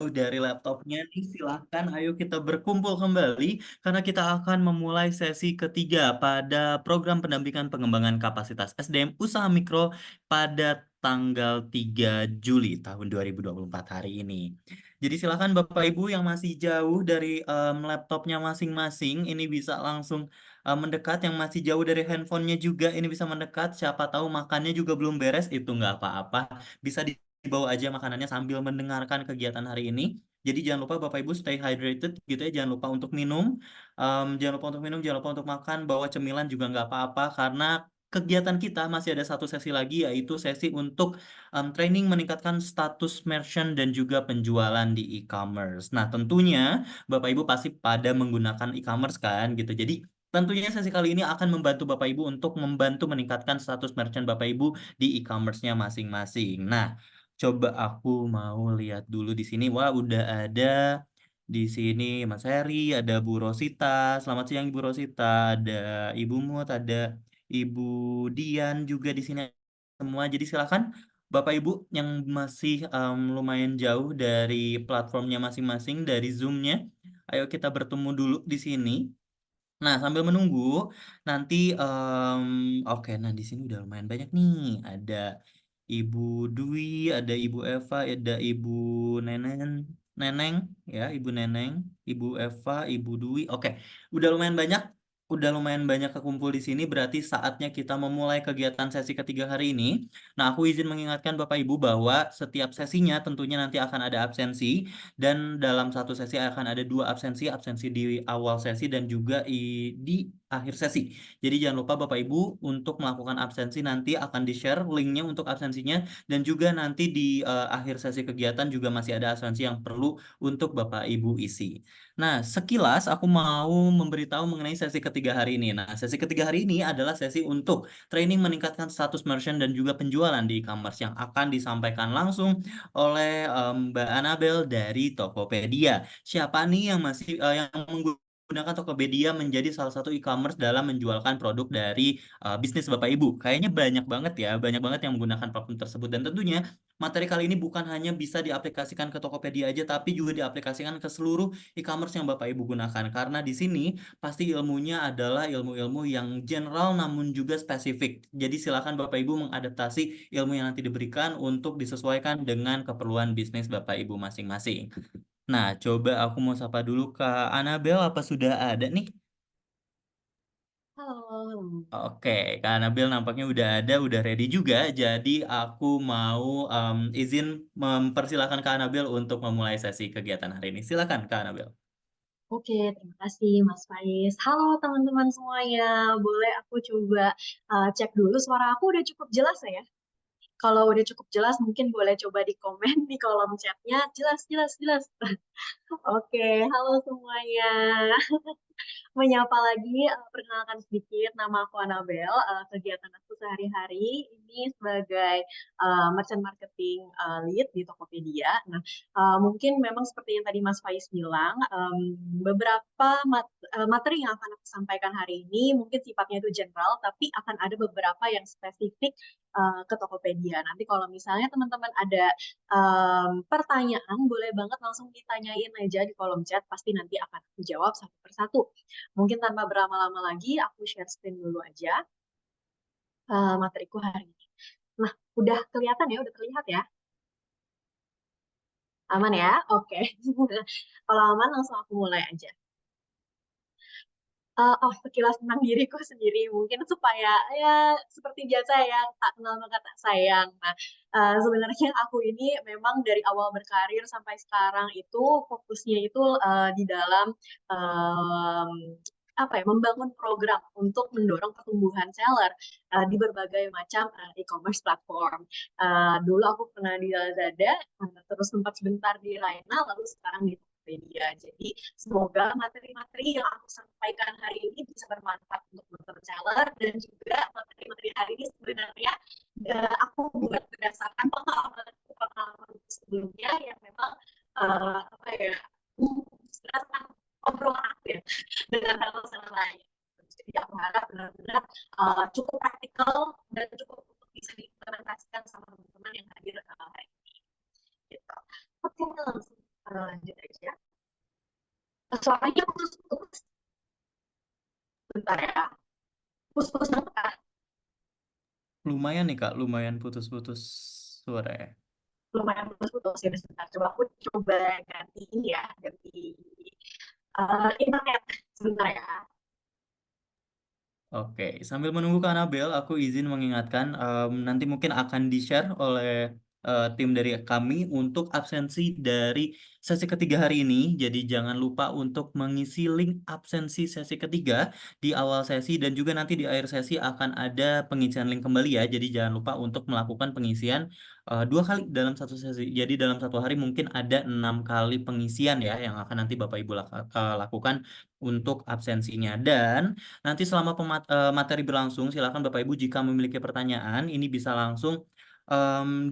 dari laptopnya nih, silahkan ayo kita berkumpul kembali karena kita akan memulai sesi ketiga pada program pendampingan pengembangan kapasitas SDM Usaha Mikro pada tanggal 3 Juli tahun 2024 hari ini. Jadi silakan Bapak Ibu yang masih jauh dari laptopnya masing-masing ini bisa langsung mendekat, yang masih jauh dari handphonenya juga ini bisa mendekat, siapa tahu makannya juga belum beres, itu nggak apa-apa, bisa dibawa aja makanannya sambil mendengarkan kegiatan hari ini. Jadi jangan lupa Bapak Ibu stay hydrated gitu ya, jangan lupa untuk minum, jangan lupa untuk minum, jangan lupa untuk makan, bawa cemilan juga nggak apa-apa karena kegiatan kita masih ada satu sesi lagi yaitu sesi untuk training meningkatkan status merchant dan juga penjualan di e-commerce. Nah tentunya Bapak Ibu pasti pada menggunakan e-commerce kan gitu. Jadi tentunya sesi kali ini akan membantu Bapak Ibu untuk membantu meningkatkan status merchant Bapak Ibu di e-commerce-nya masing-masing. Nah, coba aku mau lihat dulu di sini. Wah, udah ada di sini Mas Heri, ada Bu Rosita. Selamat siang Ibu Rosita. Ada Ibu Mut, ada Ibu Dian juga di sini semua. Jadi silakan Bapak Ibu yang masih lumayan jauh dari platformnya masing-masing, dari Zoom-nya. Ayo kita bertemu dulu di sini. Nah, sambil menunggu, nanti, oke, nah di sini udah lumayan banyak nih. Ada Ibu Dwi, ada Ibu Eva, ada Ibu Nenen, Neneng, ya, Ibu Neneng, Ibu Eva, Ibu Dwi. Oke, udah lumayan banyak kekumpul di sini. Berarti saatnya kita memulai kegiatan sesi ketiga hari ini. Nah, aku izin mengingatkan Bapak Ibu bahwa setiap sesinya tentunya nanti akan ada absensi. Dan dalam satu sesi akan ada dua absensi, absensi di awal sesi dan juga di akhir sesi. Jadi jangan lupa Bapak Ibu untuk melakukan absensi nanti akan di-share linknya untuk absensinya dan juga nanti di akhir sesi kegiatan juga masih ada absensi yang perlu untuk Bapak Ibu isi. Nah, sekilas aku mau memberitahu mengenai sesi ketiga hari ini. Nah, sesi ketiga hari ini adalah sesi untuk training meningkatkan status merchant dan juga penjualan di e-commerce yang akan disampaikan langsung oleh Mbak Anabel dari Tokopedia. Siapa nih yang masih yang menggunakan Tokopedia menjadi salah satu e-commerce dalam menjualkan produk dari bisnis Bapak Ibu? Kayaknya banyak banget ya, banyak banget yang menggunakan platform tersebut dan tentunya materi kali ini bukan hanya bisa diaplikasikan ke Tokopedia aja tapi juga diaplikasikan ke seluruh e-commerce yang Bapak Ibu gunakan karena di sini pasti ilmunya adalah ilmu-ilmu yang general namun juga spesifik. Jadi silakan Bapak Ibu mengadaptasi ilmu yang nanti diberikan untuk disesuaikan dengan keperluan bisnis Bapak Ibu masing-masing. Nah, coba aku mau sapa dulu Kak Anabel, apa sudah ada nih? Halo. Oke, Kak Anabel nampaknya udah ada, udah ready juga. Jadi aku mau izin mempersilahkan Kak Anabel untuk memulai sesi kegiatan hari ini. Silakan Kak Anabel. Oke, terima kasih Mas Faiz. Halo teman-teman semuanya. Boleh aku coba cek dulu suara aku udah cukup jelas ya? Kalau udah cukup jelas, mungkin boleh coba di komen di kolom chatnya. Jelas, jelas, jelas. Oke, halo semuanya. Menyapa lagi, perkenalkan sedikit, nama aku Anabel. Kegiatan aku sehari-hari ini sebagai merchant marketing lead di Tokopedia. Nah, mungkin memang seperti yang tadi Mas Faiz bilang, beberapa materi yang akan aku sampaikan hari ini mungkin sifatnya itu general, tapi akan ada beberapa yang spesifik ke Tokopedia. Nanti kalau misalnya teman-teman ada pertanyaan, boleh banget langsung ditanyain aja di kolom chat, pasti nanti akan aku jawab satu persatu. Mungkin tanpa berlama-lama lagi, aku share screen dulu aja materiku hari ini. Nah, udah kelihatan ya, udah terlihat ya? Aman ya? Oke. Kalau aman, langsung aku mulai aja. Sekilas tentang diriku sendiri, mungkin supaya ya seperti biasa ya, tak kenal maka tak sayang. Nah, sebenarnya aku ini memang dari awal berkarir sampai sekarang itu fokusnya itu di dalam um, apa ya, membangun program untuk mendorong pertumbuhan seller di berbagai macam e-commerce platform. Dulu aku pernah di Lazada, terus sempat sebentar di Laina, lalu sekarang di Tokopedia. Jadi semoga materi-materi yang aku sampaikan hari ini bisa bermanfaat untuk teman-teman seller dan juga materi-materi hari ini sebenarnya aku buat berdasarkan pengalaman sebelumnya yang memang apa ya berdasarkan obrolan aku ya dengan hal-hal lain. Jadi aku harap benar-benar cukup praktikal dan cukup untuk bisa diimplementasikan sama teman-teman yang hadir hari ini. Gitu. Oke, langsung lanjut aja. Suaranya putus-putus. Bentar ya. Putus-putus banget kah? Lumayan nih Kak, lumayan putus-putus suara ya. Lumayan putus-putus ya. Sebentar. Coba aku coba ganti ini ya. Ganti internet. Sebentar ya. Oke, sambil menunggu Kak Nabel, aku izin mengingatkan nanti mungkin akan di-share oleh tim dari kami untuk absensi dari sesi ketiga hari ini. Jadi jangan lupa untuk mengisi link absensi sesi ketiga di awal sesi dan juga nanti di akhir sesi akan ada pengisian link kembali ya. Jadi jangan lupa untuk melakukan pengisian 2 kali dalam satu sesi. Jadi dalam satu hari mungkin ada 6 kali pengisian ya yang akan nanti Bapak Ibu lakukan untuk absensinya. Dan nanti selama materi berlangsung, silakan Bapak Ibu jika memiliki pertanyaan, ini bisa langsung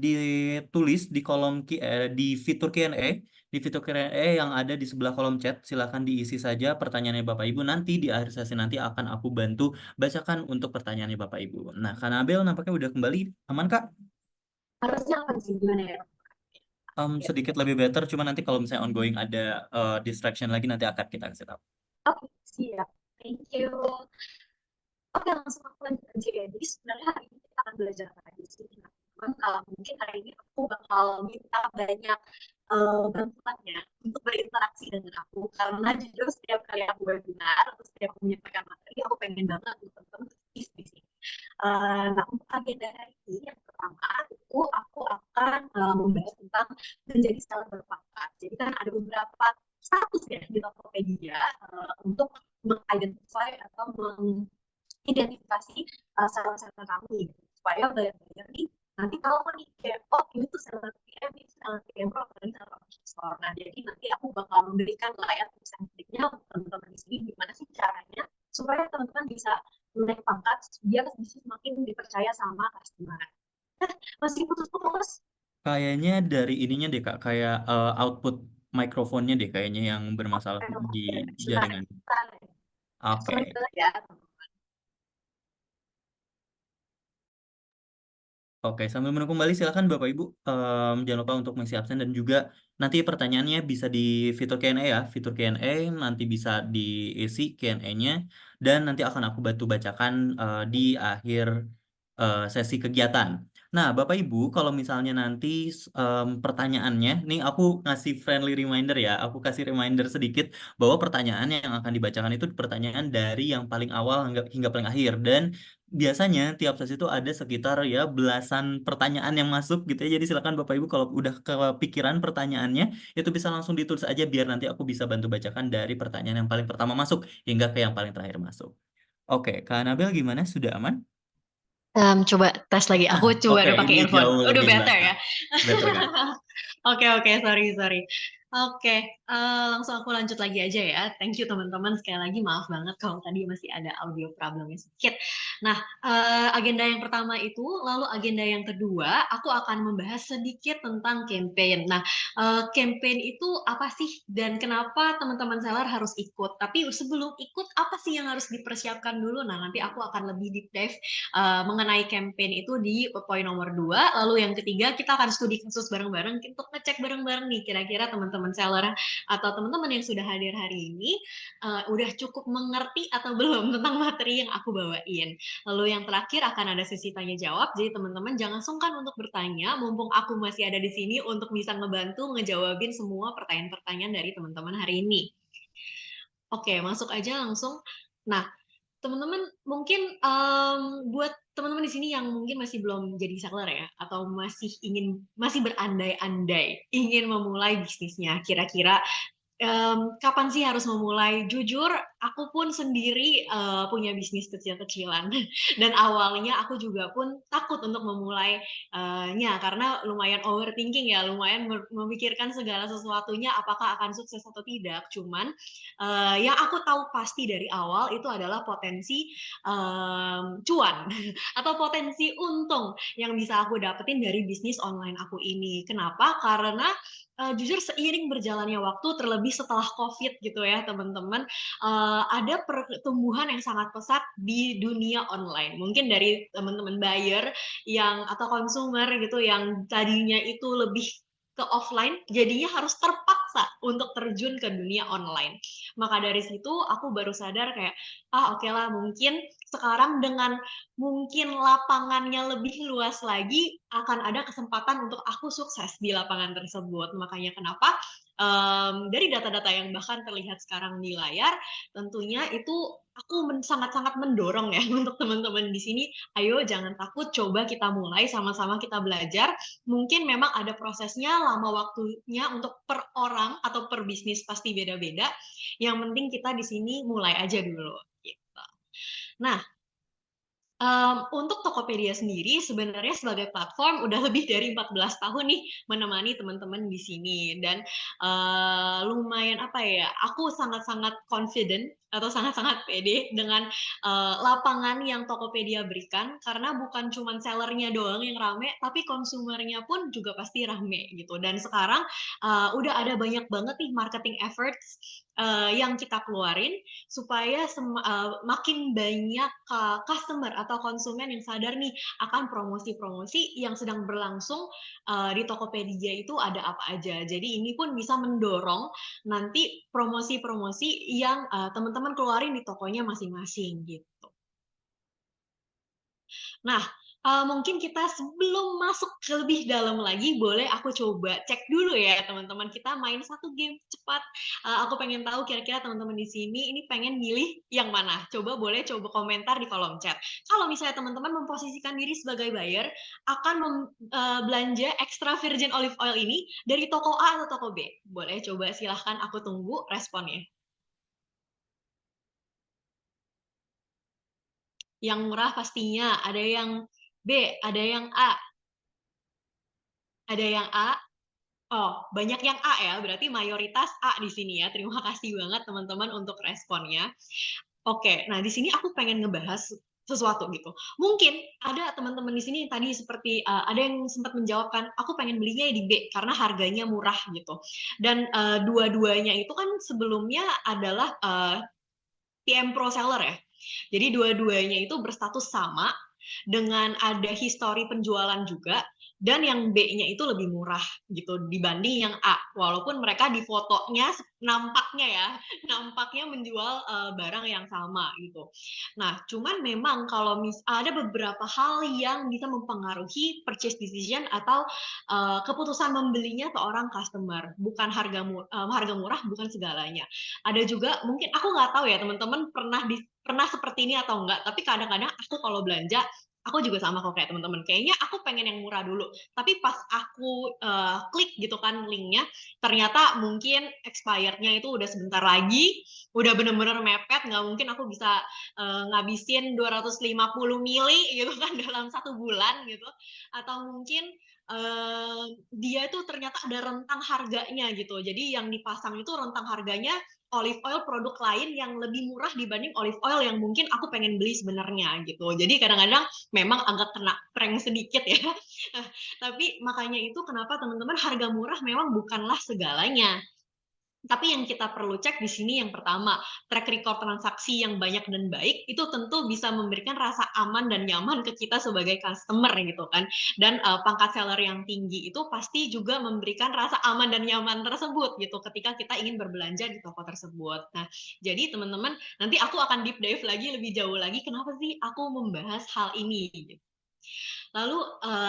ditulis di kolom di fitur Q&A, di fitur Q&A yang ada di sebelah kolom chat. Silakan diisi saja pertanyaannya Bapak Ibu. Nanti di akhir sesi nanti akan aku bantu bacakan untuk pertanyaannya Bapak Ibu. Nah, Kak Nabel nampaknya udah kembali. Aman, Kak? Harusnya apa sih? Gimana ya? Ya. Sedikit lebih better, cuma nanti kalau misalnya ongoing ada distraction lagi nanti akan kita kasih tahu. Oke, siap. Thank you. Oke, langsung aku lanjut aja ya. Jadi sebenarnya hari ini kita akan belajar apa aja sih? Nah, teman, mungkin hari ini aku bakal minta banyak bantuannya untuk berinteraksi dengan aku. Karena jujur setiap kali aku webinar, atau setiap aku menyampaikan materi, aku pengen banget untuk teman-teman di sini. Nah, untuk agenda hari ini, yang pertama itu aku akan membahas tentang menjadi seller berpangkat. Jadi kan ada beberapa status ya di Tokopedia untuk mengidentify atau identifikasi seller-seller kami gitu. Supaya benar-benar nih nanti kalau nih kayak oh ini tuh seller PM, ini seller PM Pro, ini seller store. Nah jadi nanti aku bakal memberikan layar tips and triknya untuk teman-teman di sini gimana sih caranya supaya teman-teman bisa naik pangkat biar bisa semakin dipercaya sama customer. Masih putus-putus. Kayaknya dari ininya deh Kak, kayak output mikrofonnya deh kayaknya yang bermasalah di Sebentar, jaringan. sebentar. Sorry Oke. banget ya. Oke, sambil menunggu kembali silakan Bapak Ibu jangan lupa untuk mengisi absen dan juga nanti pertanyaannya bisa di fitur Q&A ya, fitur Q&A nanti bisa diisi Q&A-nya dan nanti akan aku bantu bacakan di akhir sesi kegiatan. Nah, Bapak Ibu, kalau misalnya nanti pertanyaannya, nih aku ngasih friendly reminder ya, aku kasih reminder sedikit bahwa pertanyaan yang akan dibacakan itu pertanyaan dari yang paling awal hingga paling akhir dan biasanya tiap sesi itu ada sekitar ya belasan pertanyaan yang masuk gitu ya. Jadi silakan Bapak Ibu kalau udah kepikiran pertanyaannya itu bisa langsung ditulis aja biar nanti aku bisa bantu bacakan dari pertanyaan yang paling pertama masuk hingga ke yang paling terakhir masuk. Oke, Kak Nabel gimana? Sudah aman? Coba tes lagi. Ah, Aku coba oke, udah pakai ini earphone. jauh Udah lebih jelas better Kak. ya. Better Kak. Oke, oke, sorry. Oke, langsung aku lanjut lagi aja ya. Thank you teman-teman. Sekali lagi maaf banget kalau tadi masih ada audio problemnya sedikit. Nah, agenda yang pertama itu, lalu agenda yang kedua, aku akan membahas sedikit tentang campaign. Nah, campaign itu apa sih dan kenapa teman-teman seller harus ikut? Tapi sebelum ikut, apa sih yang harus dipersiapkan dulu? Nah, nanti aku akan lebih deep dive mengenai campaign itu di poin nomor 2. Lalu yang ketiga, kita akan studi kasus bareng-bareng untuk ngecek bareng-bareng nih kira-kira teman-teman seller atau teman-teman yang sudah hadir hari ini udah cukup mengerti atau belum tentang materi yang aku bawain. Lalu yang terakhir akan ada sesi tanya jawab. Jadi teman-teman jangan sungkan untuk bertanya, mumpung aku masih ada di sini untuk bisa ngebantu ngejawabin semua pertanyaan-pertanyaan dari teman-teman hari ini. Oke, masuk aja langsung. Nah, teman-teman mungkin buat teman-teman di sini yang mungkin masih belum jadi seller ya atau masih berandai-andai ingin memulai bisnisnya kira-kira kapan sih harus memulai? Jujur, aku pun sendiri punya bisnis kecil-kecilan dan awalnya aku juga pun takut untuk memulainya karena lumayan overthinking ya, lumayan memikirkan segala sesuatunya apakah akan sukses atau tidak. Cuman yang aku tahu pasti dari awal itu adalah potensi cuan atau potensi untung yang bisa aku dapetin dari bisnis online aku ini. Kenapa? Karena jujur seiring berjalannya waktu terlebih setelah COVID gitu ya teman-teman ada pertumbuhan yang sangat pesat di dunia online mungkin dari teman-teman buyer yang atau konsumer gitu yang tadinya itu lebih ke offline, jadinya harus terpaksa untuk terjun ke dunia online. Maka dari situ aku baru sadar kayak, oke lah mungkin sekarang dengan mungkin lapangannya lebih luas lagi, akan ada kesempatan untuk aku sukses di lapangan tersebut. Makanya kenapa dari data-data yang bahkan terlihat sekarang di layar, tentunya itu aku sangat-sangat mendorong ya untuk teman-teman di sini, ayo jangan takut, coba kita mulai, sama-sama kita belajar. Mungkin memang ada prosesnya, lama waktunya untuk per orang atau per bisnis pasti beda-beda. Yang penting kita di sini mulai aja dulu. Gitu. Nah, untuk Tokopedia sendiri sebenarnya sebagai platform udah lebih dari 14 tahun nih menemani teman-teman di sini dan lumayan apa ya, aku sangat-sangat confident atau sangat-sangat pede dengan lapangan yang Tokopedia berikan karena bukan cuma sellernya doang yang rame, tapi konsumernya pun juga pasti rame gitu. Dan sekarang udah ada banyak banget nih marketing efforts yang kita keluarin supaya makin banyak customer atau konsumen yang sadar nih akan promosi-promosi yang sedang berlangsung di Tokopedia itu ada apa aja. Jadi ini pun bisa mendorong nanti promosi-promosi yang teman-teman keluarin di tokonya masing-masing gitu. Nah, mungkin kita sebelum masuk ke lebih dalam lagi, boleh aku coba cek dulu ya teman-teman. Kita main satu game cepat. Aku pengen tahu kira-kira teman-teman di sini ini pengen milih yang mana. Coba komentar di kolom chat. Kalau misalnya teman-teman memposisikan diri sebagai buyer, akan belanja extra virgin olive oil ini dari toko A atau toko B. Boleh coba silahkan aku tunggu responnya. Yang murah pastinya, ada yang B, ada yang A, ada yang A. Oh, banyak yang A ya, berarti mayoritas A di sini ya. Terima kasih banget teman-teman untuk responnya. Oke, nah di sini aku pengen ngebahas sesuatu gitu. Mungkin ada teman-teman di sini tadi seperti ada yang sempat menjawabkan, aku pengen belinya di B karena harganya murah gitu. Dan dua-duanya itu kan sebelumnya adalah TM Pro Seller ya. Jadi dua-duanya itu berstatus sama dengan ada histori penjualan juga dan yang B-nya itu lebih murah gitu dibanding yang A. Walaupun mereka di fotonya nampaknya menjual barang yang sama gitu. Nah, cuman memang kalau ada beberapa hal yang bisa mempengaruhi purchase decision atau keputusan membelinya seorang customer. Bukan harga murah bukan segalanya. Ada juga mungkin aku nggak tahu ya teman-teman pernah seperti ini atau enggak, tapi kadang-kadang aku kalau belanja aku juga sama kok kayak teman-teman. Kayaknya aku pengen yang murah dulu. Tapi pas aku klik gitu kan linknya, ternyata mungkin expirednya itu udah sebentar lagi, udah bener-bener mepet, nggak mungkin aku bisa ngabisin 250 mili gitu kan dalam 1 bulan gitu. Atau mungkin dia itu ternyata ada rentang harganya gitu. Jadi yang dipasang itu rentang harganya olive oil produk lain yang lebih murah dibanding olive oil yang mungkin aku pengen beli sebenarnya gitu. Jadi kadang-kadang memang agak kena prank sedikit ya. Tapi makanya itu kenapa teman-teman harga murah memang bukanlah segalanya. Tapi yang kita perlu cek di sini yang pertama, track record transaksi yang banyak dan baik itu tentu bisa memberikan rasa aman dan nyaman ke kita sebagai customer gitu kan. Dan pangkat seller yang tinggi itu pasti juga memberikan rasa aman dan nyaman tersebut gitu ketika kita ingin berbelanja di toko tersebut. Nah, jadi teman-teman nanti aku akan deep dive lagi lebih jauh lagi kenapa sih aku membahas hal ini gitu. Lalu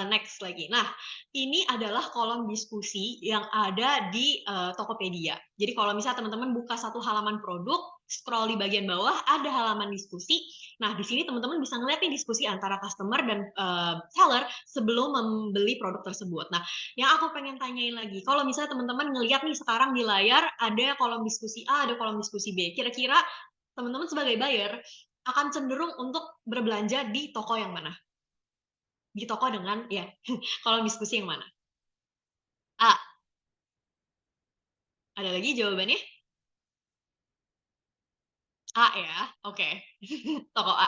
next lagi. Nah, ini adalah kolom diskusi yang ada di Tokopedia. Jadi kalau misalnya teman-teman buka satu halaman produk, scroll di bagian bawah ada halaman diskusi. Nah, di sini teman-teman bisa ngeliat nih diskusi antara customer dan seller sebelum membeli produk tersebut. Nah, yang aku pengen tanyain lagi, kalau misalnya teman-teman ngeliat nih sekarang di layar ada kolom diskusi A, ada kolom diskusi B. Kira-kira teman-teman sebagai buyer akan cenderung untuk berbelanja di toko yang mana? Di toko dengan ya kalau diskusi yang mana? A. Ada lagi jawabannya? A ya. Oke. Toko A.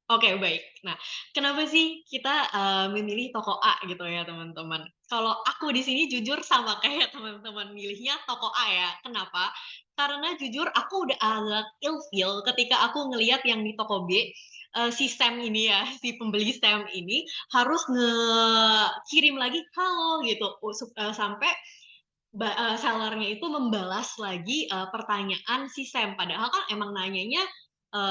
Oke, baik. Nah, kenapa sih kita memilih toko A gitu ya, teman-teman? Kalau aku di sini jujur sama kayak teman-teman milihnya toko A ya. Kenapa? Karena jujur aku udah agak ilfeel ketika aku ngelihat yang di toko B, si Sam ini ya, si pembeli Sam ini harus ngekirim lagi halo gitu, sampai sellernya itu membalas lagi pertanyaan si Sam. Padahal kan emang nanyanya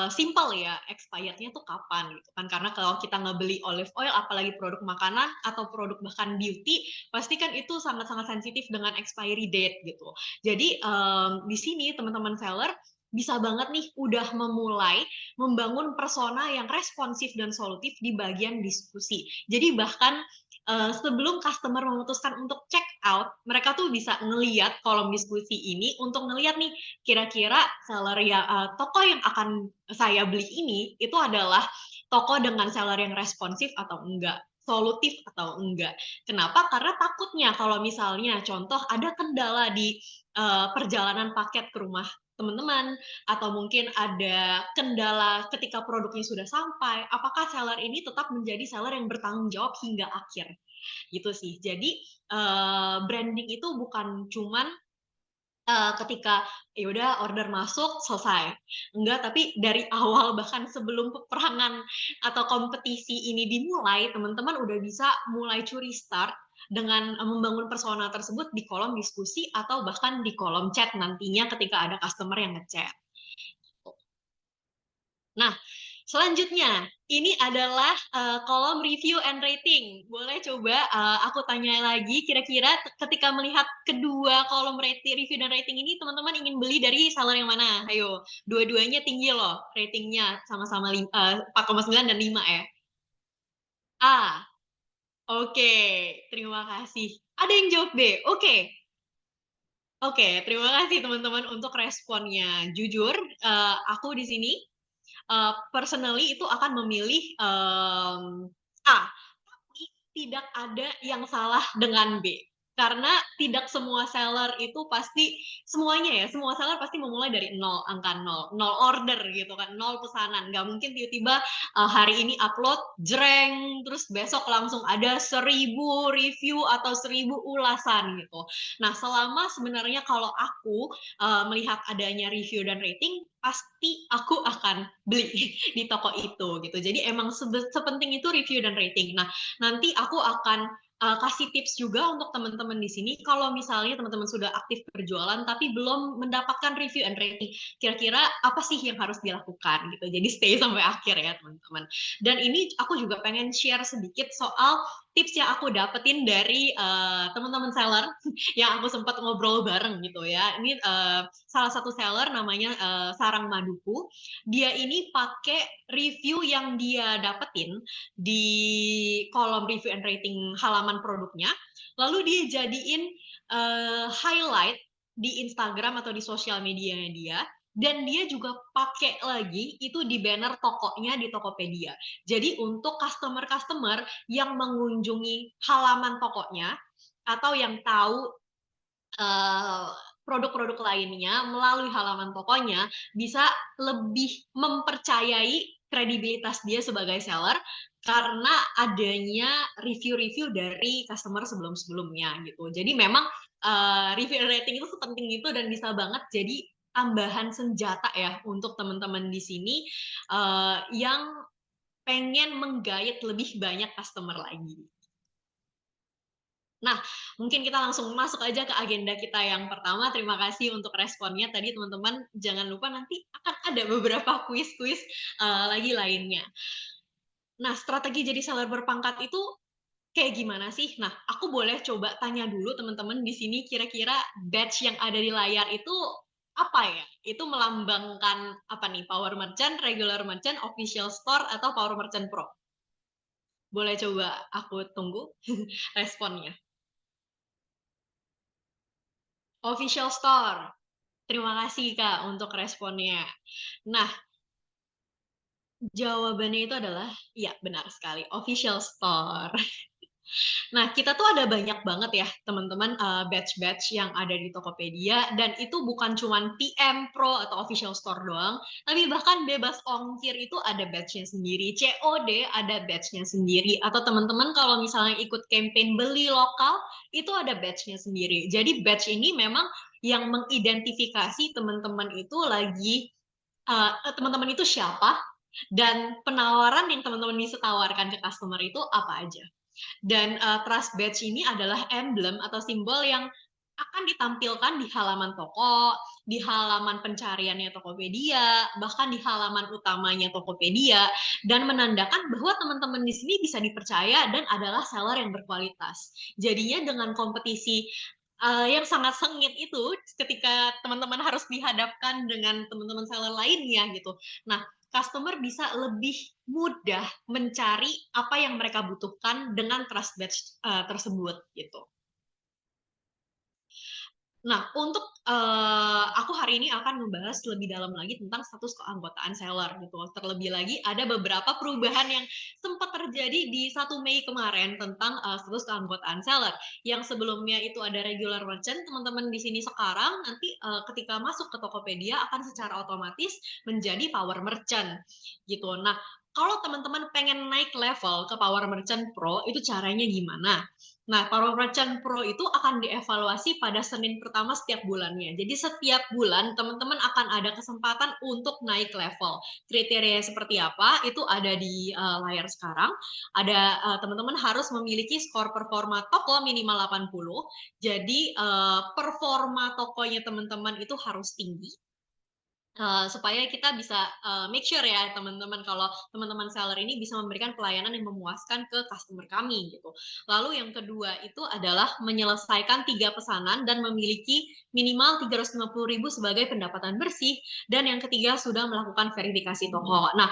simple ya, expirednya tuh kapan gitu kan. Karena kalau kita ngebeli olive oil, apalagi produk makanan atau produk bahkan beauty, pasti kan itu sangat-sangat sensitif dengan expiry date gitu. Jadi di sini teman-teman seller bisa banget nih udah memulai membangun persona yang responsif dan solutif di bagian diskusi. Jadi bahkan sebelum customer memutuskan untuk check out, mereka tuh bisa ngeliat kolom diskusi ini untuk ngeliat nih kira-kira seller ya toko yang akan saya beli ini itu adalah toko dengan seller yang responsif atau enggak, solutif atau enggak. Kenapa? Karena takutnya kalau misalnya contoh ada kendala di perjalanan paket ke rumah teman-teman, atau mungkin ada kendala ketika produknya sudah sampai, apakah seller ini tetap menjadi seller yang bertanggung jawab hingga akhir gitu sih. Jadi branding itu bukan cuman ketika ya udah order masuk selesai. Enggak, tapi dari awal bahkan sebelum peperangan atau kompetisi ini dimulai, teman-teman udah bisa mulai curi start dengan membangun persona tersebut di kolom diskusi atau bahkan di kolom chat nantinya ketika ada customer yang ngechat. Nah, selanjutnya, ini adalah kolom review and rating. Boleh coba aku tanya lagi, kira-kira ketika melihat kedua kolom rating, review dan rating ini, teman-teman ingin beli dari seller yang mana? Ayo, dua-duanya tinggi loh ratingnya, sama-sama 4,9 dan 5 ya. A, oke, terima kasih. Ada yang jawab B, oke. Oke, terima kasih teman-teman untuk responnya. Jujur, aku di sini personally itu akan memilih A, tapi tidak ada yang salah dengan B. Karena tidak semua seller itu pasti, semuanya ya, semua seller pasti memulai dari nol, angka nol, nol order gitu kan, nol pesanan. Nggak mungkin tiba-tiba hari ini upload, jreng, terus besok langsung ada 1.000 review atau 1.000 ulasan gitu. Nah, selama sebenarnya kalau aku melihat adanya review dan rating, pasti aku akan beli di toko itu gitu. Jadi emang sepenting itu review dan rating. Nah, nanti aku akan kasih tips juga untuk teman-teman di sini kalau misalnya teman-teman sudah aktif berjualan tapi belum mendapatkan review and rating, kira-kira apa sih yang harus dilakukan gitu. Jadi stay sampai akhir ya teman-teman. Dan ini aku juga pengen share sedikit soal tips yang aku dapetin dari teman-teman seller yang aku sempat ngobrol bareng gitu ya. Ini salah satu seller namanya Sarang Maduku. Dia ini pakai review yang dia dapetin di kolom review and rating halaman produknya, lalu dia jadiin highlight di Instagram atau di sosial medianya dia, dan dia juga pakai lagi itu di banner tokonya di Tokopedia. Jadi untuk customer-customer yang mengunjungi halaman tokonya atau yang tahu uh, produk-produk lainnya melalui halaman tokonya bisa lebih mempercayai kredibilitas dia sebagai seller karena adanya review-review dari customer sebelum-sebelumnya gitu. Jadi memang review rating itu sepenting itu dan bisa banget jadi tambahan senjata ya untuk teman-teman di sini yang pengen menggait lebih banyak customer lagi. Nah, mungkin kita langsung masuk aja ke agenda kita yang pertama. Terima kasih untuk responnya tadi teman-teman. Jangan lupa nanti akan ada beberapa kuis-kuis lagi lainnya. Nah, strategi jadi seller berpangkat itu kayak gimana sih? Nah, aku boleh coba tanya dulu teman-teman di sini kira-kira badge yang ada di layar itu apa ya? Itu melambangkan apa nih? Power Merchant, Regular Merchant, Official Store, atau Power Merchant Pro? Boleh coba aku tunggu responnya. Official Store. Terima kasih Kak untuk responnya. Nah, jawabannya itu adalah, iya benar sekali, official store. Nah, kita tuh ada banyak banget ya, teman-teman, batch-batch yang ada di Tokopedia, dan itu bukan cuman PM, Pro, atau official store doang, tapi bahkan bebas ongkir itu ada batch-nya sendiri, COD ada batch-nya sendiri, atau teman-teman kalau misalnya ikut campaign beli lokal, itu ada batch-nya sendiri. Jadi batch ini memang yang mengidentifikasi teman-teman itu lagi, teman-teman itu siapa, dan penawaran yang teman-teman bisa tawarkan ke customer itu apa aja. Dan trust badge ini adalah emblem atau simbol yang akan ditampilkan di halaman toko, di halaman pencariannya Tokopedia, bahkan di halaman utamanya Tokopedia, dan menandakan bahwa teman-teman di sini bisa dipercaya dan adalah seller yang berkualitas. Jadinya dengan kompetisi yang sangat sengit itu, ketika teman-teman harus dihadapkan dengan teman-teman seller lainnya gitu. Nah, customer bisa lebih mudah mencari apa yang mereka butuhkan dengan trust badge tersebut gitu. Nah, untuk aku hari ini akan membahas lebih dalam lagi tentang status keanggotaan seller gitu. Terlebih lagi ada beberapa perubahan yang sempat terjadi di 1 Mei kemarin tentang status keanggotaan seller. Yang sebelumnya itu ada regular merchant, teman-teman di sini sekarang nanti ketika masuk ke Tokopedia akan secara otomatis menjadi power merchant gitu. Nah, kalau teman-teman pengen naik level ke Power Merchant Pro, itu caranya gimana? Nah, Power Merchant Pro itu akan dievaluasi pada Senin pertama setiap bulannya. Jadi setiap bulan teman-teman akan ada kesempatan untuk naik level. Kriteria seperti apa? Itu ada di layar sekarang. Ada teman-teman harus memiliki skor performa toko minimal 80. Jadi performa tokonya teman-teman itu harus tinggi. Supaya kita bisa make sure ya teman-teman kalau teman-teman seller ini bisa memberikan pelayanan yang memuaskan ke customer kami gitu. Lalu yang kedua itu adalah menyelesaikan 3 pesanan dan memiliki minimal 350.000 sebagai pendapatan bersih, dan yang ketiga sudah melakukan verifikasi toko. Nah,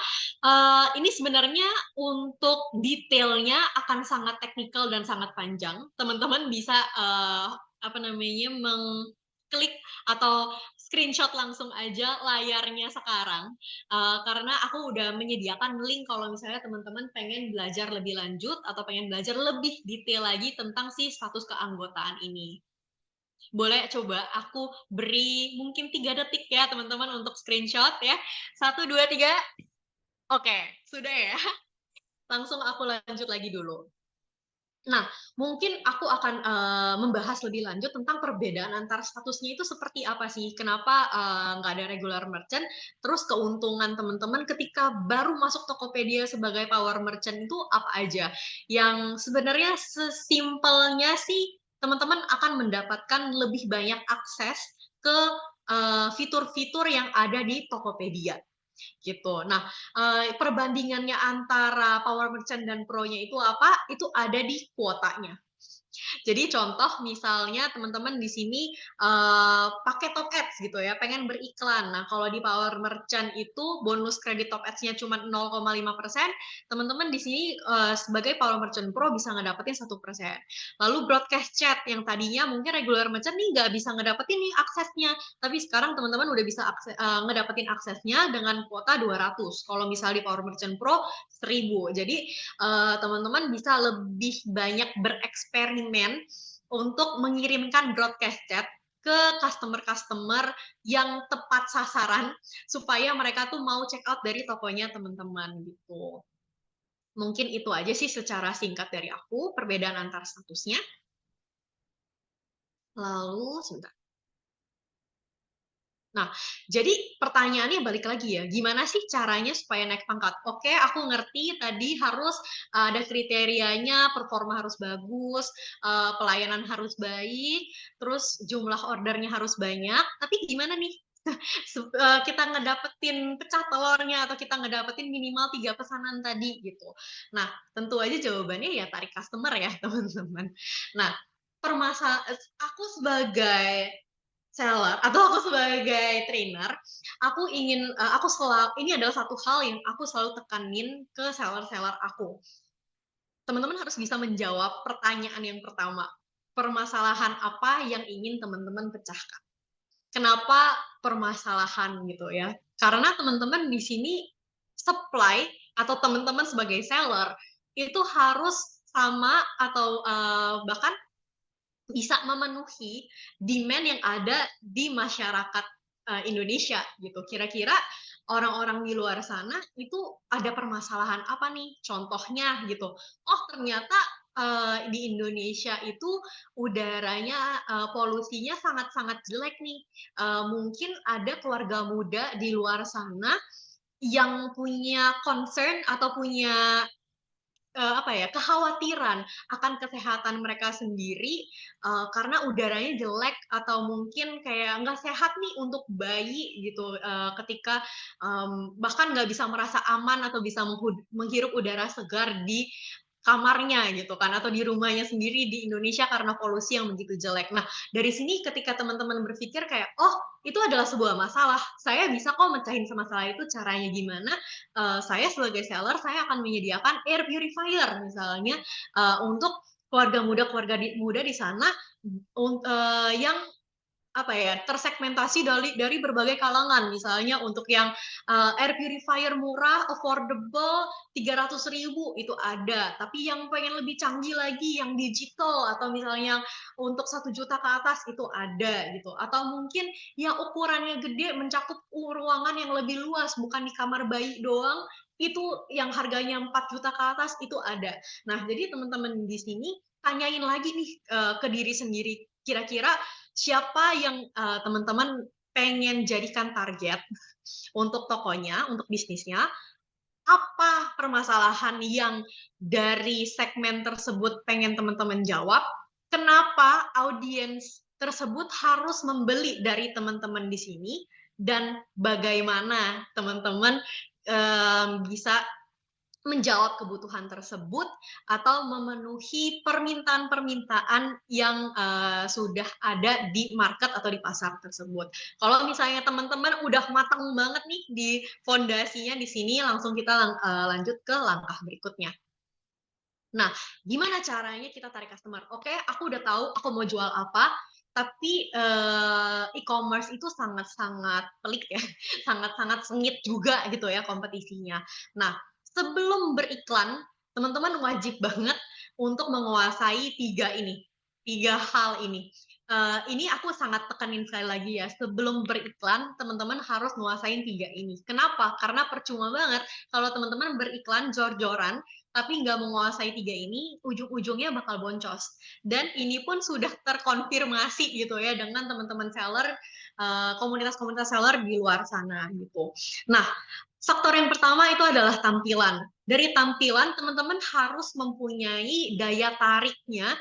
ini sebenarnya untuk detailnya akan sangat teknikal dan sangat panjang. Teman-teman bisa mengklik atau screenshot langsung aja layarnya sekarang, karena aku udah menyediakan link kalau misalnya teman-teman pengen belajar lebih lanjut atau pengen belajar lebih detail lagi tentang si status keanggotaan ini. Boleh coba aku beri mungkin 3 detik ya teman-teman untuk screenshot ya. 1, 2, 3. Oke, sudah ya. Langsung aku lanjut lagi dulu. Nah, mungkin aku akan membahas lebih lanjut tentang perbedaan antar statusnya itu seperti apa sih? Kenapa nggak ada regular merchant? Terus keuntungan teman-teman ketika baru masuk Tokopedia sebagai power merchant itu apa aja? Yang sebenarnya sesimpelnya sih teman-teman akan mendapatkan lebih banyak akses ke fitur-fitur yang ada di Tokopedia gitu. Nah, perbandingannya antara Power Merchant dan Pro-nya itu apa? Itu ada di kuotanya. Jadi contoh misalnya teman-teman di sini pakai top ads gitu ya, pengen beriklan. Nah, kalau di Power Merchant itu bonus kredit top ads-nya cuma 0,5%, teman-teman di sini sebagai Power Merchant Pro bisa ngedapetin 1%. Lalu broadcast chat yang tadinya mungkin regular merchant nih nggak bisa ngedapetin nih aksesnya, tapi sekarang teman-teman udah bisa ngedapetin aksesnya dengan kuota 200. Kalau misalnya di Power Merchant Pro 1000. Jadi teman-teman bisa lebih banyak bereksperimen untuk mengirimkan broadcast chat ke customer-customer yang tepat sasaran supaya mereka tuh mau check out dari tokonya teman-teman gitu. Mungkin itu aja sih secara singkat dari aku perbedaan antar statusnya. Lalu sebentar. Nah, jadi pertanyaannya balik lagi ya, gimana sih caranya supaya naik pangkat? Oke, aku ngerti tadi harus ada kriterianya, performa harus bagus, pelayanan harus baik, terus jumlah ordernya harus banyak, tapi gimana nih? Kita ngedapetin pecah telurnya atau kita ngedapetin minimal 3 pesanan tadi gitu. Nah, tentu aja jawabannya ya tarik customer ya, teman-teman. Nah, aku sebagai seller atau aku sebagai trainer, ini adalah satu hal yang aku selalu tekanin ke seller-seller aku. Teman-teman harus bisa menjawab pertanyaan yang pertama. Permasalahan apa yang ingin teman-teman pecahkan? Kenapa permasalahan gitu ya? Karena teman-teman di sini supply atau teman-teman sebagai seller itu harus sama atau bahkan bisa memenuhi demand yang ada di masyarakat Indonesia gitu. Kira-kira orang-orang di luar sana itu ada permasalahan apa nih? Contohnya gitu. Oh, ternyata di Indonesia itu udaranya polusinya sangat-sangat jelek nih. Mungkin ada keluarga muda di luar sana yang punya concern atau punya kekhawatiran akan kesehatan mereka sendiri karena udaranya jelek atau mungkin kayak nggak sehat nih untuk bayi gitu ketika bahkan nggak bisa merasa aman atau bisa menghirup udara segar di kamarnya gitu kan atau di rumahnya sendiri di Indonesia karena polusi yang begitu jelek. Nah, dari sini ketika teman-teman berpikir kayak, oh itu adalah sebuah masalah, saya bisa kok mecahin masalah itu, caranya gimana? Saya sebagai seller, saya akan menyediakan air purifier misalnya untuk keluarga muda di sana yang tersegmentasi dari berbagai kalangan, misalnya untuk yang air purifier murah, affordable, 300.000 itu ada, tapi yang pengen lebih canggih lagi, yang digital atau misalnya untuk 1 juta ke atas itu ada gitu, atau mungkin yang ukurannya gede mencakup ruangan yang lebih luas, bukan di kamar bayi doang, itu yang harganya 4 juta ke atas itu ada. Nah, jadi teman-teman di sini tanyain lagi nih ke diri sendiri, kira-kira siapa yang teman-teman pengen jadikan target untuk tokonya, untuk bisnisnya, apa permasalahan yang dari segmen tersebut pengen teman-teman jawab, kenapa audiens tersebut harus membeli dari teman-teman di sini, dan bagaimana teman-teman bisa menjawab kebutuhan tersebut atau memenuhi permintaan-permintaan yang sudah ada di market atau di pasar tersebut. Kalau misalnya teman-teman udah matang banget nih di fondasinya di sini, langsung kita lanjut ke langkah berikutnya. Nah, gimana caranya kita tarik customer? Oke, aku udah tahu aku mau jual apa, tapi e-commerce itu sangat-sangat pelik ya, sangat-sangat sengit juga gitu ya kompetisinya. Nah, sebelum beriklan, teman-teman wajib banget untuk menguasai 3 hal ini. Ini aku sangat tekenin sekali lagi ya, sebelum beriklan, teman-teman harus menguasain 3 ini. Kenapa? Karena percuma banget kalau teman-teman beriklan jor-joran, tapi nggak menguasai 3 ini, ujung-ujungnya bakal boncos. Dan ini pun sudah terkonfirmasi gitu ya dengan teman-teman seller, komunitas-komunitas seller di luar sana gitu. Nah, faktor yang pertama itu adalah tampilan. Dari tampilan, teman-teman harus mempunyai daya tariknya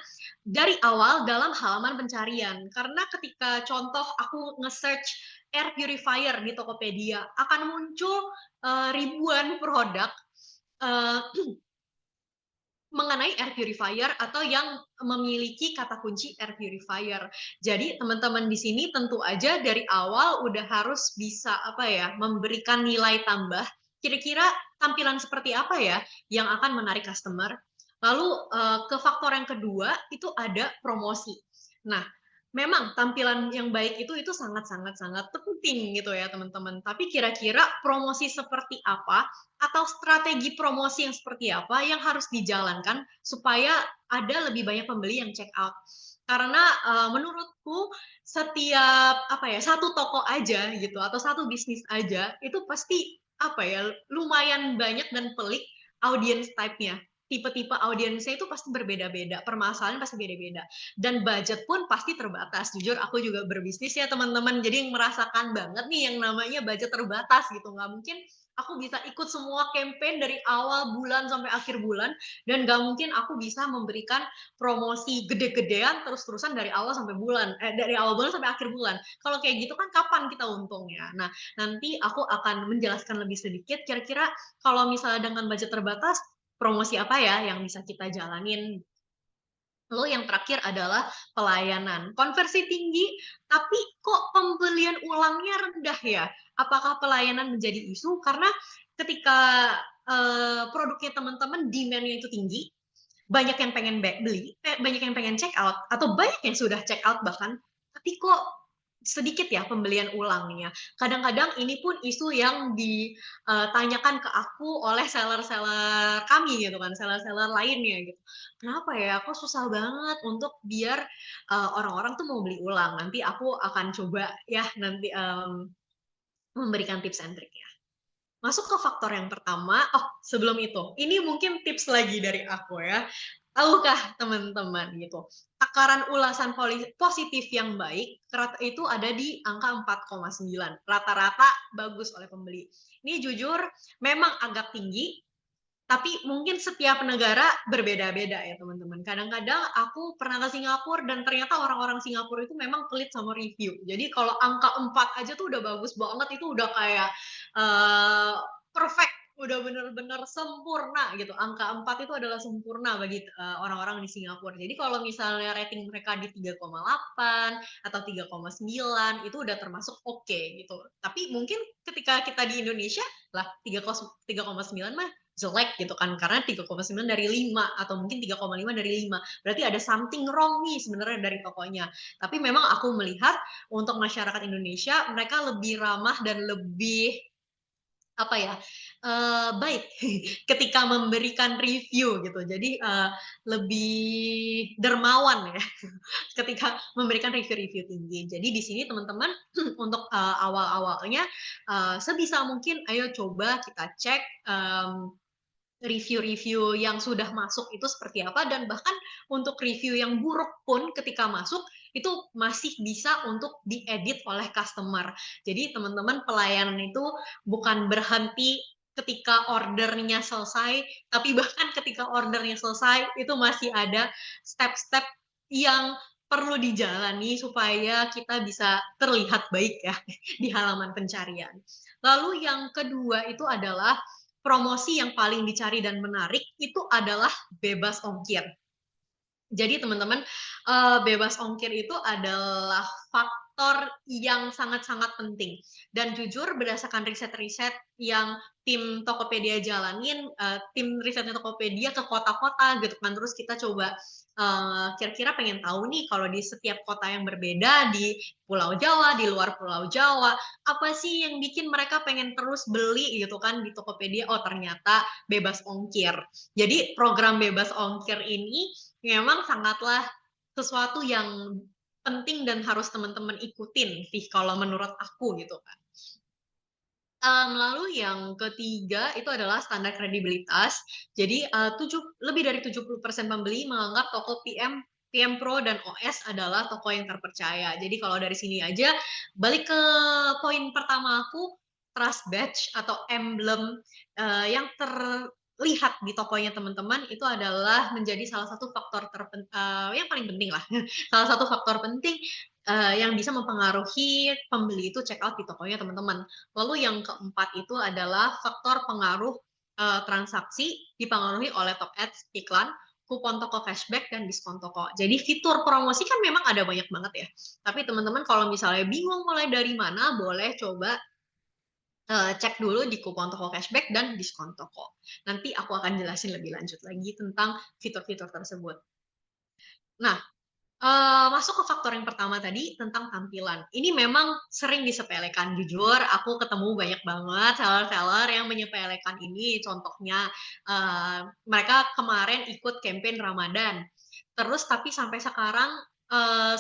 dari awal dalam halaman pencarian. Karena ketika contoh aku nge-search air purifier di Tokopedia, akan muncul ribuan produk mengenai air purifier atau yang memiliki kata kunci air purifier. Jadi teman-teman di sini tentu aja dari awal udah harus bisa memberikan nilai tambah. Kira-kira tampilan seperti apa ya yang akan menarik customer? Lalu ke faktor yang kedua itu ada promosi. Nah, memang tampilan yang baik itu sangat-sangat penting gitu ya teman-teman. Tapi kira-kira promosi seperti apa atau strategi promosi yang seperti apa yang harus dijalankan supaya ada lebih banyak pembeli yang check out. Karena menurutku setiap satu toko aja gitu atau satu bisnis aja itu pasti lumayan banyak dan pelik audience type-nya. Tipe-tipe audiensnya itu pasti berbeda-beda, permasalahan pasti beda-beda, dan budget pun pasti terbatas. Jujur aku juga berbisnis ya teman-teman, jadi yang merasakan banget nih yang namanya budget terbatas gitu. Nggak mungkin aku bisa ikut semua campaign dari awal bulan sampai akhir bulan, dan nggak mungkin aku bisa memberikan promosi gede-gedean terus-terusan dari awal sampai bulan, dari awal bulan sampai akhir bulan. Kalau kayak gitu kan kapan kita untungnya? Nah, nanti aku akan menjelaskan lebih sedikit kira-kira kalau misalnya dengan budget terbatas, promosi apa ya yang bisa kita jalanin. Lalu yang terakhir adalah pelayanan. Konversi tinggi, tapi kok pembelian ulangnya rendah ya? Apakah pelayanan menjadi isu? Karena ketika produknya teman-teman demand-nya itu tinggi, banyak yang pengen beli, banyak yang pengen check out, atau banyak yang sudah check out bahkan, tapi kok sedikit ya pembelian ulangnya. Kadang-kadang ini pun isu yang ditanyakan ke aku oleh seller-seller kami gitu kan, seller-seller lainnya gitu. Kenapa ya? Aku susah banget untuk biar orang-orang tuh mau beli ulang. Nanti aku akan coba ya nanti memberikan tips and trick ya. Masuk ke faktor yang pertama, sebelum itu, ini mungkin tips lagi dari aku ya. Tahukah teman-teman gitu, takaran ulasan positif yang baik itu ada di angka 4,9. Rata-rata bagus oleh pembeli. Ini jujur memang agak tinggi, tapi mungkin setiap negara berbeda-beda ya teman-teman. Kadang-kadang aku pernah ke Singapura dan ternyata orang-orang Singapura itu memang pelit sama review. Jadi kalau angka 4 aja tuh udah bagus banget, itu udah kayak perfect, udah bener-bener sempurna gitu. Angka 4 itu adalah sempurna bagi orang-orang di Singapura. Jadi kalau misalnya rating mereka di 3,8 atau 3,9 itu udah termasuk oke gitu. Tapi mungkin ketika kita di Indonesia lah 3,9 mah jelek gitu kan, karena 3,9 dari 5 atau mungkin 3,5 dari 5. Berarti ada something wrong nih sebenarnya dari tokonya. Tapi memang aku melihat untuk masyarakat Indonesia mereka lebih ramah dan lebih apa ya, baik ketika memberikan review gitu. Jadi lebih dermawan ya ketika memberikan review-review tinggi. Jadi di sini teman-teman untuk awal-awalnya sebisa mungkin ayo coba kita cek review-review yang sudah masuk itu seperti apa, dan bahkan untuk review yang buruk pun ketika masuk itu masih bisa untuk diedit oleh customer. Jadi teman-teman, pelayanan itu bukan berhenti ketika ordernya selesai, tapi bahkan ketika ordernya selesai itu masih ada step-step yang perlu dijalani supaya kita bisa terlihat baik ya di halaman pencarian. Lalu yang kedua itu adalah promosi yang paling dicari dan menarik itu adalah bebas ongkir. Jadi teman-teman, bebas ongkir itu adalah faktor yang sangat-sangat penting. Dan jujur berdasarkan riset-riset yang tim Tokopedia jalanin, tim risetnya Tokopedia ke kota-kota gitu kan, terus kita coba kira-kira pengen tahu nih kalau di setiap kota yang berbeda, di Pulau Jawa, di luar Pulau Jawa, apa sih yang bikin mereka pengen terus beli gitu kan di Tokopedia? Oh ternyata bebas ongkir. Jadi program bebas ongkir ini memang sangatlah sesuatu yang penting dan harus teman-teman ikutin sih kalau menurut aku gitu kan. Lalu yang ketiga itu adalah standar kredibilitas. Jadi lebih dari 70% pembeli menganggap toko PM Pro dan OS adalah toko yang terpercaya. Jadi kalau dari sini aja, balik ke poin pertama aku, trust badge atau emblem yang terlihat di tokonya teman-teman itu adalah menjadi salah satu faktor yang paling penting lah. Salah satu faktor penting yang bisa mempengaruhi pembeli itu check out di tokonya teman-teman. Lalu yang keempat itu adalah faktor pengaruh transaksi dipengaruhi oleh top ads, iklan, kupon toko cashback, dan diskon toko. Jadi fitur promosi kan memang ada banyak banget ya. Tapi teman-teman kalau misalnya bingung mulai dari mana, boleh coba cek dulu di kupon toko cashback dan diskon toko. Nanti aku akan jelasin lebih lanjut lagi tentang fitur-fitur tersebut. Nah, masuk ke faktor yang pertama tadi tentang tampilan. Ini memang sering disepelekan, jujur aku ketemu banyak banget seller-seller yang menyepelekan ini. Contohnya mereka kemarin ikut campaign Ramadan, terus tapi sampai sekarang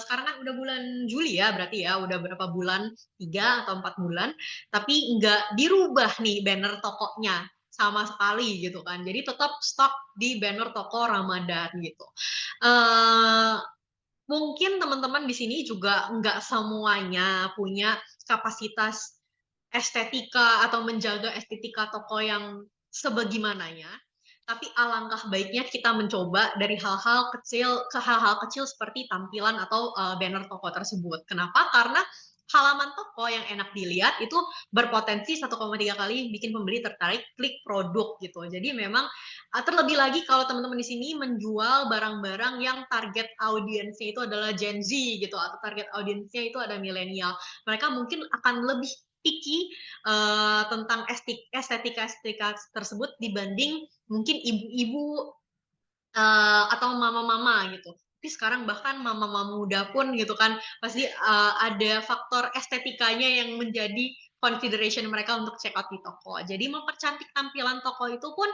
kan udah bulan Juli ya, berarti ya udah berapa bulan, 3 atau 4 bulan, tapi nggak dirubah nih banner tokonya sama sekali gitu kan. Jadi tetap stok di banner toko Ramadan gitu. Mungkin teman-teman di sini juga nggak semuanya punya kapasitas estetika atau menjaga estetika toko yang sebagaimananya, tapi alangkah baiknya kita mencoba dari hal-hal kecil ke hal-hal kecil seperti tampilan atau banner toko tersebut. Kenapa? Karena halaman toko yang enak dilihat itu berpotensi 1,3 kali bikin pembeli tertarik klik produk gitu. Jadi memang terlebih lagi kalau teman-teman di sini menjual barang-barang yang target audiensnya itu adalah Gen Z gitu, atau target audiensnya itu ada milenial. Mereka mungkin akan lebih picky tentang estetika tersebut dibanding mungkin ibu-ibu atau mama-mama gitu. Tapi sekarang bahkan mama-mama muda pun gitu kan pasti ada faktor estetikanya yang menjadi consideration mereka untuk check out di toko. Jadi mempercantik tampilan toko itu pun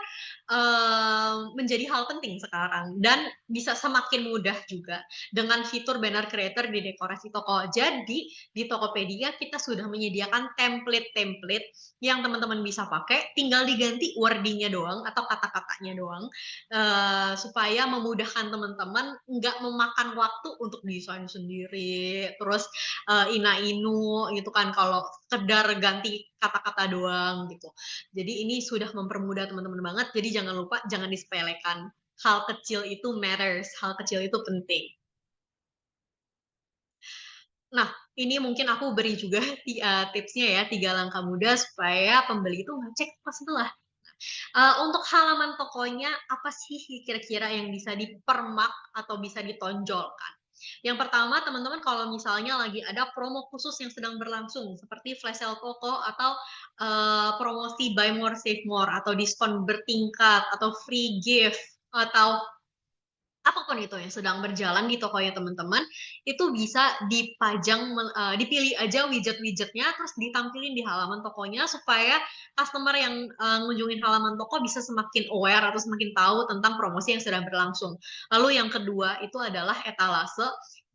menjadi hal penting sekarang dan bisa semakin mudah juga dengan fitur banner creator di dekorasi toko. Jadi di Tokopedia kita sudah menyediakan template-template yang teman-teman bisa pakai, tinggal diganti wording-nya doang atau kata-katanya doang supaya memudahkan teman-teman nggak memakan waktu untuk desain sendiri, terus ina-inu gitu kan kalau sekedar ganti kata-kata doang gitu. Jadi ini sudah mempermudah teman-teman banget, jadi jangan lupa, jangan disepelekan. Hal kecil itu matters, hal kecil itu penting. Nah, ini mungkin aku beri juga tipsnya ya, 3 langkah mudah supaya pembeli itu ngecek pas setelah. Untuk halaman tokonya, apa sih kira-kira yang bisa dipermak atau bisa ditonjolkan? Yang pertama, teman-teman kalau misalnya lagi ada promo khusus yang sedang berlangsung, seperti flash sale toko atau promosi buy more save more atau diskon bertingkat atau free gift atau apapun itu yang sedang berjalan di tokonya teman-teman, itu bisa dipajang, dipilih aja widget-widgetnya, terus ditampilin di halaman tokonya supaya customer yang ngunjungin halaman toko bisa semakin aware atau semakin tahu tentang promosi yang sedang berlangsung. Lalu yang kedua itu adalah etalase.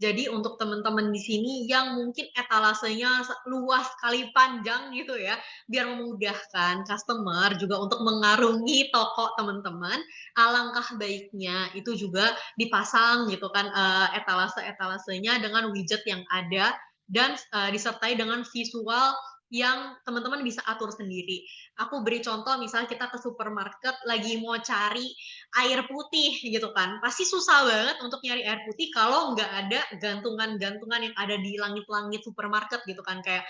Jadi untuk teman-teman di sini yang mungkin etalasenya luas kali panjang gitu ya, biar memudahkan customer juga untuk mengarungi toko teman-teman, alangkah baiknya itu juga dipasang gitu kan etalase-etalasenya dengan widget yang ada dan disertai dengan visual yang teman-teman bisa atur sendiri. Aku beri contoh, misalnya kita ke supermarket lagi mau cari air putih gitu kan, pasti susah banget untuk nyari air putih kalau nggak ada gantungan-gantungan yang ada di langit-langit supermarket gitu kan, kayak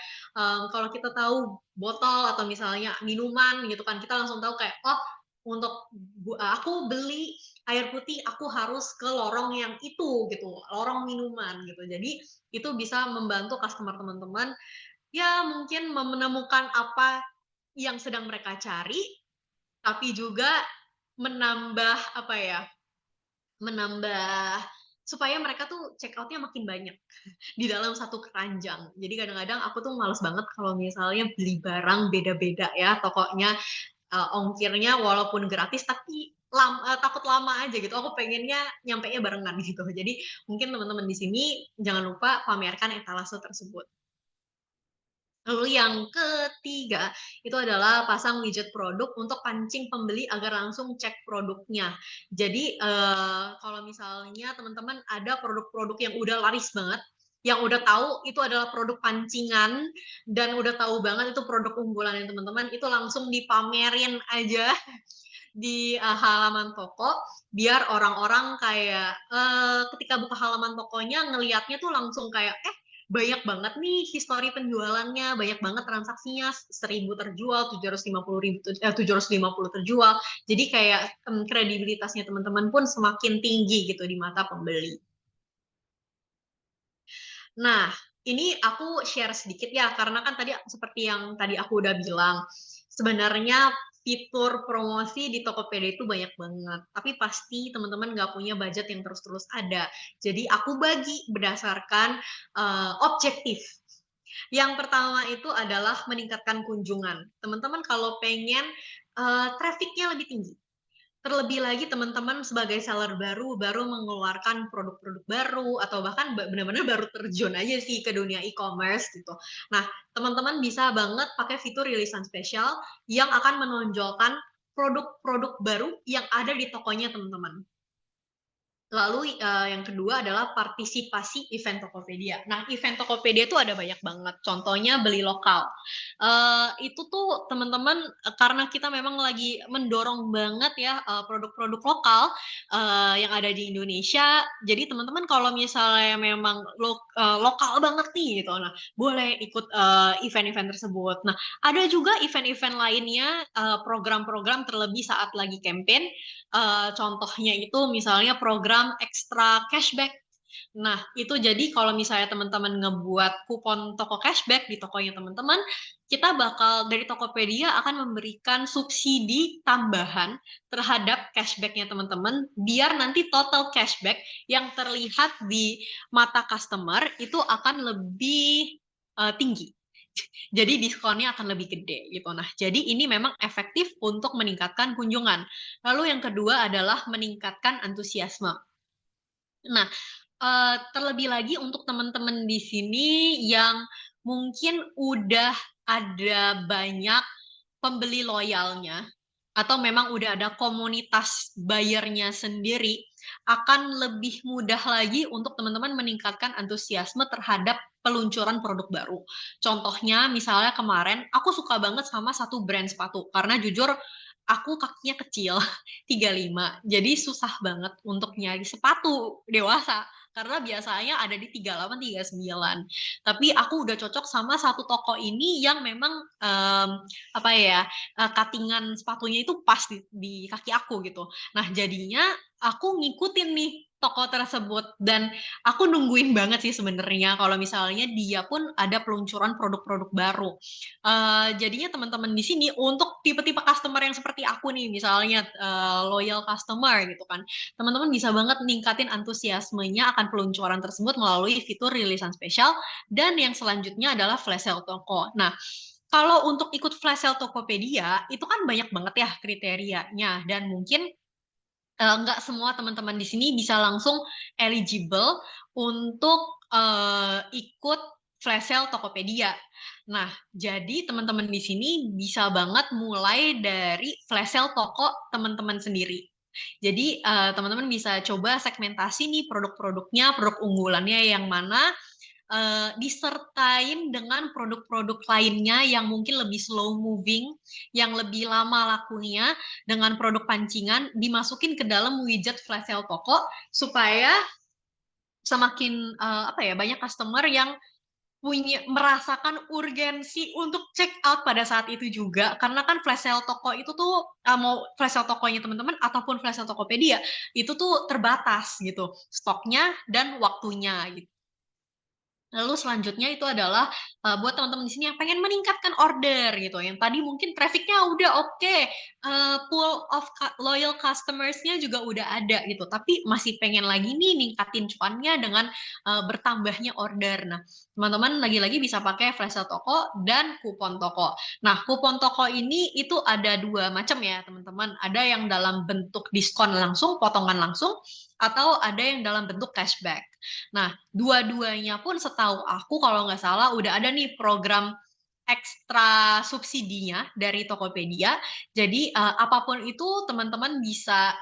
kalau kita tahu botol atau misalnya minuman gitu kan, kita langsung tahu kayak, oh untuk aku beli air putih aku harus ke lorong yang itu gitu, lorong minuman gitu. Jadi itu bisa membantu customer teman-teman ya mungkin menemukan apa yang sedang mereka cari, tapi juga menambah apa ya, menambah supaya mereka tuh check out-nya makin banyak di dalam satu keranjang. Jadi kadang-kadang aku tuh males banget kalau misalnya beli barang beda-beda ya tokonya, ongkirnya walaupun gratis tapi takut lama aja gitu. Aku pengennya nyampenya barengan gitu. Jadi mungkin teman-teman di sini jangan lupa pamerkan etalase tersebut. Lalu yang ketiga, itu adalah pasang widget produk untuk pancing pembeli agar langsung cek produknya. Jadi, kalau misalnya teman-teman ada produk-produk yang udah laris banget, yang udah tahu itu adalah produk pancingan, dan udah tahu banget itu produk unggulannya teman-teman, itu langsung dipamerin aja di halaman toko, biar orang-orang kayak, ketika buka halaman tokonya ngelihatnya tuh langsung kayak, banyak banget nih histori penjualannya, banyak banget transaksinya, 1.000 terjual, 750 terjual. Jadi kayak kredibilitasnya teman-teman pun semakin tinggi gitu di mata pembeli. Nah, ini aku share sedikit ya, karena kan tadi seperti yang tadi aku udah bilang, sebenarnya fitur promosi di Tokopedia itu banyak banget, tapi pasti teman-teman nggak punya budget yang terus-terus ada. Jadi aku bagi berdasarkan objektif. Yang pertama itu adalah meningkatkan kunjungan. Teman-teman kalau pengen traffic-nya lebih tinggi, terlebih lagi teman-teman sebagai seller baru mengeluarkan produk-produk baru atau bahkan benar-benar baru terjun aja sih ke dunia e-commerce gitu. Nah, teman-teman bisa banget pakai fitur rilisan spesial yang akan menonjolkan produk-produk baru yang ada di tokonya teman-teman. Lalu yang kedua adalah partisipasi event Tokopedia. Nah, event Tokopedia itu ada banyak banget. Contohnya beli lokal. Itu tuh teman-teman karena kita memang lagi mendorong banget ya produk-produk lokal yang ada di Indonesia. Jadi teman-teman kalau misalnya memang lokal banget nih gitu, nah boleh ikut event-event tersebut. Nah, ada juga event-event lainnya, program-program terlebih saat lagi campaign. Contohnya itu misalnya program ekstra cashback. Nah, itu jadi kalau misalnya teman-teman ngebuat kupon toko cashback di tokonya teman-teman, kita bakal dari Tokopedia akan memberikan subsidi tambahan terhadap cashback-nya teman-teman, biar nanti total cashback yang terlihat di mata customer itu akan lebih tinggi. Jadi diskonnya akan lebih gede gitu. Nah, jadi ini memang efektif untuk meningkatkan kunjungan. Lalu yang kedua adalah meningkatkan antusiasme. Nah, terlebih lagi untuk teman-teman di sini yang mungkin udah ada banyak pembeli loyalnya, atau memang udah ada komunitas buyernya sendiri, akan lebih mudah lagi untuk teman-teman meningkatkan antusiasme terhadap peluncuran produk baru. Contohnya, misalnya kemarin, aku suka banget sama satu brand sepatu, karena jujur, aku kakinya kecil, 35, jadi susah banget untuk nyari sepatu dewasa, karena biasanya ada di 38, 39. Tapi aku udah cocok sama satu toko ini yang memang apa ya, cutting-an sepatunya itu pas di kaki aku gitu. Nah, jadinya aku ngikutin nih toko tersebut dan aku nungguin banget sih sebenarnya kalau misalnya dia pun ada peluncuran produk-produk baru. Jadinya teman-teman di sini untuk tipe-tipe customer yang seperti aku nih, misalnya loyal customer gitu kan, teman-teman bisa banget ningkatin antusiasmenya akan peluncuran tersebut melalui fitur rilisan spesial dan yang selanjutnya adalah flash sale toko. Nah, kalau untuk ikut flash sale Tokopedia, itu kan banyak banget ya kriterianya dan mungkin nggak semua teman-teman di sini bisa langsung eligible untuk ikut flash sale Tokopedia. Nah, jadi teman-teman di sini bisa banget mulai dari flash sale toko teman-teman sendiri. Jadi teman-teman bisa coba segmentasi nih produk-produknya, produk unggulannya yang mana, disertain dengan produk-produk lainnya yang mungkin lebih slow moving, yang lebih lama lakunya, dengan produk pancingan, dimasukin ke dalam widget flash sale toko, supaya semakin apa ya, banyak customer yang merasakan urgensi untuk check out pada saat itu juga, karena kan flash sale toko itu tuh, mau flash sale tokonya teman-teman ataupun flash sale Tokopedia, itu tuh terbatas gitu, stoknya dan waktunya gitu. Lalu selanjutnya itu adalah, buat teman-teman di sini yang pengen meningkatkan order gitu, yang tadi mungkin traffic-nya udah oke, pool of loyal customers-nya juga udah ada gitu, tapi masih pengen lagi nih ningkatin cuannya dengan, bertambahnya order. Nah, teman-teman lagi-lagi bisa pakai flash sale toko dan kupon toko. Nah, kupon toko ini itu ada 2 macam ya teman-teman, ada yang dalam bentuk diskon langsung, potongan langsung, atau ada yang dalam bentuk cashback. Nah, dua-duanya pun setahu aku kalau nggak salah udah ada nih program ekstra subsidinya dari Tokopedia. Jadi, apapun itu teman-teman bisa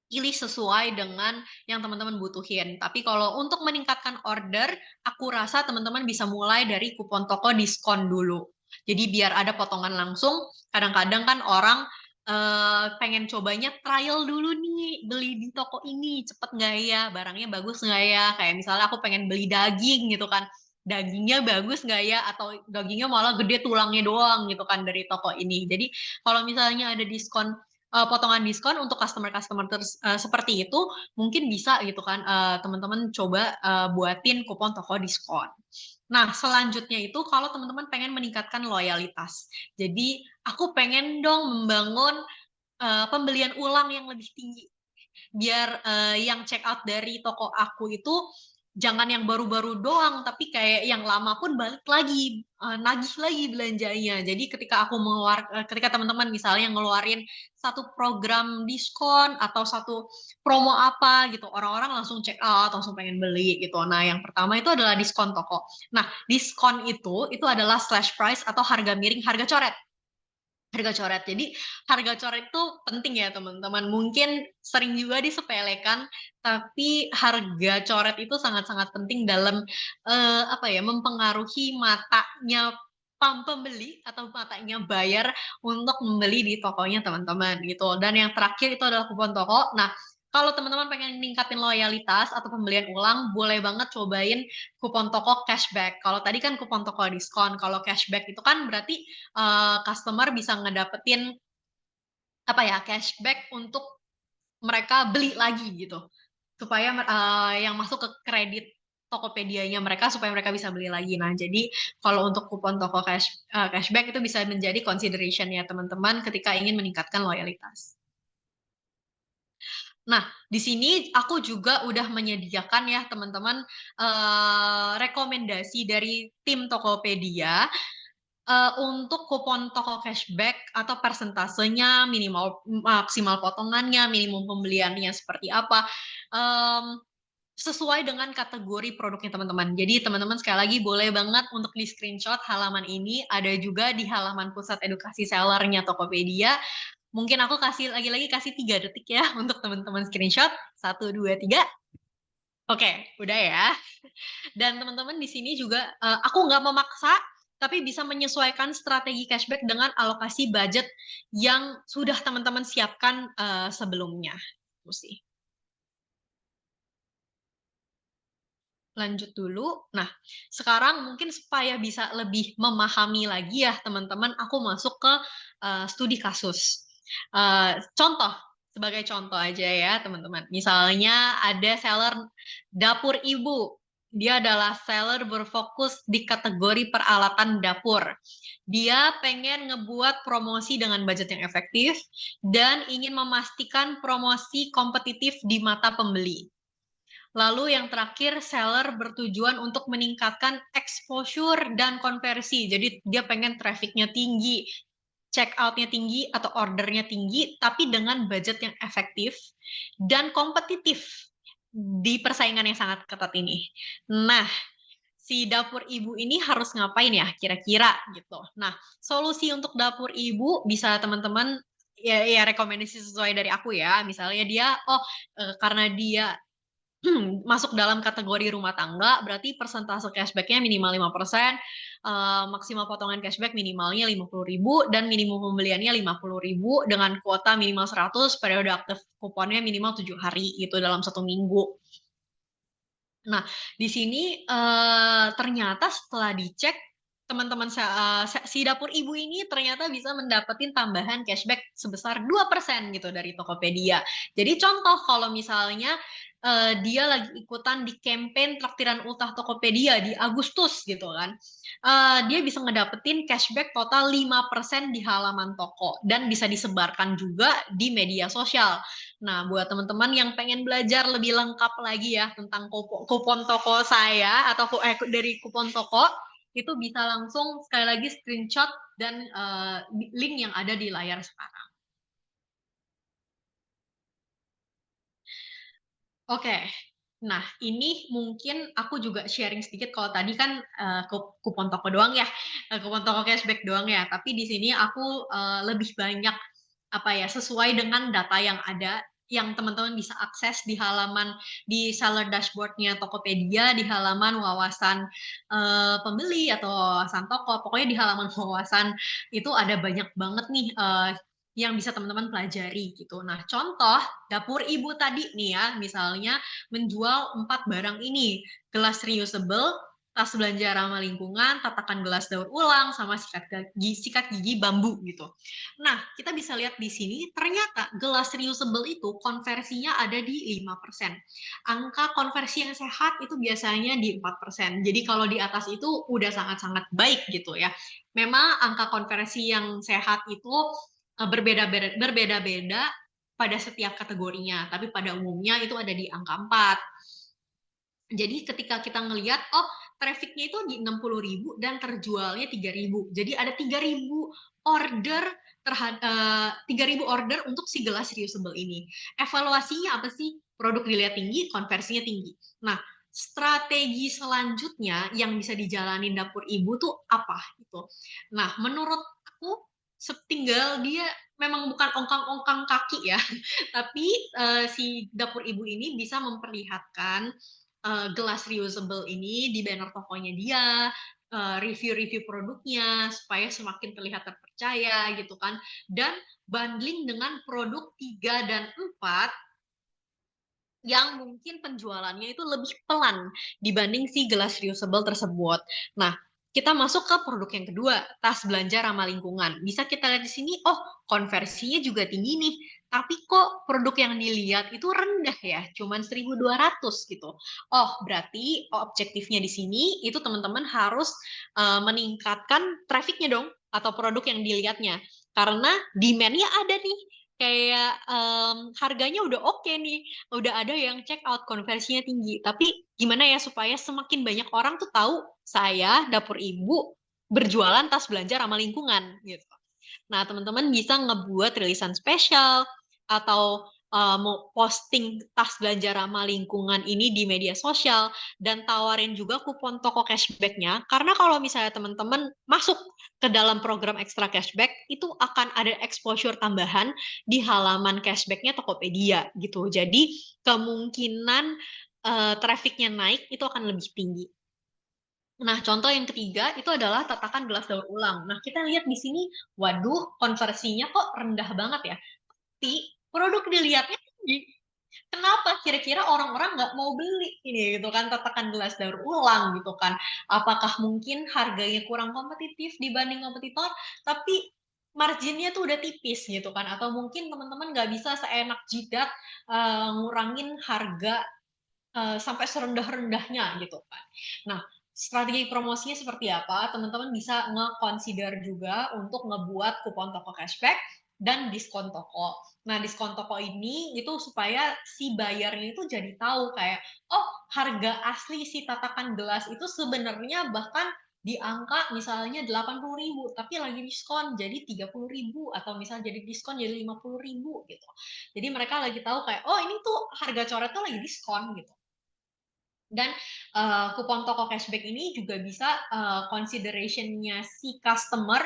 pilih sesuai dengan yang teman-teman butuhin. Tapi kalau untuk meningkatkan order, aku rasa teman-teman bisa mulai dari kupon toko diskon dulu. Jadi biar ada potongan langsung, kadang-kadang kan orang pengen cobanya trial dulu nih, beli di toko ini, cepet nggak ya, barangnya bagus nggak ya, kayak misalnya aku pengen beli daging gitu kan, dagingnya bagus nggak ya, atau dagingnya malah gede tulangnya doang gitu kan dari toko ini. Jadi kalau misalnya ada diskon, potongan diskon untuk customer-customer seperti itu, mungkin bisa gitu kan, teman-teman coba, buatin kupon toko diskon. Nah, selanjutnya itu kalau teman-teman pengen meningkatkan loyalitas. Jadi, aku pengen dong membangun, pembelian ulang yang lebih tinggi. Biar, yang check out dari toko aku itu jangan yang baru-baru doang, tapi kayak yang lama pun balik lagi, nagih lagi belanjanya. Jadi ketika teman-teman misalnya ngeluarin satu program diskon atau satu promo apa gitu, orang-orang langsung check out, langsung pengen beli gitu. Nah, yang pertama itu adalah diskon toko. Nah, diskon itu adalah slash price atau harga miring, harga coret. Harga coret. Jadi harga coret itu penting ya teman-teman. Mungkin sering juga disepelekan, tapi harga coret itu sangat-sangat penting dalam apa ya, mempengaruhi matanya pembeli atau matanya buyer untuk membeli di tokonya teman-teman gitu. Dan yang terakhir itu adalah kupon toko. Nah, kalau teman-teman pengen ningkatin loyalitas atau pembelian ulang, boleh banget cobain kupon toko cashback. Kalau tadi kan kupon toko diskon, kalau cashback itu kan berarti customer bisa ngedapetin apa ya, cashback untuk mereka beli lagi gitu. supaya yang masuk ke kredit Tokopedia-nya mereka supaya mereka bisa beli lagi. Nah, jadi kalau untuk kupon toko cashback itu bisa menjadi consideration ya teman-teman ketika ingin meningkatkan loyalitas. Nah, di sini aku juga udah menyediakan ya teman-teman rekomendasi dari tim Tokopedia untuk kupon toko cashback atau persentasenya, minimal maksimal potongannya, minimum pembeliannya seperti apa. Sesuai dengan kategori produknya teman-teman. Jadi teman-teman sekali lagi boleh banget untuk di screenshot halaman ini, ada juga di halaman pusat edukasi sellernya Tokopedia. Mungkin aku kasih lagi-lagi kasih 3 detik ya untuk teman-teman screenshot. 1, 2, 3. Oke, udah ya. Dan teman-teman di sini juga aku nggak memaksa, tapi bisa menyesuaikan strategi cashback dengan alokasi budget yang sudah teman-teman siapkan sebelumnya. Itu sih. Lanjut dulu. Nah, sekarang mungkin supaya bisa lebih memahami lagi ya teman-teman, aku masuk ke studi kasus. Contoh, sebagai contoh aja ya teman-teman. Misalnya ada seller dapur ibu. Dia adalah seller berfokus di kategori peralatan dapur. Dia pengen ngebuat promosi dengan budget yang efektif dan ingin memastikan promosi kompetitif di mata pembeli. Lalu yang terakhir, seller bertujuan untuk meningkatkan exposure dan konversi. Jadi dia pengen trafficnya tinggi, check out-nya tinggi atau ordernya tinggi, tapi dengan budget yang efektif dan kompetitif di persaingan yang sangat ketat ini. Nah, si dapur ibu ini harus ngapain ya kira-kira gitu. Nah, solusi untuk dapur ibu bisa teman-teman ya rekomendasi sesuai dari aku ya. Misalnya dia karena dia masuk dalam kategori rumah tangga, berarti persentase cashback-nya minimal 5%, maksimal potongan cashback minimalnya 50.000 dan minimum pembeliannya 50.000 dengan kuota minimal 100, periode aktif kuponnya minimal 7 hari itu dalam 1 minggu. Nah, di sini ternyata setelah dicek teman-teman si dapur ibu ini ternyata bisa mendapatkan tambahan cashback sebesar 2% gitu dari Tokopedia. Jadi contoh kalau misalnya dia lagi ikutan di campaign traktiran ultah Tokopedia di Agustus gitu kan. Dia bisa ngedapetin cashback total 5% di halaman toko dan bisa disebarkan juga di media sosial. Nah, buat teman-teman yang pengen belajar lebih lengkap lagi ya tentang kupon toko saya atau dari kupon toko, itu bisa langsung sekali lagi screenshot dan link yang ada di layar sekarang. Oke, nah ini mungkin aku juga sharing sedikit. Kalau tadi kan kupon toko doang ya, kupon toko cashback doang ya. Tapi di sini aku lebih banyak sesuai dengan data yang ada, yang teman-teman bisa akses di halaman di seller dashboardnya Tokopedia, di halaman wawasan pembeli atau wawasan toko. Pokoknya di halaman wawasan itu ada banyak banget nih yang bisa teman-teman pelajari gitu. Nah, contoh dapur ibu tadi nih ya, misalnya menjual 4 barang ini, gelas reusable, tas belanja ramah lingkungan, tatakan gelas daur ulang, sama sikat gigi bambu gitu. Nah, kita bisa lihat di sini ternyata gelas reusable itu konversinya ada di 5%. Angka konversi yang sehat itu biasanya di 4%. Jadi kalau di atas itu udah sangat-sangat baik gitu ya. Memang angka konversi yang sehat itu berbeda-beda pada setiap kategorinya, tapi pada umumnya itu ada di angka 4. Jadi ketika kita ngelihat, trafficnya itu di 60.000 dan terjualnya 3.000. Jadi ada 3.000 order 3.000 order untuk si gelas reusable ini. Evaluasinya apa sih? Produk dilihat tinggi, konversinya tinggi. Nah, strategi selanjutnya yang bisa dijalanin dapur ibu tuh apa gitu. Nah, menurut aku setinggal dia memang bukan ongkang-ongkang kaki ya, tapi si dapur ibu ini bisa memperlihatkan gelas reusable ini di banner tokonya dia, review-review produknya supaya semakin terlihat terpercaya gitu kan, dan bundling dengan produk 3 dan 4 yang mungkin penjualannya itu lebih pelan dibanding si gelas reusable tersebut. Nah, kita masuk ke produk yang kedua, tas belanja ramah lingkungan. Bisa kita lihat di sini, oh konversinya juga tinggi nih, tapi kok produk yang dilihat itu rendah ya, cuman 1.200 gitu. Oh, berarti objektifnya di sini itu teman-teman harus meningkatkan trafficnya dong, atau produk yang dilihatnya. Karena demand-nya ada nih, kayak harganya udah oke nih, udah ada yang check out, konversinya tinggi. Tapi gimana ya supaya semakin banyak orang tuh tahu saya, Dapur Ibu, berjualan tas belanja ramah lingkungan gitu. Nah, teman-teman bisa ngebuat rilisan spesial atau mau posting tas belanja ramah lingkungan ini di media sosial dan tawarin juga kupon toko cashback-nya, karena kalau misalnya teman-teman masuk ke dalam program ekstra cashback itu akan ada exposure tambahan di halaman cashback-nya Tokopedia gitu. Jadi kemungkinan traffic-nya naik itu akan lebih tinggi. Nah, contoh yang ketiga itu adalah tatakan gelas daur ulang. Nah, kita lihat di sini, waduh, konversinya kok rendah banget ya. Tapi produk dilihatnya tinggi. Kenapa? Kira-kira orang-orang nggak mau beli ini gitu kan, tatakan gelas daur ulang gitu kan. Apakah mungkin harganya kurang kompetitif dibanding kompetitor, tapi marginnya tuh udah tipis gitu kan. Atau mungkin teman-teman nggak bisa seenak jidat ngurangin harga sampai serendah-rendahnya gitu kan. Nah, strategi promosinya seperti apa? Teman-teman bisa nge-consider juga untuk ngebuat kupon toko cashback dan diskon toko. Nah, diskon toko ini itu supaya si bayarnya itu jadi tahu kayak, oh harga asli si tatakan gelas itu sebenarnya bahkan di angka misalnya 80.000, tapi lagi diskon jadi 30.000, atau misalnya jadi diskon jadi 50.000 gitu. Jadi mereka lagi tahu kayak, oh ini tuh harga coret tuh lagi diskon gitu. Dan kupon toko cashback ini juga bisa consideration-nya si customer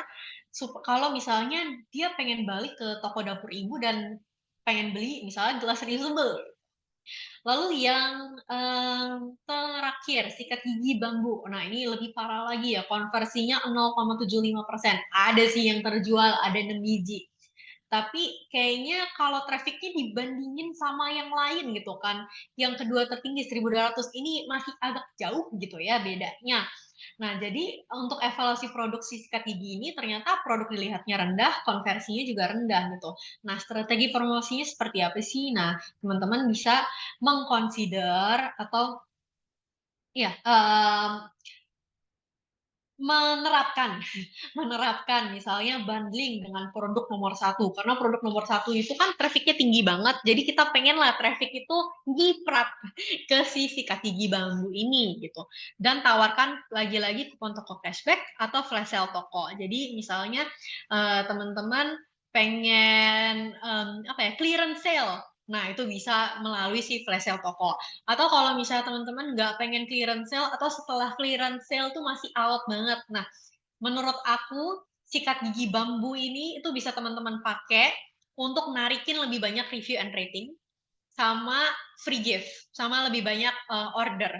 kalau misalnya dia pengen balik ke toko dapur ibu dan pengen beli misalnya gelas reusable. Lalu yang terakhir, sikat gigi bambu. Nah, ini lebih parah lagi ya, konversinya 0,75%. Ada sih yang terjual, ada 6 biji. Tapi kayaknya kalau trafficnya dibandingin sama yang lain gitu kan, yang kedua tertinggi 1.200 ini masih agak jauh gitu ya bedanya. Nah, jadi untuk evaluasi produksi sikat gigi ini ternyata produk dilihatnya rendah, konversinya juga rendah gitu. Nah, strategi promosinya seperti apa sih? Nah, teman-teman bisa mengconsider atau ya menerapkan menerapkan misalnya bundling dengan produk nomor satu, karena produk nomor satu itu kan trafficnya tinggi banget, jadi kita pengen lah traffic itu nyiprat ke si sikat gigi bambu ini gitu, dan tawarkan lagi-lagi kupon toko cashback atau flash sale toko. Jadi misalnya teman-teman pengen apa ya, clearance sale. Nah, itu bisa melalui si flash sale toko. Atau kalau misalnya teman-teman nggak pengen clearance sale atau setelah clearance sale tuh masih out banget. Nah, menurut aku sikat gigi bambu ini itu bisa teman-teman pakai untuk narikin lebih banyak review and rating sama free gift, sama lebih banyak order.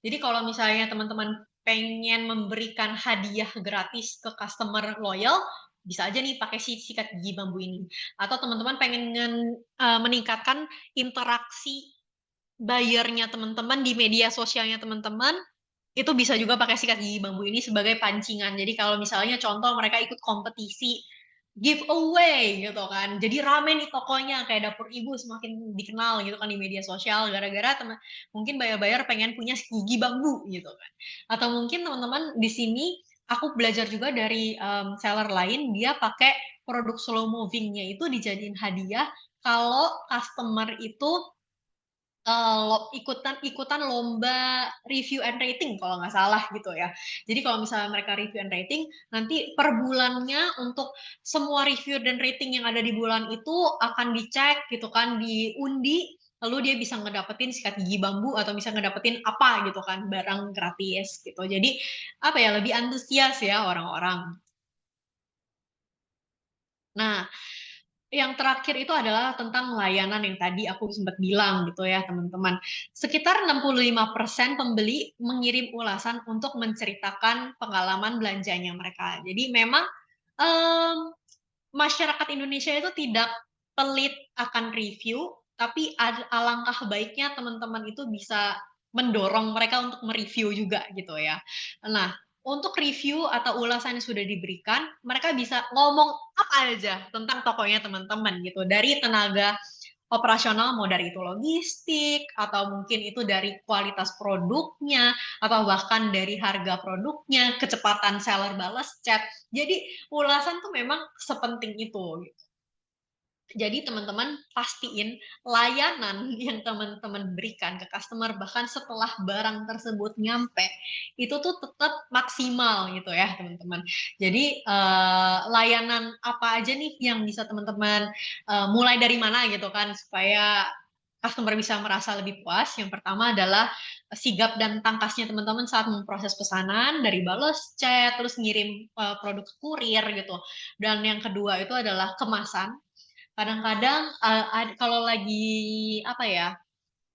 Jadi kalau misalnya teman-teman pengen memberikan hadiah gratis ke customer loyal, bisa aja nih pakai si sikat gigi bambu ini. Atau teman-teman pengen meningkatkan interaksi bayarnya teman-teman di media sosialnya teman-teman, itu bisa juga pakai sikat gigi bambu ini sebagai pancingan. Jadi kalau misalnya contoh mereka ikut kompetisi giveaway gitu kan, jadi rame nih tokonya kayak dapur ibu semakin dikenal gitu kan di media sosial gara-gara mungkin bayar-bayar pengen punya gigi bambu gitu kan. Atau mungkin teman-teman di sini aku belajar juga dari seller lain, dia pakai produk slow movingnya itu dijadiin hadiah kalau customer itu ikutan lomba review and rating kalau nggak salah gitu ya. Jadi kalau misalnya mereka review and rating, nanti per bulannya untuk semua review dan rating yang ada di bulan itu akan dicek gitu kan, diundi, lalu dia bisa ngedapetin sikat gigi bambu atau bisa ngedapetin apa gitu kan, barang gratis gitu. Jadi apa ya, lebih antusias ya orang-orang. Nah, yang terakhir itu adalah tentang layanan yang tadi aku sempat bilang gitu ya teman-teman. Sekitar 65% pembeli mengirim ulasan untuk menceritakan pengalaman belanjanya mereka. Jadi memang masyarakat Indonesia itu tidak pelit akan review, tapi alangkah baiknya teman-teman itu bisa mendorong mereka untuk mereview juga gitu ya. Nah, untuk review atau ulasan yang sudah diberikan, mereka bisa ngomong apa aja tentang tokonya teman-teman gitu. Dari tenaga operasional, mau dari itu logistik, atau mungkin itu dari kualitas produknya, atau bahkan dari harga produknya, kecepatan seller balas chat. Jadi ulasan tuh memang sepenting itu. Jadi teman-teman pastiin layanan yang teman-teman berikan ke customer bahkan setelah barang tersebut nyampe itu tuh tetap maksimal gitu ya teman-teman. Jadi layanan apa aja nih yang bisa teman-teman mulai dari mana gitu kan supaya customer bisa merasa lebih puas. Yang pertama adalah sigap dan tangkasnya teman-teman saat memproses pesanan dari balas chat terus ngirim produk kurir gitu. Dan yang kedua itu adalah kemasan. Kadang-kadang kalau lagi apa ya,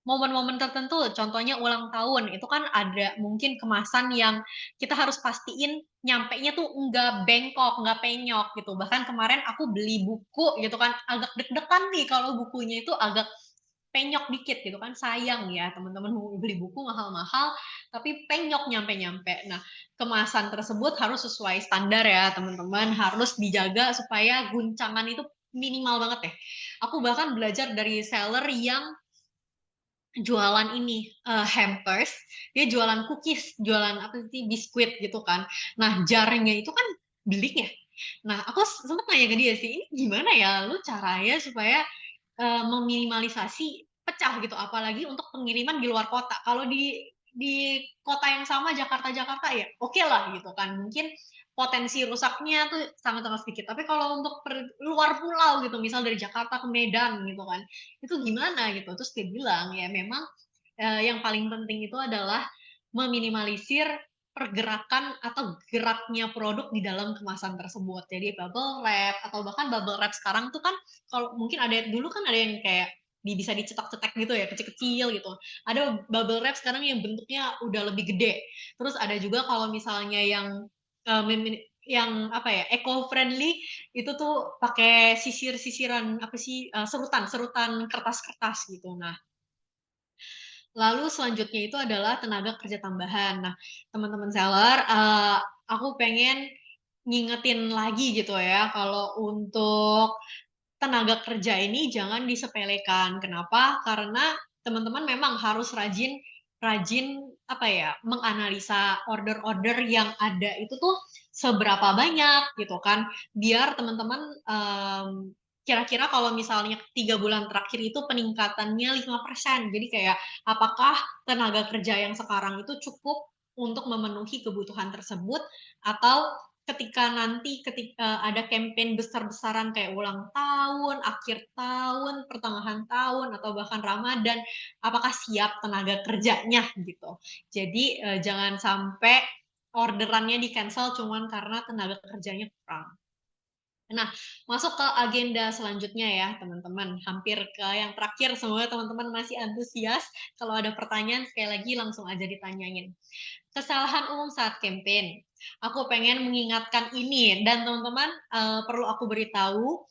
momen-momen tertentu, contohnya ulang tahun, itu kan ada mungkin kemasan yang kita harus pastiin nyampenya tuh nggak bengkok, nggak penyok gitu. Bahkan kemarin aku beli buku gitu kan, agak deg-degan nih kalau bukunya itu agak penyok dikit gitu kan, sayang ya teman-teman beli buku mahal-mahal, tapi penyok nyampe-nyampe. Nah, kemasan tersebut harus sesuai standar ya teman-teman, harus dijaga supaya guncangan itu minimal banget ya. Aku bahkan belajar dari seller yang jualan ini hampers, dia jualan cookies, jualan apa sih biskuit gitu kan. Nah jarnya itu kan beling ya. Nah aku sempat nanya ke dia sih, ini gimana ya lu caranya supaya meminimalisasi pecah gitu, apalagi untuk pengiriman di luar kota. Kalau di kota yang sama Jakarta ya oke lah gitu kan, mungkin potensi rusaknya tuh sangat-sangat sedikit. Tapi kalau untuk luar pulau gitu, misal dari Jakarta ke Medan gitu kan, itu gimana gitu. Terus dia bilang ya memang yang paling penting itu adalah meminimalisir pergerakan atau geraknya produk di dalam kemasan tersebut. Jadi bubble wrap atau bahkan bubble wrap sekarang tuh kan kalau mungkin ada dulu kan ada yang kayak bisa dicetak-cetak gitu ya, kecil-kecil gitu. Ada bubble wrap sekarang yang bentuknya udah lebih gede. Terus ada juga kalau misalnya yang apa ya eco friendly itu tuh pakai sisir-sisiran apa sih serutan kertas-kertas gitu. Nah, lalu selanjutnya itu adalah tenaga kerja tambahan. Nah, teman-teman seller, aku pengen ngingetin lagi gitu ya, kalau untuk tenaga kerja ini jangan disepelekan. Kenapa? Karena teman-teman memang harus rajin rajin apa ya, menganalisa order-order yang ada itu tuh seberapa banyak gitu kan, biar teman-teman kira-kira kalau misalnya 3 bulan terakhir itu peningkatannya 5%. Jadi kayak apakah tenaga kerja yang sekarang itu cukup untuk memenuhi kebutuhan tersebut atau ketika nanti ada campaign besar-besaran kayak ulang tahun, akhir tahun, pertengahan tahun atau bahkan Ramadan, apakah siap tenaga kerjanya gitu. Jadi jangan sampai orderannya di cancel cuman karena tenaga kerjanya kurang. Nah, masuk ke agenda selanjutnya ya, teman-teman. Hampir ke yang terakhir, semoga teman-teman masih antusias. Kalau ada pertanyaan, sekali lagi langsung aja ditanyain. Kesalahan umum saat campaign. Aku pengen mengingatkan ini, dan teman-teman perlu aku beritahu,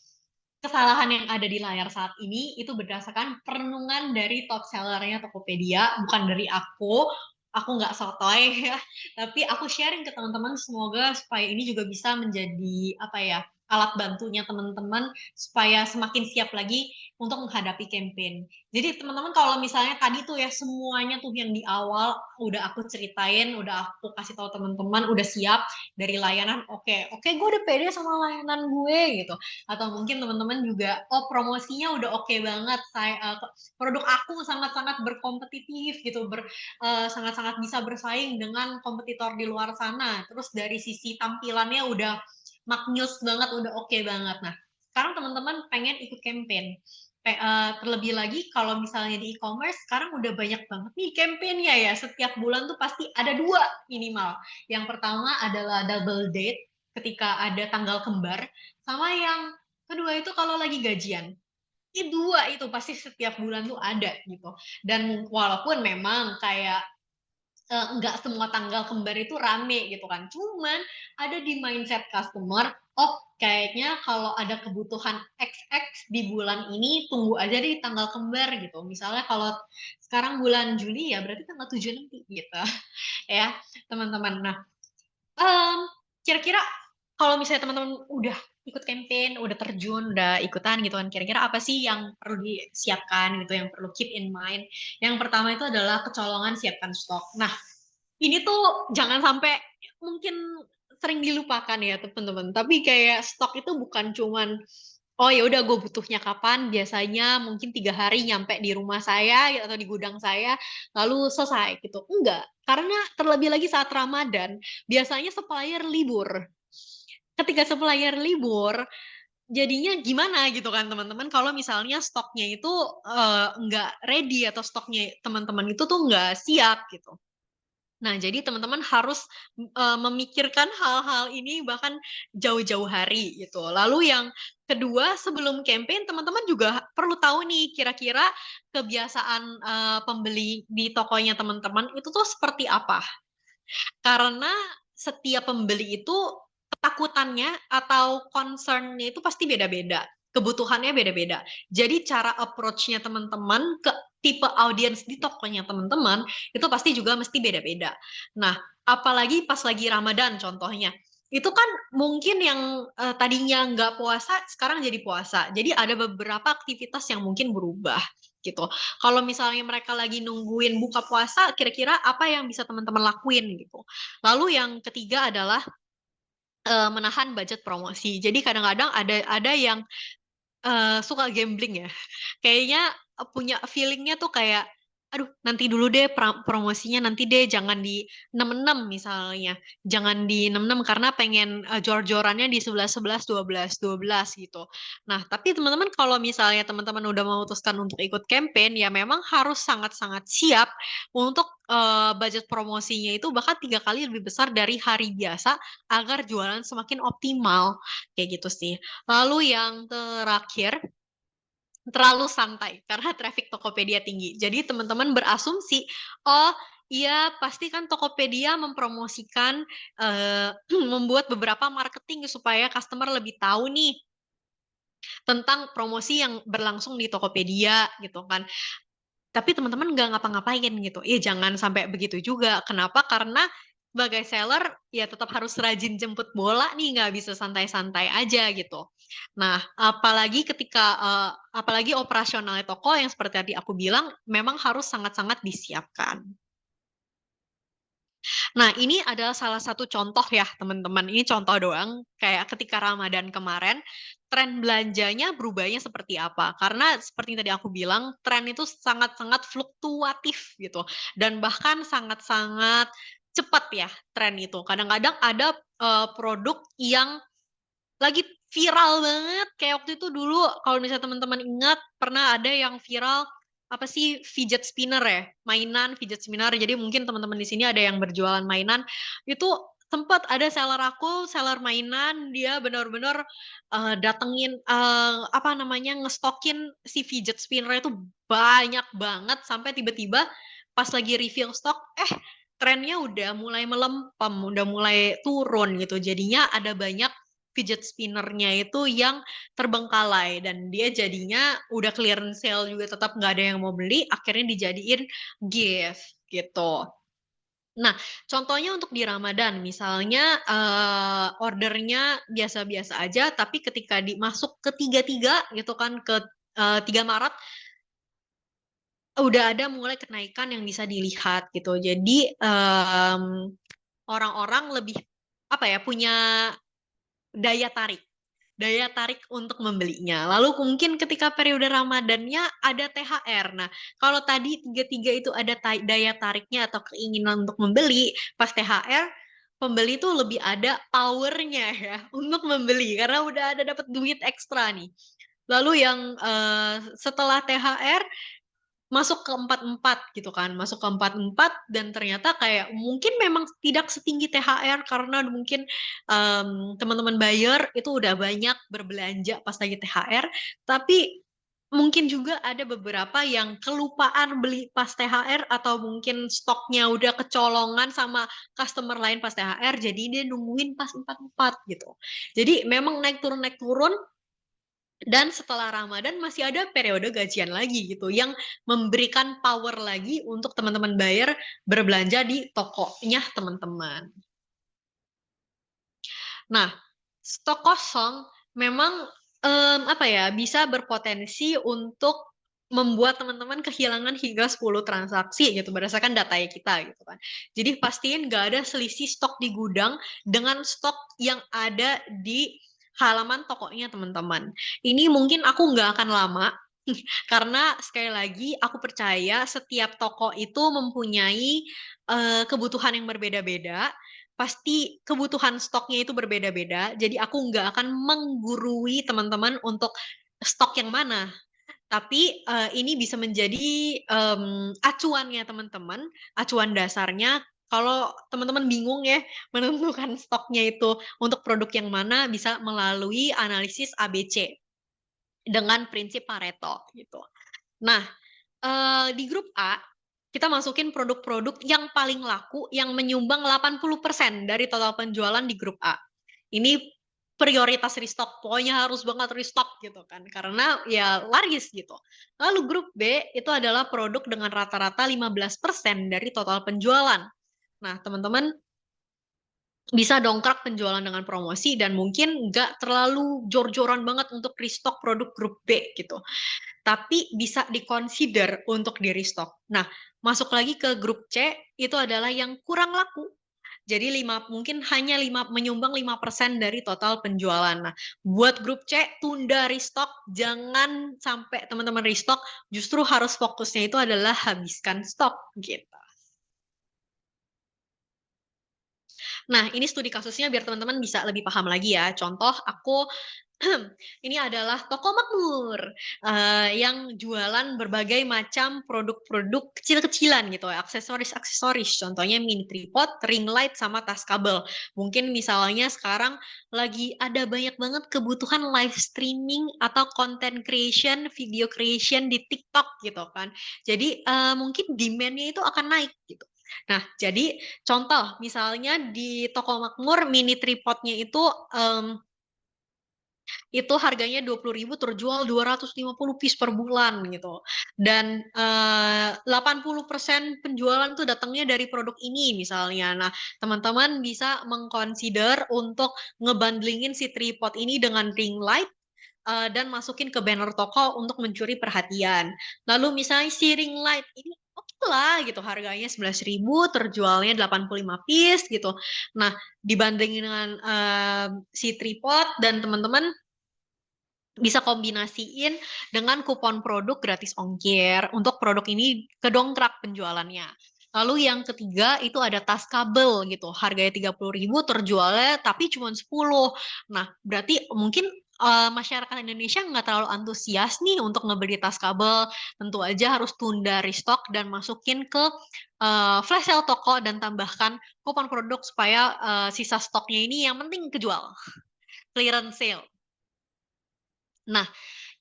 kesalahan yang ada di layar saat ini itu berdasarkan perenungan dari top sellernya Tokopedia, bukan dari aku. Aku nggak sotoy ya, tapi aku sharing ke teman-teman semoga supaya ini juga bisa menjadi apa ya alat bantunya teman-teman supaya semakin siap lagi untuk menghadapi campaign. Jadi teman-teman kalau misalnya tadi tuh ya semuanya tuh yang di awal udah aku ceritain, udah aku kasih tahu teman-teman, udah siap dari layanan, oke, gue udah pede sama layanan gue gitu. Atau mungkin teman-teman juga, oh promosinya udah oke banget, produk aku sangat-sangat berkompetitif gitu, sangat-sangat bisa bersaing dengan kompetitor di luar sana. Terus dari sisi tampilannya udah maknyus banget, udah oke banget. Nah, sekarang teman-teman pengen ikut campaign. Terlebih lagi kalau misalnya di e-commerce sekarang udah banyak banget nih campaign-nya ya. Setiap bulan tuh pasti ada 2 minimal. Yang pertama adalah double date ketika ada tanggal kembar, sama yang kedua itu kalau lagi gajian. Ini 2 itu pasti setiap bulan tuh ada gitu. Dan walaupun memang kayak nggak semua tanggal kembar itu rame gitu kan. Cuman ada di mindset customer, oh kayaknya kalau ada kebutuhan XX di bulan ini tunggu aja di tanggal kembar gitu. Misalnya kalau sekarang bulan Juli ya berarti tanggal 7 nanti gitu ya teman-teman. Nah Em, Kira-kira kalau misalnya teman-teman udah ikut campaign, udah terjun, udah ikutan gitu kan, kira-kira apa sih yang perlu disiapkan gitu, yang perlu keep in mind? Yang pertama itu adalah kecolongan siapkan stok. Nah, ini tuh jangan sampai mungkin sering dilupakan ya teman-teman. Tapi kayak stok itu bukan cuman oh ya udah gue butuhnya kapan, biasanya mungkin 3 hari nyampe di rumah saya gitu, atau di gudang saya lalu selesai gitu. Enggak, karena terlebih lagi saat Ramadan biasanya supplier libur. Ketika supplier libur jadinya gimana gitu kan teman-teman kalau misalnya stoknya itu nggak ready atau stoknya teman-teman itu tuh nggak siap gitu. Nah, jadi teman-teman harus memikirkan hal-hal ini bahkan jauh-jauh hari gitu. Lalu yang kedua, sebelum campaign teman-teman juga perlu tahu nih kira-kira kebiasaan pembeli di tokonya teman-teman itu tuh seperti apa. Karena setiap pembeli itu ketakutannya atau concern-nya itu pasti beda-beda. Kebutuhannya beda-beda. Jadi cara approach-nya teman-teman ke tipe audiens di tokonya teman-teman itu pasti juga mesti beda-beda. Nah, apalagi pas lagi Ramadan contohnya. Itu kan mungkin yang tadinya nggak puasa sekarang jadi puasa. Jadi ada beberapa aktivitas yang mungkin berubah gitu. Kalau misalnya mereka lagi nungguin buka puasa, kira-kira apa yang bisa teman-teman lakuin gitu. Lalu yang ketiga adalah menahan budget promosi. Jadi kadang-kadang ada yang suka gambling ya. Kayaknya punya feelingnya tuh kayak, aduh nanti dulu deh promosinya nanti deh jangan di 66 misalnya. Jangan di 66 karena pengen jor-jorannya di 11, 11, 12, 12 gitu. Nah, tapi teman-teman kalau misalnya teman-teman udah memutuskan untuk ikut campaign, ya memang harus sangat-sangat siap untuk budget promosinya itu bahkan 3 kali lebih besar dari hari biasa agar jualan semakin optimal. Kayak gitu sih. Lalu yang terakhir, terlalu santai karena traffic Tokopedia tinggi. Jadi teman-teman berasumsi, oh iya pasti kan Tokopedia mempromosikan, membuat beberapa marketing supaya customer lebih tahu nih tentang promosi yang berlangsung di Tokopedia gitu kan. Tapi teman-teman nggak ngapa-ngapain gitu. Jangan sampai begitu juga. Kenapa? Karena sebagai seller ya tetap harus rajin jemput bola nih, nggak bisa santai-santai aja gitu. Nah, apalagi operasionalnya toko yang seperti tadi aku bilang memang harus sangat-sangat disiapkan. Nah, ini adalah salah satu contoh ya, teman-teman. Ini contoh doang, kayak ketika Ramadan kemarin, tren belanjanya berubahnya seperti apa. Karena seperti yang tadi aku bilang, tren itu sangat-sangat fluktuatif gitu. Dan bahkan sangat-sangat cepat ya tren itu. Kadang-kadang ada produk yang lagi viral banget, kayak waktu itu dulu kalau misalnya teman-teman ingat, pernah ada yang viral, apa sih, fidget spinner ya, mainan fidget spinner. Jadi mungkin teman-teman di sini ada yang berjualan mainan, itu sempat ada seller aku, seller mainan, dia benar-benar datengin, apa namanya, ngestokin si fidget spinner itu banyak banget, sampai tiba-tiba pas lagi refill stok, trennya udah mulai melempem, udah mulai turun gitu. Jadinya ada banyak fidget spinner-nya itu yang terbengkalai dan dia jadinya udah clearance sale juga tetap nggak ada yang mau beli, akhirnya dijadiin gift gitu. Nah, contohnya untuk di Ramadan, misalnya ordernya biasa-biasa aja, tapi ketika dimasuk ke 33 gitu kan, ke 3 Maret, udah ada mulai kenaikan yang bisa dilihat gitu. Jadi orang-orang lebih apa ya, punya daya tarik. Daya tarik untuk membelinya. Lalu mungkin ketika periode Ramadannya ada THR. Nah, kalau tadi tiga-tiga itu ada daya tariknya atau keinginan untuk membeli, pas THR pembeli tuh lebih ada powernya ya untuk membeli karena udah ada dapat duit ekstra nih. Lalu yang setelah THR masuk ke 44 gitu kan, masuk ke 44 dan ternyata kayak mungkin memang tidak setinggi THR karena mungkin teman-teman buyer itu udah banyak berbelanja pas lagi THR, tapi mungkin juga ada beberapa yang kelupaan beli pas THR atau mungkin stoknya udah kecolongan sama customer lain pas THR, jadi dia nungguin pas 44 gitu. Jadi memang naik turun dan setelah Ramadan masih ada periode gajian lagi gitu yang memberikan power lagi untuk teman-teman buyer berbelanja di tokonya teman-teman. Nah, stok kosong memang apa ya, bisa berpotensi untuk membuat teman-teman kehilangan hingga 10 transaksi gitu berdasarkan data kita gitu kan. Jadi pastiin nggak ada selisih stok di gudang dengan stok yang ada di halaman tokonya teman-teman. Ini mungkin aku nggak akan lama karena sekali lagi aku percaya setiap toko itu mempunyai kebutuhan yang berbeda-beda. Pasti kebutuhan stoknya itu berbeda-beda. Jadi aku nggak akan menggurui teman-teman untuk stok yang mana. Tapi ini bisa menjadi acuannya teman-teman, acuan dasarnya. Kalau teman-teman bingung ya menentukan stoknya itu untuk produk yang mana, bisa melalui analisis ABC dengan prinsip Pareto gitu. Nah, di grup A kita masukin produk-produk yang paling laku yang menyumbang 80% dari total penjualan di grup A. Ini prioritas restock, pokoknya harus banget restock gitu kan, karena ya laris gitu. Lalu grup B itu adalah produk dengan rata-rata 15% dari total penjualan. Nah, teman-teman bisa dongkrak penjualan dengan promosi dan mungkin nggak terlalu jor-joran banget untuk restock produk grup B gitu. Tapi bisa dikonsider untuk di restock. Nah, masuk lagi ke grup C, itu adalah yang kurang laku. Jadi mungkin hanya menyumbang 5% dari total penjualan. Nah, buat grup C, tunda restock, jangan sampai teman-teman restock, justru harus fokusnya itu adalah habiskan stok gitu. Nah, ini studi kasusnya biar teman-teman bisa lebih paham lagi ya. Contoh, aku ini adalah toko makmur yang jualan berbagai macam produk-produk kecil-kecilan gitu ya, aksesoris-aksesoris. Contohnya mini tripod, ring light, sama tas kabel. Mungkin misalnya sekarang lagi ada banyak banget kebutuhan live streaming atau content creation, video creation di TikTok gitu kan. Jadi mungkin demand-nya itu akan naik gitu. Nah, jadi contoh misalnya di toko makmur mini tripodnya itu harganya 20.000 terjual 250 piece per bulan gitu. Dan 80% penjualan tuh datangnya dari produk ini misalnya. Nah, teman-teman bisa mengconsider untuk ngebundlingin si tripod ini dengan ring light dan masukin ke banner toko untuk mencuri perhatian. Lalu misalnya si ring light ini oke lah gitu, harganya 11.000, terjualnya 85 piece gitu. Nah, dibandingin dengan si tripod dan teman-teman bisa kombinasiin dengan kupon produk gratis ongkir untuk produk ini kedongkrak penjualannya. Lalu yang ketiga itu ada tas kabel gitu, harganya 30.000 terjualnya tapi cuma 10. Nah, berarti mungkin masyarakat Indonesia nggak terlalu antusias nih untuk ngebeli tas kabel. Tentu aja harus tunda restock dan masukin ke flash sale toko dan tambahkan kupon produk supaya sisa stoknya ini yang penting kejual. Clearance sale. Nah,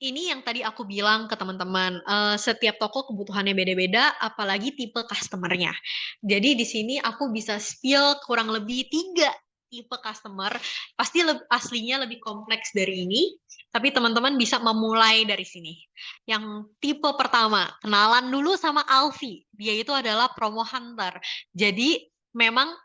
ini yang tadi aku bilang ke teman-teman, setiap toko kebutuhannya beda-beda, apalagi tipe customer-nya. Jadi di sini aku bisa spill kurang lebih 3 tipe customer, pasti aslinya lebih kompleks dari ini, tapi teman-teman bisa memulai dari sini. Yang tipe pertama, kenalan dulu sama Alfi, dia itu adalah promo hunter. Jadi memang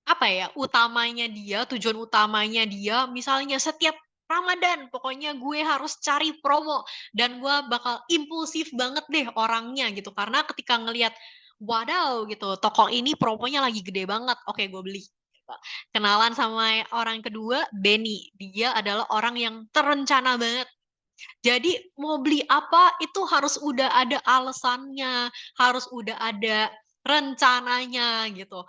apa ya, tujuan utamanya dia, misalnya setiap Ramadan, pokoknya gue harus cari promo, dan gue bakal impulsif banget deh orangnya gitu, karena ketika ngelihat, wadaw gitu, toko ini promonya lagi gede banget, oke gue beli. Gitu. Kenalan sama orang kedua, Benny, dia adalah orang yang terencana banget. Jadi mau beli apa itu harus udah ada alasannya, harus udah ada rencananya gitu.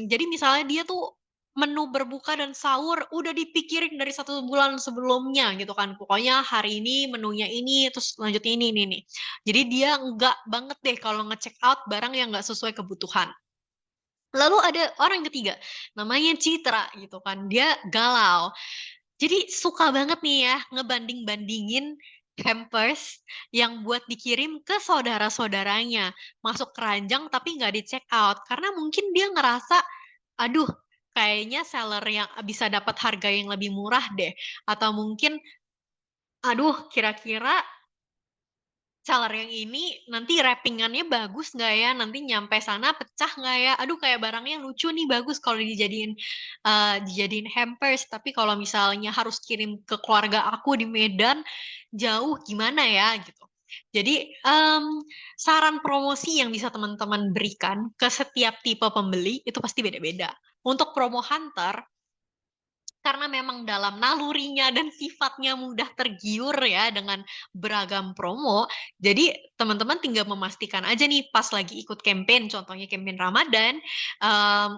Jadi misalnya dia tuh menu berbuka dan sahur udah dipikirin dari 1 bulan sebelumnya gitu kan. Pokoknya hari ini menunya ini, terus lanjutnya ini nih. Jadi dia nggak banget deh kalau nge-check out barang yang nggak sesuai kebutuhan. Lalu ada orang ketiga, namanya Citra gitu kan. Dia galau. Jadi suka banget nih ya ngebanding-bandingin hampers yang buat dikirim ke saudara-saudaranya. Masuk keranjang tapi nggak di-check out. Karena mungkin dia ngerasa, aduh kayaknya seller yang bisa dapat harga yang lebih murah deh. Atau mungkin, aduh kira-kira seller yang ini nanti wrappingannya bagus nggak ya? Nanti nyampe sana pecah nggak ya? Aduh kayak barangnya lucu nih, bagus kalau dijadiin hampers. Tapi kalau misalnya harus kirim ke keluarga aku di Medan, jauh gimana ya gitu. Jadi saran promosi yang bisa teman-teman berikan ke setiap tipe pembeli itu pasti beda-beda. Untuk promo hunter, karena memang dalam nalurinya dan sifatnya mudah tergiur ya dengan beragam promo, jadi teman-teman tinggal memastikan aja nih pas lagi ikut campaign, contohnya campaign Ramadan, em,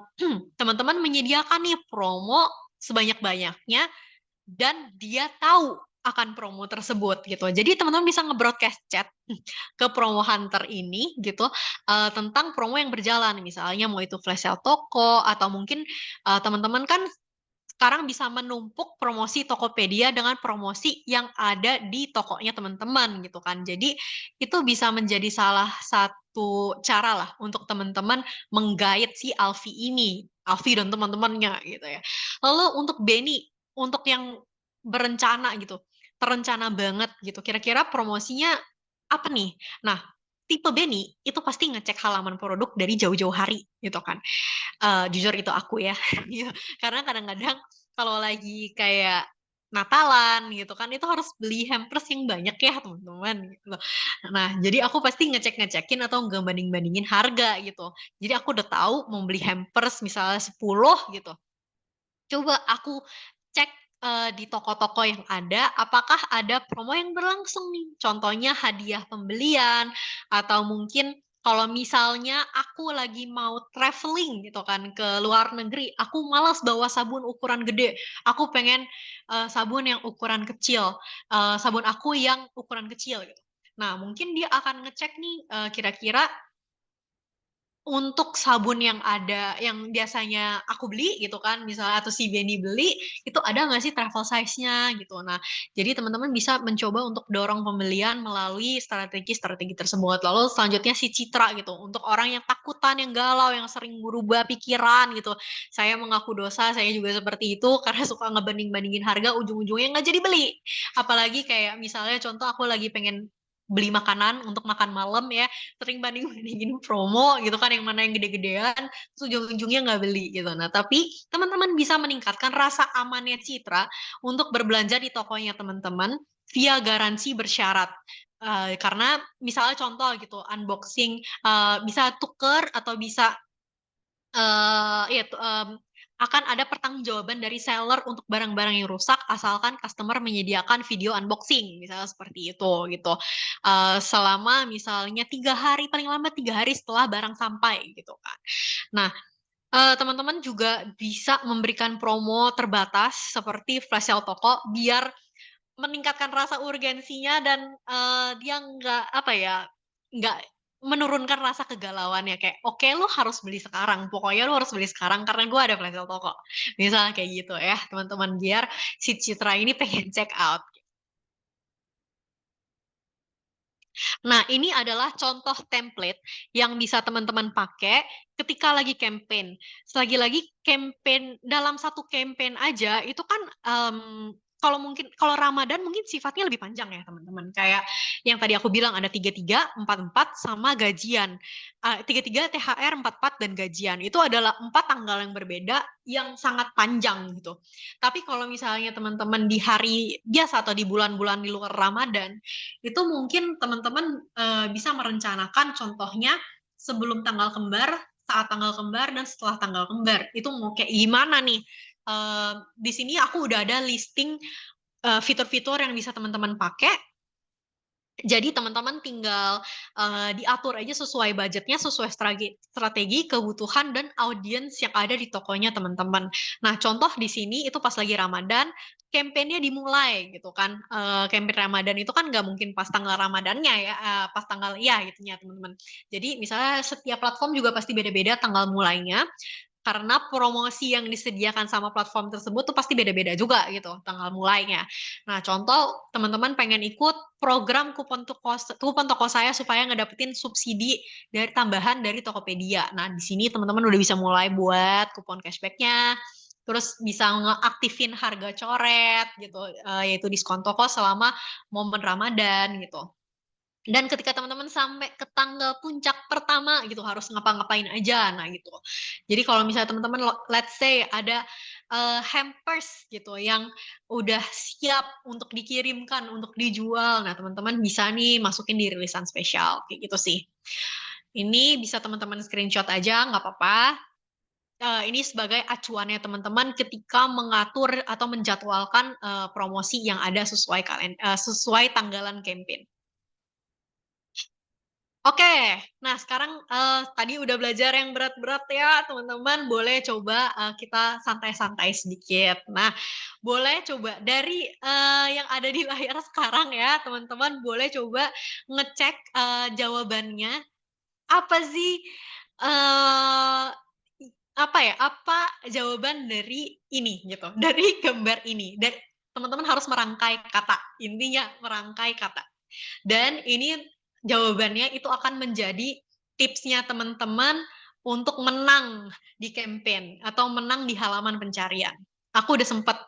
teman-teman menyediakan nih promo sebanyak-banyaknya dan dia tahu akan promo tersebut gitu. Jadi teman-teman bisa nge-broadcast chat ke promo hunter ini gitu tentang promo yang berjalan. Misalnya mau itu flash sale toko atau mungkin teman-teman kan sekarang bisa menumpuk promosi Tokopedia dengan promosi yang ada di tokonya teman-teman gitu kan. Jadi itu bisa menjadi salah satu cara lah untuk teman-teman menggait si Alfi ini, Alfi dan teman-temannya gitu ya. Lalu untuk Benny, untuk yang berencana gitu, terencana banget gitu, kira-kira promosinya apa nih? Nah, tipe Benny itu pasti ngecek halaman produk dari jauh-jauh hari gitu kan. Jujur itu aku ya. Iya, karena kadang-kadang kalau lagi kayak Natalan gitu kan, itu harus beli hampers yang banyak ya teman-teman gitu loh. Nah, jadi aku pasti ngecek-ngecekin atau ngebanding-bandingin harga gitu. Jadi aku udah tahu mau beli hampers misalnya 10 gitu. Coba aku cek di toko-toko yang ada, apakah ada promo yang berlangsung nih. Contohnya hadiah pembelian, atau mungkin kalau misalnya aku lagi mau traveling gitu kan ke luar negeri, aku malas bawa sabun ukuran gede, aku pengen sabun yang ukuran kecil, sabun aku yang ukuran kecil gitu. Nah, mungkin dia akan ngecek nih kira-kira untuk sabun yang ada, yang biasanya aku beli gitu kan, misalnya atau si Benny beli, itu ada nggak sih travel size-nya gitu. Nah, jadi teman-teman bisa mencoba untuk dorong pembelian melalui strategi-strategi tersebut. Lalu selanjutnya si citra gitu, untuk orang yang takutan, yang galau, yang sering berubah pikiran gitu. Saya mengaku dosa, saya juga seperti itu karena suka ngebanding-bandingin harga, ujung-ujungnya nggak jadi beli. Apalagi kayak misalnya contoh aku lagi pengen beli makanan untuk makan malam ya, sering banding-bandingin promo gitu kan, yang mana yang gede-gedean, terus ujung-ujungnya nggak beli gitu. Nah, tapi teman-teman bisa meningkatkan rasa amannya Citra untuk berbelanja di tokonya teman-teman via garansi bersyarat. Karena misalnya contoh gitu, unboxing, bisa tuker atau bisa ya, akan ada pertanggungjawaban dari seller untuk barang-barang yang rusak asalkan customer menyediakan video unboxing, misalnya seperti itu gitu. Selama misalnya 3 hari, paling lama 3 hari setelah barang sampai gitu kan. Nah, teman-teman juga bisa memberikan promo terbatas seperti flash sale toko biar meningkatkan rasa urgensinya dan dia nggak apa ya, nggak menurunkan rasa kegalauannya kayak, "Oke lu harus beli sekarang, pokoknya lu harus beli sekarang karena gue ada flash sale toko." Misalnya kayak gitu ya teman-teman, biar si Citra ini pengen check out. Nah, ini adalah contoh template yang bisa teman-teman pakai ketika lagi campaign. Selagi-lagi campaign, dalam satu campaign aja itu kan kalau Ramadan mungkin sifatnya lebih panjang ya teman-teman. Kayak yang tadi aku bilang ada 33, 44 sama gajian. 33 THR, 44 dan gajian. Itu adalah 4 tanggal yang berbeda yang sangat panjang gitu. Tapi kalau misalnya teman-teman di hari biasa atau di bulan-bulan di luar Ramadan, itu mungkin teman-teman bisa merencanakan contohnya sebelum tanggal kembar, saat tanggal kembar, dan setelah tanggal kembar. Itu mau kayak gimana nih? Di sini aku udah ada listing fitur-fitur yang bisa teman-teman pakai. Jadi teman-teman tinggal diatur aja sesuai budgetnya, sesuai strategi, kebutuhan, dan audiens yang ada di tokonya teman-teman. Nah, contoh di sini itu pas lagi Ramadan, campaign-nya dimulai gitu kan. Campaign Ramadan itu kan nggak mungkin pas tanggal Ramadannya ya, pas tanggal ya gitu ya teman-teman. Jadi misalnya setiap platform juga pasti beda-beda tanggal mulainya, karena promosi yang disediakan sama platform tersebut tuh pasti beda-beda juga gitu tanggal mulainya. Nah, contoh teman-teman pengen ikut program kupon toko saya supaya ngedapetin subsidi dari tambahan dari Tokopedia. Nah, di sini teman-teman udah bisa mulai buat kupon cashback-nya, terus bisa ngeaktifin harga coret gitu, yaitu diskon toko selama momen Ramadan gitu. Dan ketika teman-teman sampai ke tanggal puncak pertama gitu harus ngapa-ngapain aja, nah gitu. Jadi kalau misalnya teman-teman let's say ada hampers gitu yang udah siap untuk dikirimkan, untuk dijual, nah teman-teman bisa nih masukin di rilisan spesial kayak gitu sih. Ini bisa teman-teman screenshot aja, nggak apa-apa. Ini sebagai acuannya teman-teman ketika mengatur atau menjadwalkan promosi yang ada sesuai tanggalan campaign. Oke, nah sekarang tadi udah belajar yang berat-berat ya teman-teman, boleh coba kita santai-santai sedikit. Nah, boleh coba dari yang ada di layar sekarang ya teman-teman, boleh coba ngecek jawabannya. Apa sih eh apa jawaban dari ini gitu, dari gambar ini. Dan teman-teman harus merangkai kata, intinya merangkai kata. Dan ini jawabannya itu akan menjadi tipsnya teman-teman untuk menang di campaign atau menang di halaman pencarian. Aku udah sempat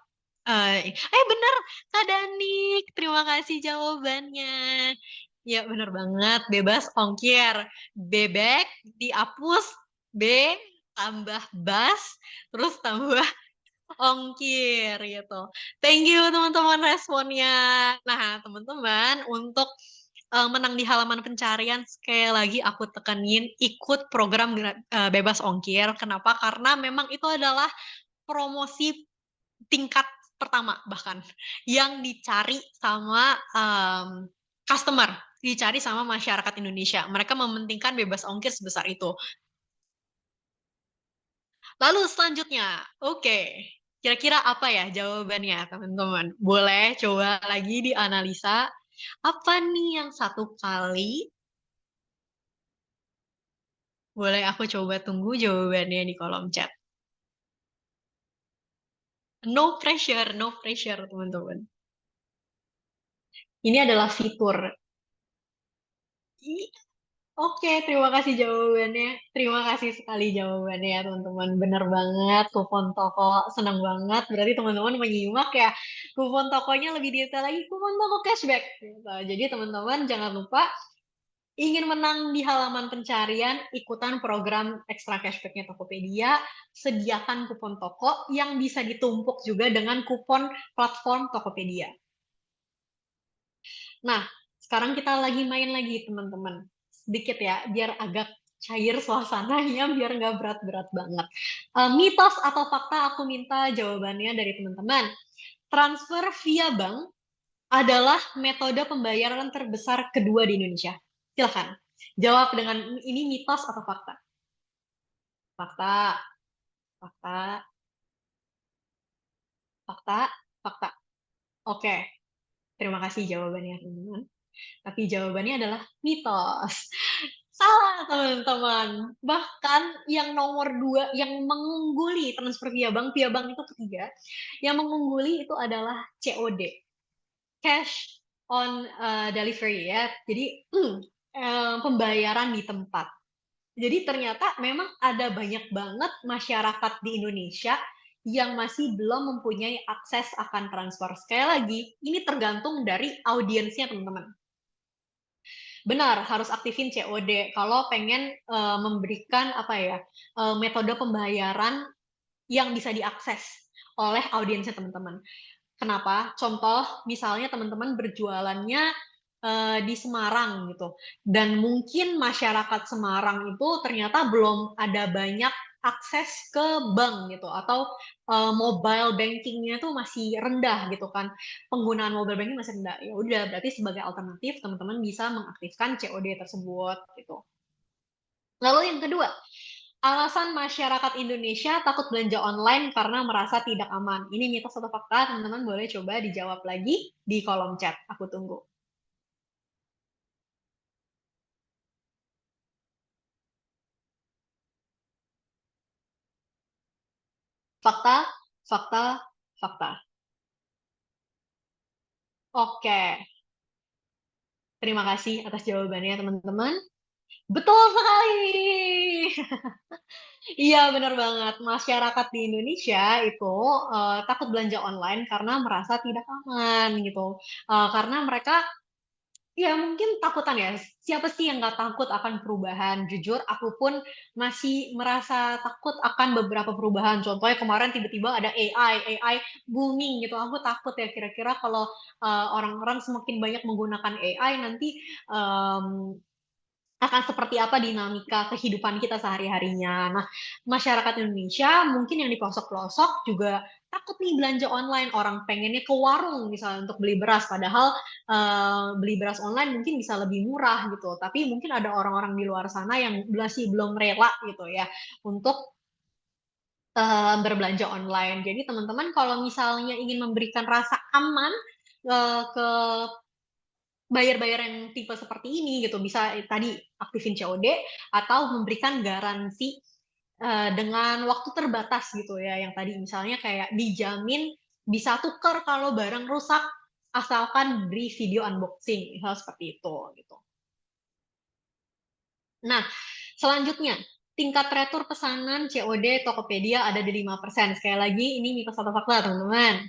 bener Kak Danik, terima kasih jawabannya. Ya bener banget, bebas ongkir. Bebek dihapus, B tambah bas, terus tambah ongkir gitu. Thank you teman-teman responnya. Nah teman-teman untuk menang di halaman pencarian sekali lagi aku tekanin ikut program bebas ongkir. Kenapa? Karena memang itu adalah promosi tingkat pertama bahkan yang dicari sama customer, dicari sama masyarakat Indonesia. Mereka mementingkan bebas ongkir sebesar itu. Lalu selanjutnya, oke. Kira-kira apa ya jawabannya, teman-teman? Boleh coba lagi dianalisa. Apa nih yang satu kali? Boleh aku coba tunggu jawabannya di kolom chat. No pressure, teman-teman. Ini adalah fitur. Oke, terima kasih jawabannya. Terima kasih sekali jawabannya ya teman-teman. Bener banget, kupon toko. Senang banget. Berarti teman-teman menyimak ya. Kupon tokonya lebih detail lagi, kupon toko cashback. Gitu. Jadi teman-teman jangan lupa ingin menang di halaman pencarian, ikutan program ekstra cashbacknya Tokopedia, sediakan kupon toko yang bisa ditumpuk juga dengan kupon platform Tokopedia. Nah, sekarang kita lagi main lagi teman-teman. Sedikit ya, biar agak cair suasananya, biar nggak berat-berat banget. Mitos atau fakta aku minta jawabannya dari teman-teman. Transfer via bank adalah metode pembayaran terbesar kedua di Indonesia. Silahkan, jawab dengan ini mitos atau fakta. Fakta, fakta, fakta, fakta. Oke, terima kasih jawabannya teman-teman. Tapi jawabannya adalah mitos. Salah teman-teman. Bahkan yang nomor 2, yang mengungguli transfer via bank itu ketiga. Yang mengungguli itu adalah COD, cash on delivery ya. Jadi pembayaran di tempat. Jadi ternyata memang ada banyak banget masyarakat di Indonesia yang masih belum mempunyai akses akan transfer. Sekali lagi, ini tergantung dari audiensnya teman-teman. Benar, harus aktifin COD kalau pengen memberikan metode pembayaran yang bisa diakses oleh audiensnya teman-teman. Kenapa? Contoh, misalnya teman-teman berjualannya di Semarang gitu, dan mungkin masyarakat Semarang itu ternyata belum ada banyak akses ke bank gitu, atau mobile bankingnya tuh masih rendah gitu kan, penggunaan mobile banking masih rendah. Ya udah, berarti sebagai alternatif teman-teman bisa mengaktifkan COD tersebut gitu. Lalu yang kedua, alasan masyarakat Indonesia takut belanja online karena merasa tidak aman. Ini mitos atau fakta? Teman-teman boleh coba dijawab lagi di kolom chat. Aku tunggu. Fakta, fakta, fakta. Oke. Terima kasih atas jawabannya, teman-teman. Betul sekali. Iya, benar banget. Masyarakat di Indonesia itu takut belanja online karena merasa tidak aman gitu. Karena mereka Ya mungkin takutan ya. Siapa sih yang nggak takut akan perubahan? Jujur, aku pun masih merasa takut akan beberapa perubahan. Contohnya kemarin tiba-tiba ada AI booming gitu. Aku takut ya kira-kira kalau orang-orang semakin banyak menggunakan AI nanti akan seperti apa dinamika kehidupan kita sehari-harinya. Nah, masyarakat Indonesia mungkin yang di pelosok-pelosok juga takut nih belanja online. Orang pengennya ke warung misalnya untuk beli beras, padahal beli beras online mungkin bisa lebih murah gitu. Tapi mungkin ada orang-orang di luar sana yang masih belum rela gitu ya untuk berbelanja online. Jadi teman-teman kalau misalnya ingin memberikan rasa aman ke bayar-bayar yang tipe seperti ini gitu bisa tadi aktifin COD atau memberikan garansi dengan waktu terbatas gitu ya yang tadi misalnya kayak dijamin bisa tuker kalau barang rusak asalkan beri video unboxing misal seperti itu gitu. Nah, selanjutnya tingkat retur pesanan COD Tokopedia ada di 5%. Sekali lagi ini mitos atau fakta teman-teman.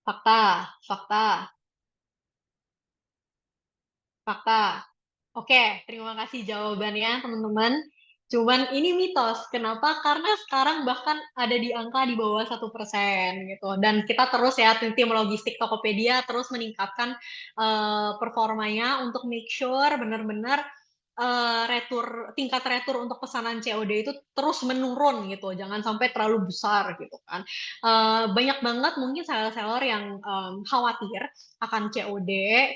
Fakta, fakta, fakta. Oke, terima kasih jawabannya teman-teman. Cuman ini mitos. Kenapa? Karena sekarang bahkan ada di angka di bawah 1% gitu. Dan kita terus ya, tim logistik Tokopedia terus meningkatkan performanya untuk make sure benar-benar tingkat retur untuk pesanan COD itu terus menurun gitu. Jangan sampai terlalu besar gitu kan. Banyak banget mungkin seller-seller yang khawatir akan COD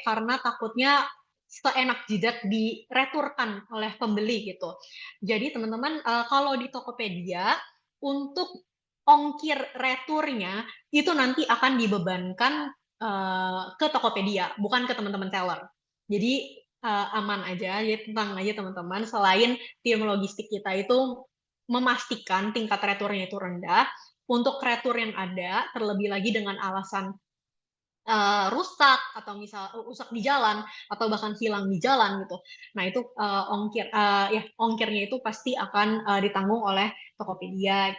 karena takutnya seenak jidat direturkan oleh pembeli gitu. Jadi teman-teman kalau di Tokopedia untuk ongkir returnya itu nanti akan dibebankan ke Tokopedia, bukan ke teman-teman seller. Jadi aman aja, ya tenang aja teman-teman. Selain tim logistik kita itu memastikan tingkat returnya itu rendah, untuk retur yang ada, terlebih lagi dengan alasan rusak atau misal rusak di jalan atau bahkan hilang di jalan gitu. Nah itu ongkirnya itu pasti akan ditanggung oleh Tokopedia.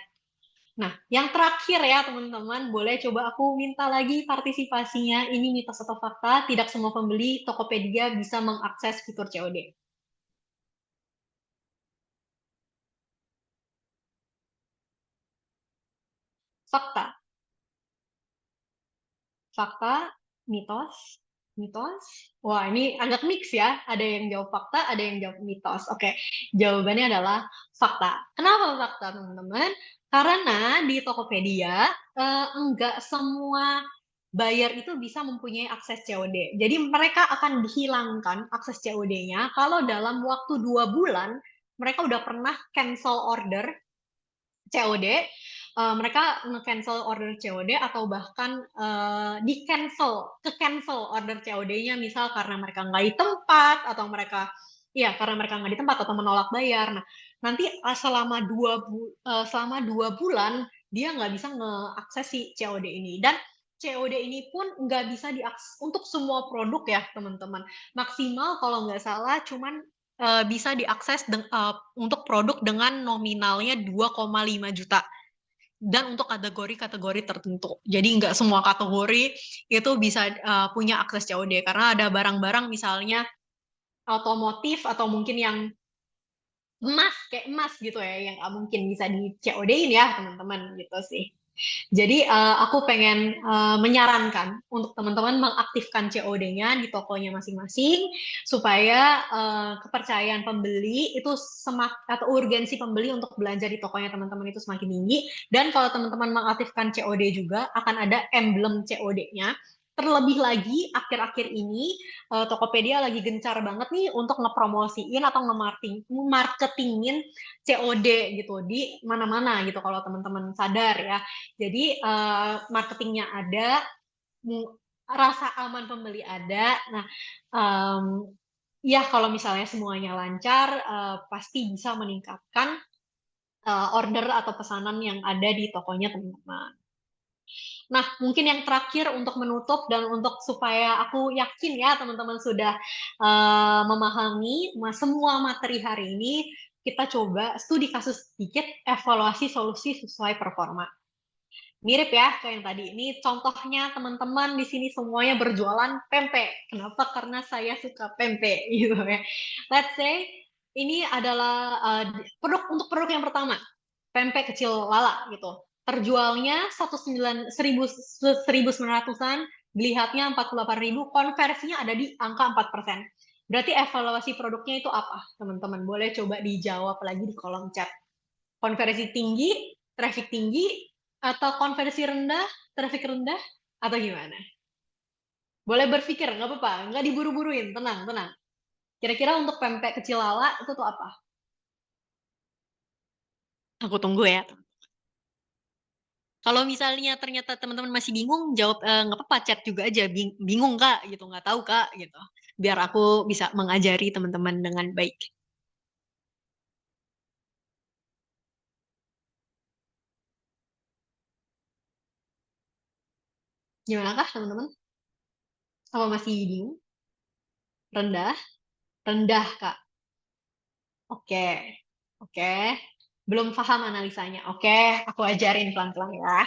Nah yang terakhir ya teman-teman, boleh coba aku minta lagi partisipasinya. Ini mitos atau fakta? Tidak semua pembeli Tokopedia bisa mengakses fitur COD. Fakta. Fakta, mitos, mitos. Wah, ini agak mix ya. Ada yang jawab fakta, ada yang jawab mitos. Oke, jawabannya adalah fakta. Kenapa fakta, teman-teman? Karena di Tokopedia, enggak semua buyer itu bisa mempunyai akses COD. Jadi mereka akan dihilangkan akses COD-nya kalau dalam waktu 2 bulan mereka udah pernah cancel order COD, mereka nge-cancel order COD atau bahkan ke-cancel order COD-nya misal karena mereka nggak di tempat atau karena mereka nggak di tempat atau menolak bayar. Nah, nanti selama 2 bulan dia nggak bisa ngeakses si COD ini dan COD ini pun nggak bisa diakses untuk semua produk ya teman-teman. Maksimal kalau nggak salah cuman bisa diakses untuk produk dengan nominalnya 2,5 juta dan untuk kategori-kategori tertentu. Jadi nggak semua kategori itu bisa punya akses COD karena ada barang-barang misalnya otomotif atau mungkin yang kayak emas gitu ya yang nggak mungkin bisa di COD-in ya teman-teman gitu sih. Jadi aku pengen menyarankan untuk teman-teman mengaktifkan COD-nya di tokonya masing-masing supaya kepercayaan pembeli itu atau urgensi pembeli untuk belanja di tokonya teman-teman itu semakin tinggi. Dan kalau teman-teman mengaktifkan COD juga akan ada emblem COD-nya. Terlebih lagi akhir-akhir ini Tokopedia lagi gencar banget nih untuk ngepromosiin atau nge-marketingin COD gitu di mana-mana gitu kalau teman-teman sadar ya. Jadi marketingnya ada, rasa aman pembeli ada. Nah, ya kalau misalnya semuanya lancar, pasti bisa meningkatkan order atau pesanan yang ada di tokonya teman-teman. Nah, mungkin yang terakhir untuk menutup dan untuk supaya aku yakin ya teman-teman sudah memahami semua materi hari ini, kita coba studi kasus sedikit, evaluasi solusi sesuai performa. Mirip ya kayak yang tadi. Ini contohnya teman-teman di sini semuanya berjualan pempek. Kenapa? Karena saya suka pempek gitu ya. Let's say ini adalah untuk produk yang pertama, pempek kecil lala gitu. Terjualnya 1.900-an, dilihatnya 48.000, konversinya ada di angka 4%. Berarti evaluasi produknya itu apa, teman-teman? Boleh coba dijawab lagi di kolom chat. Konversi tinggi, traffic tinggi, atau konversi rendah, traffic rendah, atau gimana? Boleh berpikir, nggak apa-apa, nggak diburu-buruin, tenang, tenang. Kira-kira untuk pempek kecil lala itu tuh apa? Aku tunggu ya. Kalau misalnya ternyata teman-teman masih bingung, jawab nggak apa-apa, chat juga aja. Bingung kak, gitu, nggak tahu kak, gitu. Biar aku bisa mengajari teman-teman dengan baik. Gimana kak, teman-teman? Apa masih bingung? Rendah? Rendah kak. Oke, oke. Belum paham analisanya. Oke, aku ajarin pelan-pelan ya.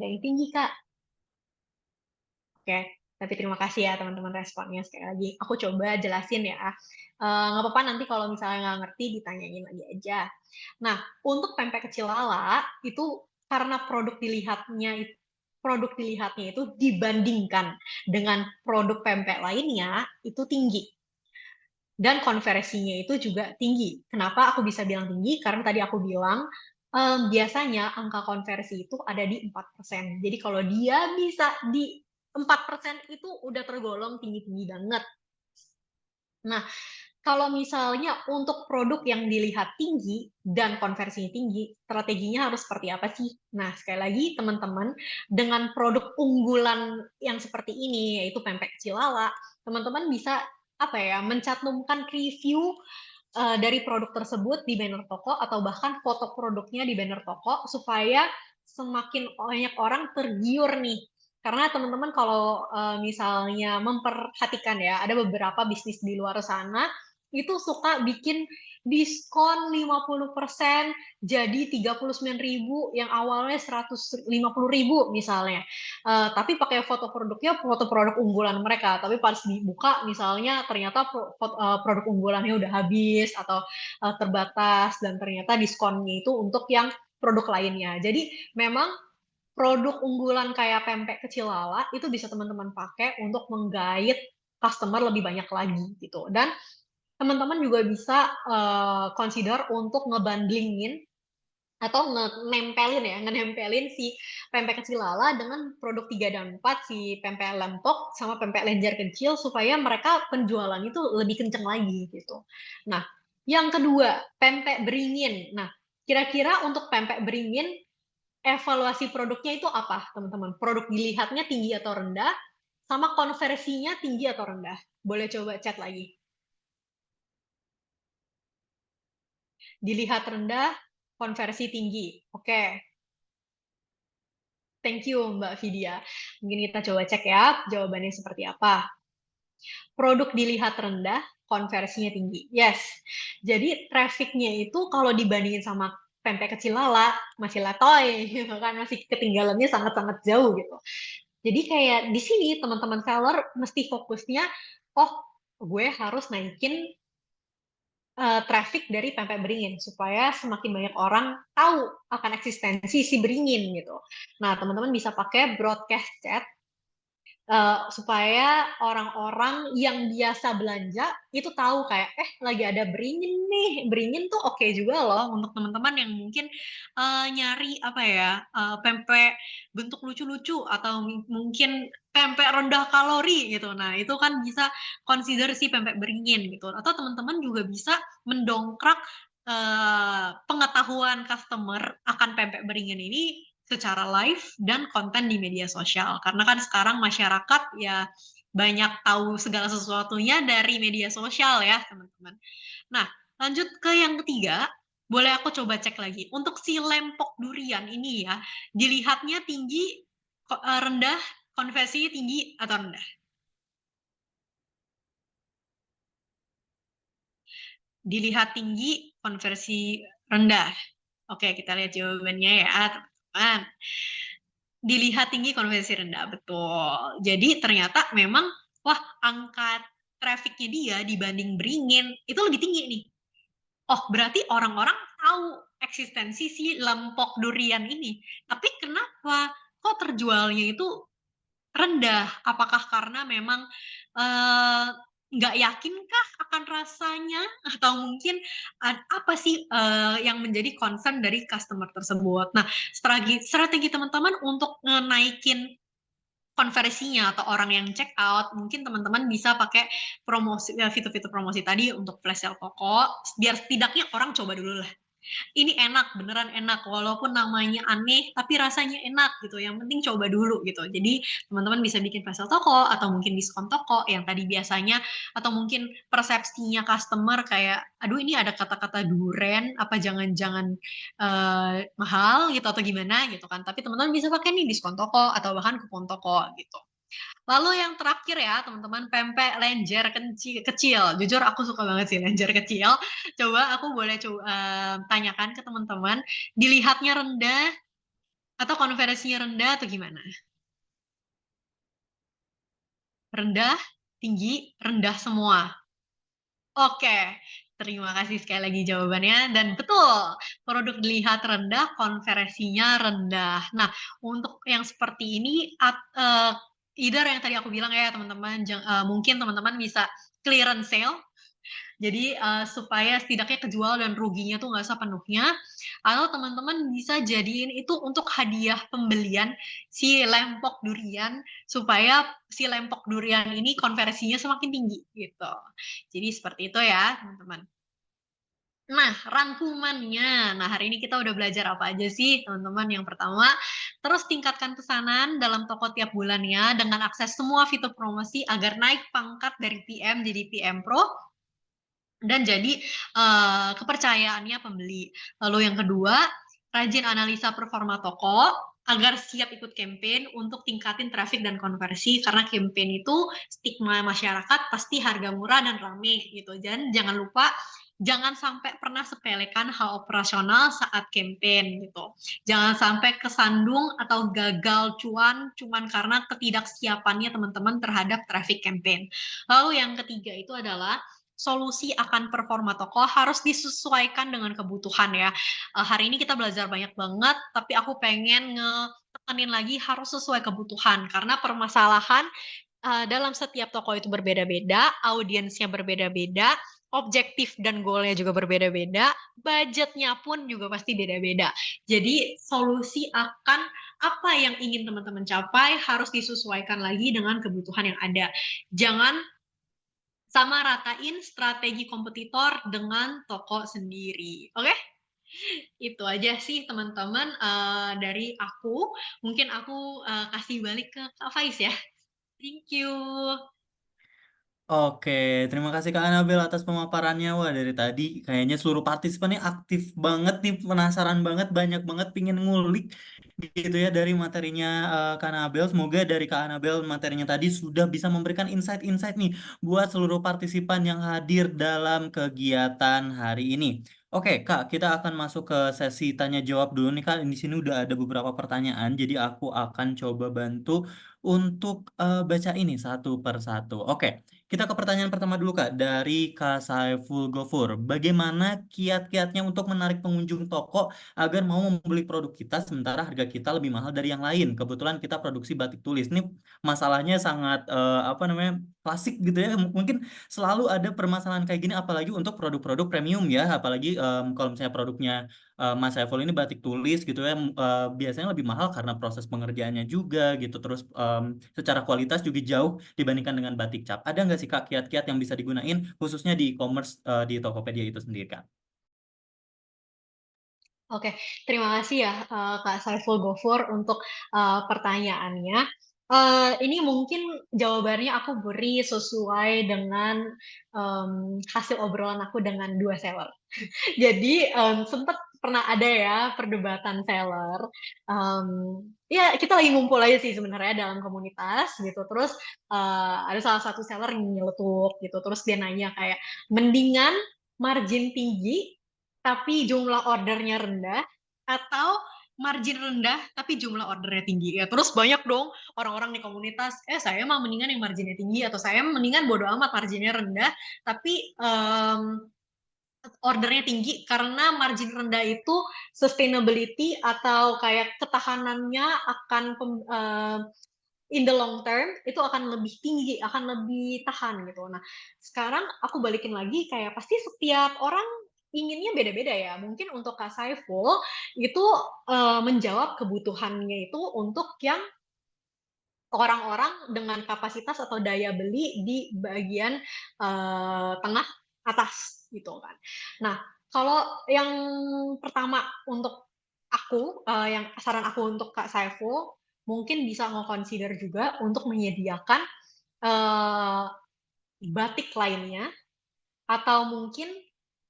Ada yang tinggi, Kak. Oke, tapi terima kasih ya teman-teman responnya sekali lagi. Aku coba jelasin ya. Nggak apa-apa nanti kalau misalnya nggak ngerti ditanyain lagi aja. Nah, untuk pempek kecil lala itu karena produk dilihatnya itu dibandingkan dengan produk pempek lainnya itu tinggi. Dan konversinya itu juga tinggi. Kenapa aku bisa bilang tinggi? Karena tadi aku bilang biasanya angka konversi itu ada di 4%. Jadi kalau dia bisa di 4% itu udah tergolong tinggi-tinggi banget. Nah, kalau misalnya untuk produk yang dilihat tinggi dan konversinya tinggi, strateginya harus seperti apa sih? Nah, sekali lagi teman-teman, dengan produk unggulan yang seperti ini, yaitu pempek kecil lala, teman-teman bisa apa ya, mencantumkan review dari produk tersebut di banner toko atau bahkan foto produknya di banner toko supaya semakin banyak orang tergiur nih. Karena teman-teman kalau misalnya memperhatikan ya, ada beberapa bisnis di luar sana itu suka bikin diskon 50% jadi 39.000 yang awalnya 150.000 misalnya. Tapi pakai foto produknya foto produk unggulan mereka, tapi pas dibuka misalnya ternyata produk unggulannya udah habis atau terbatas dan ternyata diskonnya itu untuk yang produk lainnya. Jadi memang produk unggulan kayak pempek kecil lala itu bisa teman-teman pakai untuk menggait customer lebih banyak lagi gitu. Dan teman-teman juga bisa consider untuk ngebandlingin atau ngenempelin si pempek kecil lala dengan produk 3 dan 4 si pempek lempok sama pempek lenjer kecil supaya mereka penjualan itu lebih kenceng lagi gitu. Nah, yang kedua, pempek beringin. Nah, kira-kira untuk pempek beringin evaluasi produknya itu apa, teman-teman? Produk dilihatnya tinggi atau rendah sama konversinya tinggi atau rendah? Boleh coba chat lagi. Dilihat rendah, konversi tinggi. Oke, thank you Mbak Vidya. Mungkin kita coba cek ya jawabannya seperti apa. Produk dilihat rendah, konversinya tinggi. Yes. Jadi trafficnya itu kalau dibandingin sama pempek kecil lala, masih letoy, gitu kan, masih ketinggalannya sangat-sangat jauh gitu. Jadi kayak di sini teman-teman seller mesti fokusnya, oh gue harus naikin traffic dari pempek beringin supaya semakin banyak orang tahu akan eksistensi si beringin gitu. Nah, teman-teman bisa pakai broadcast chat supaya orang-orang yang biasa belanja itu tahu kayak lagi ada beringin nih. Beringin tuh oke juga loh untuk teman-teman yang mungkin nyari apa ya pempek bentuk lucu-lucu atau mungkin pempek rendah kalori gitu. Nah, itu kan bisa consider si pempek beringin gitu. Atau teman-teman juga bisa mendongkrak pengetahuan customer akan pempek beringin ini secara live dan konten di media sosial. Karena kan sekarang masyarakat ya banyak tahu segala sesuatunya dari media sosial ya, teman-teman. Nah, lanjut ke yang ketiga, boleh aku coba cek lagi. Untuk si lempok durian ini ya, dilihatnya tinggi, rendah, konversinya tinggi atau rendah? Dilihat tinggi, konversi rendah. Oke, kita lihat jawabannya ya. kan. Dilihat tinggi konversi rendah, betul. Jadi ternyata memang, wah angka trafficnya dia dibanding Beringin itu lebih tinggi nih. Oh berarti orang-orang tahu eksistensi si lempok durian ini. Tapi kenapa kok terjualnya itu rendah? Apakah karena memang nggak yakinkah akan rasanya? Atau mungkin apa sih yang menjadi concern dari customer tersebut? Nah, strategi teman-teman untuk naikin konversinya atau orang yang check out, mungkin teman-teman bisa pakai promosi, fitur-fitur promosi tadi untuk flash sale toko, biar setidaknya orang coba dulu lah. Ini enak, beneran enak, walaupun namanya aneh, tapi rasanya enak gitu. Yang penting coba dulu gitu. Jadi teman-teman bisa bikin flash sale toko atau mungkin diskon toko yang tadi biasanya, atau mungkin persepsinya customer kayak, aduh ini ada kata-kata duren, apa jangan-jangan mahal gitu atau gimana gitu kan. Tapi teman-teman bisa pakai nih diskon toko atau bahkan kupon toko gitu. Lalu yang terakhir ya teman-teman, pempek lenjer kecil. Jujur aku suka banget sih lenjer kecil. Coba aku boleh tanyakan ke teman-teman, dilihatnya rendah atau konversinya rendah atau gimana? Rendah, tinggi, rendah semua. Oke, terima kasih sekali lagi jawabannya. Dan betul, produk dilihat rendah, konversinya rendah. Nah, untuk yang seperti ini, either yang tadi aku bilang ya teman-teman, mungkin teman-teman bisa clearance sale, jadi supaya setidaknya kejual dan ruginya tuh nggak sepenuhnya, atau teman-teman bisa jadiin itu untuk hadiah pembelian si lempok durian, supaya si lempok durian ini konversinya semakin tinggi gitu. Jadi seperti itu ya teman-teman. Nah, rangkumannya. Nah, hari ini kita udah belajar apa aja sih, teman-teman? Yang pertama, terus tingkatkan pesanan dalam toko tiap bulannya dengan akses semua fitur promosi agar naik pangkat dari PM jadi PM Pro dan jadi kepercayaannya pembeli. Lalu yang kedua, rajin analisa performa toko agar siap ikut campaign untuk tingkatin traffic dan konversi, karena campaign itu stigma masyarakat pasti harga murah dan rame gitu. Dan jangan lupa jangan sampai pernah sepelekan hal operasional saat campaign gitu. Jangan sampai kesandung atau gagal cuman karena ketidaksiapannya teman-teman terhadap traffic campaign. Lalu yang ketiga itu adalah solusi akan performa toko harus disesuaikan dengan kebutuhan ya. Hari ini kita belajar banyak banget, tapi aku pengen ngetekanin lagi harus sesuai kebutuhan, karena permasalahan dalam setiap toko itu berbeda-beda, audiensnya berbeda-beda, objektif dan goalnya juga berbeda-beda, budgetnya pun juga pasti beda-beda. Jadi solusi akan apa yang ingin teman-teman capai harus disesuaikan lagi dengan kebutuhan yang ada. Jangan sama ratain strategi kompetitor dengan toko sendiri. Oke? Itu aja sih teman-teman dari aku. Mungkin aku kasih balik ke Kak Faiz ya. Thank you. Oke, terima kasih Kak Anabel atas pemaparannya. Wah, dari tadi kayaknya seluruh partisipan ini aktif banget nih, penasaran banget, banyak banget pingin ngulik gitu ya dari materinya Kak Anabel. Semoga dari Kak Anabel materinya tadi sudah bisa memberikan insight-insight nih buat seluruh partisipan yang hadir dalam kegiatan hari ini. Oke, Kak, kita akan masuk ke sesi tanya jawab dulu nih Kak. Di sini udah ada beberapa pertanyaan, jadi aku akan coba bantu untuk baca ini satu per satu. Oke. Kita ke pertanyaan pertama dulu Kak, dari Kak Saiful Gofur. Bagaimana kiat-kiatnya untuk menarik pengunjung toko agar mau membeli produk kita sementara harga kita lebih mahal dari yang lain? Kebetulan kita produksi batik tulis. Ini masalahnya sangat apa namanya klasik gitu ya. Mungkin selalu ada permasalahan kayak gini, apalagi untuk produk-produk premium ya. Apalagi kalau misalnya produknya Mas Saiful ini batik tulis gitu ya, biasanya lebih mahal karena proses pengerjaannya juga gitu. Terus secara kualitas juga jauh dibandingkan dengan batik cap. Ada nggak sih Kak kiat-kiat yang bisa digunain khususnya di e-commerce di Tokopedia itu sendiri Kak? Oke, terima kasih ya Kak Saiful Gofur untuk pertanyaannya. Ini mungkin jawabannya aku beri sesuai dengan hasil obrolan aku dengan dua seller. Jadi sempat pernah ada ya perdebatan seller. Ya kita lagi ngumpul aja sih sebenarnya dalam komunitas gitu. Terus ada salah satu seller yang nyeletuk gitu. Terus dia nanya kayak, mendingan margin tinggi tapi jumlah ordernya rendah, atau margin rendah tapi jumlah ordernya tinggi ya. Terus banyak dong orang-orang di komunitas, saya mah mendingan yang marginnya tinggi, atau saya mendingan bodo amat marginnya rendah tapi ordernya tinggi, karena margin rendah itu sustainability atau kayak ketahanannya akan in the long term itu akan lebih tinggi, akan lebih tahan gitu. Nah, sekarang aku balikin lagi, kayak pasti setiap orang inginnya beda-beda ya. Mungkin untuk Kak Saiful itu menjawab kebutuhannya itu untuk yang orang-orang dengan kapasitas atau daya beli di bagian tengah atas gitu kan. Nah, kalau yang pertama untuk aku, yang saran aku untuk Kak Saiful, mungkin bisa nge-consider juga untuk menyediakan batik lainnya, atau mungkin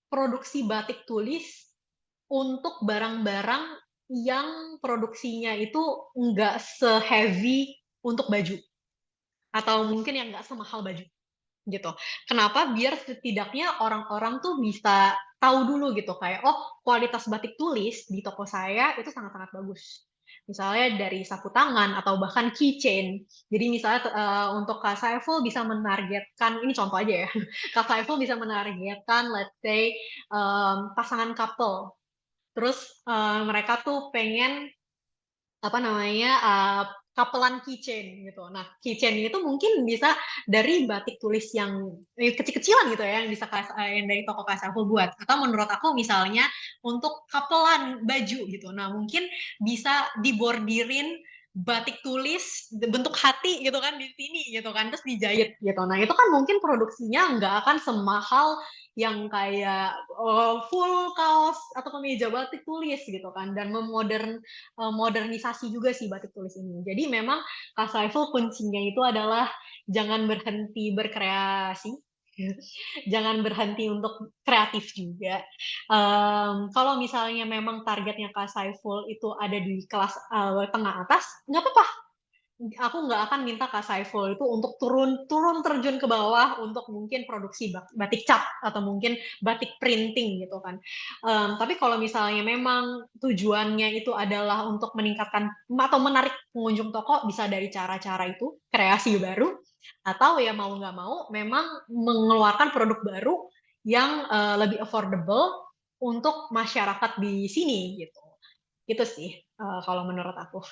produksi batik tulis untuk barang-barang yang produksinya itu nggak se-heavy untuk baju, atau mungkin yang nggak semahal baju gitu. Kenapa? Biar setidaknya orang-orang tuh bisa tahu dulu gitu, kayak kualitas batik tulis di toko saya itu sangat-sangat bagus. Misalnya dari sapu tangan atau bahkan keychain. Jadi misalnya untuk Kak Saiful bisa menargetkan, ini contoh aja ya, Kak Saiful bisa menargetkan let's say pasangan couple. Terus mereka tuh pengen apa namanya kapelan keychain gitu. Nah, keychain itu mungkin bisa dari batik tulis yang kecil-kecilan gitu ya, yang bisa yang dari toko Kasaful buat. Atau menurut aku misalnya untuk kapelan baju gitu. Nah, mungkin bisa dibordirin batik tulis bentuk hati gitu kan di sini gitu kan, terus dijahit gitu. Nah, itu kan mungkin produksinya nggak akan semahal yang kayak full kaos atau kemeja batik tulis gitu kan, dan modernisasi juga sih batik tulis ini. Jadi memang Kak Saiful kuncinya itu adalah jangan berhenti berkreasi, jangan berhenti untuk kreatif juga. Kalau misalnya memang targetnya Kak Saiful itu ada di kelas tengah atas, nggak apa-apa. Aku nggak akan minta Kak Saiful itu untuk turun terjun ke bawah untuk mungkin produksi batik cap atau mungkin batik printing gitu kan. Tapi kalau misalnya memang tujuannya itu adalah untuk meningkatkan atau menarik pengunjung toko, bisa dari cara-cara itu, kreasi baru, atau ya mau nggak mau memang mengeluarkan produk baru yang lebih affordable untuk masyarakat di sini gitu. Itu sih kalau menurut aku.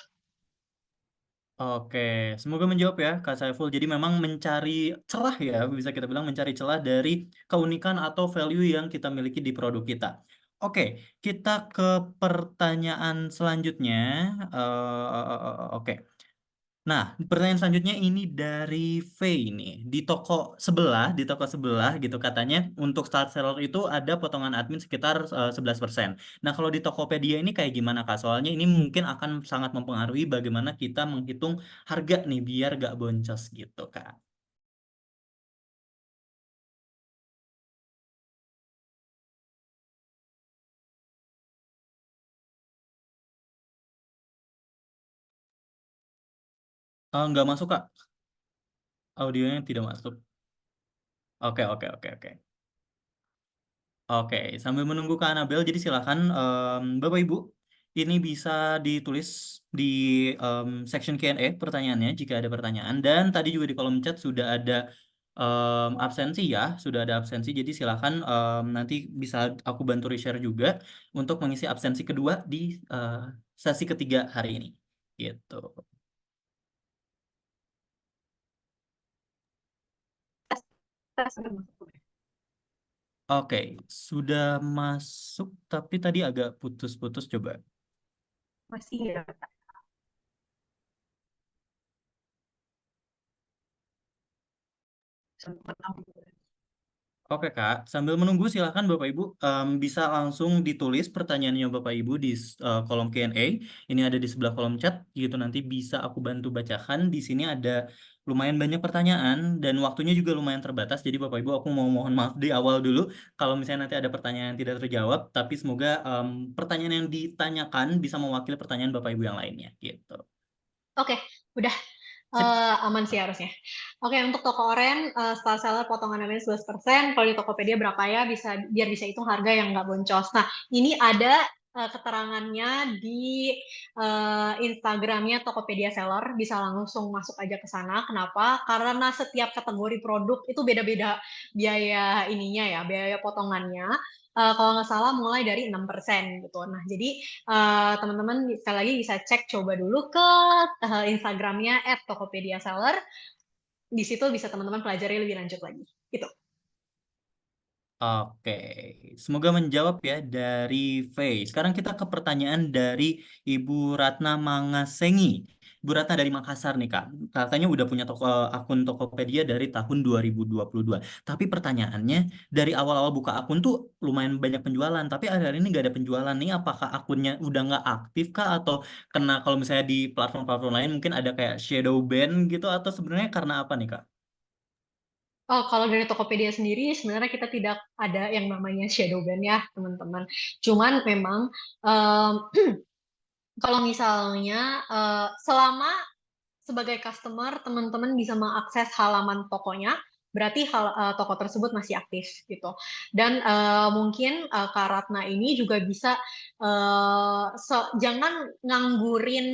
Oke, semoga menjawab ya Kak Saiful. Jadi memang mencari celah ya, bisa kita bilang mencari celah dari keunikan atau value yang kita miliki di produk kita. Oke, kita ke pertanyaan selanjutnya. Oke. Nah, pertanyaan selanjutnya ini dari V nih. Di toko sebelah gitu katanya untuk start seller itu ada potongan admin sekitar 11%. Nah, kalau di Tokopedia ini kayak gimana Kak? Soalnya ini mungkin akan sangat mempengaruhi bagaimana kita menghitung harga nih biar gak boncos gitu Kak. Nggak masuk Kak. Audionya tidak masuk. Oke, oke, oke, oke. Oke, sambil menunggu Kak Anabel, jadi silakan Bapak Ibu, ini bisa ditulis di section Q&A pertanyaannya jika ada pertanyaan. Dan tadi juga di kolom chat sudah ada absensi ya, sudah ada absensi. Jadi silakan nanti bisa aku bantu reshare juga untuk mengisi absensi kedua di sesi ketiga hari ini. Gitu. Tes. Oke, sudah masuk, tapi tadi agak putus-putus coba. Masih ya. Sempat aku. Oke Kak, sambil menunggu silakan Bapak Ibu bisa langsung ditulis pertanyaannya Bapak Ibu di kolom Q&A. Ini ada di sebelah kolom chat, gitu nanti bisa aku bantu bacakan. Di sini ada lumayan banyak pertanyaan dan waktunya juga lumayan terbatas. Jadi Bapak Ibu aku mau mohon maaf di awal dulu kalau misalnya nanti ada pertanyaan yang tidak terjawab. Tapi semoga pertanyaan yang ditanyakan bisa mewakili pertanyaan Bapak Ibu yang lainnya, gitu. Oke, udah Sip. aman sih harusnya. Oke, untuk toko oren, style seller potongan namanya 11%. Kalau di Tokopedia berapa ya? Biar bisa hitung harga yang nggak boncos. Nah, ini ada keterangannya di Instagramnya Tokopedia Seller, bisa langsung masuk aja ke sana. Kenapa? Karena setiap kategori produk itu beda-beda biaya ininya ya, biaya potongannya. Kalau nggak salah mulai dari 6% gitu. Nah, jadi teman-teman sekali lagi bisa cek coba dulu ke Instagramnya @tokopedia_seller. Di situ bisa teman-teman pelajari lebih lanjut lagi. Gitu. Oke, semoga menjawab ya dari Faye. Sekarang kita ke pertanyaan dari Ibu Ratna Mangasengi. Ibu Ratna dari Makassar nih Kak. Katanya udah punya akun Tokopedia dari tahun 2022. Tapi pertanyaannya, dari awal-awal buka akun tuh lumayan banyak penjualan. Tapi akhir-akhir ini nggak ada penjualan nih. Apakah akunnya udah nggak aktif Kak? Atau kena kalau misalnya di platform-platform lain mungkin ada kayak shadow ban gitu? Atau sebenarnya karena apa nih Kak? Oh, kalau dari Tokopedia sendiri sebenarnya kita tidak ada yang namanya shadow ban ya, teman-teman. Cuman memang em, kalau misalnya selama sebagai customer teman-teman bisa mengakses halaman tokonya, berarti toko tersebut masih aktif gitu. Dan mungkin Kak Ratna ini juga bisa jangan nganggurin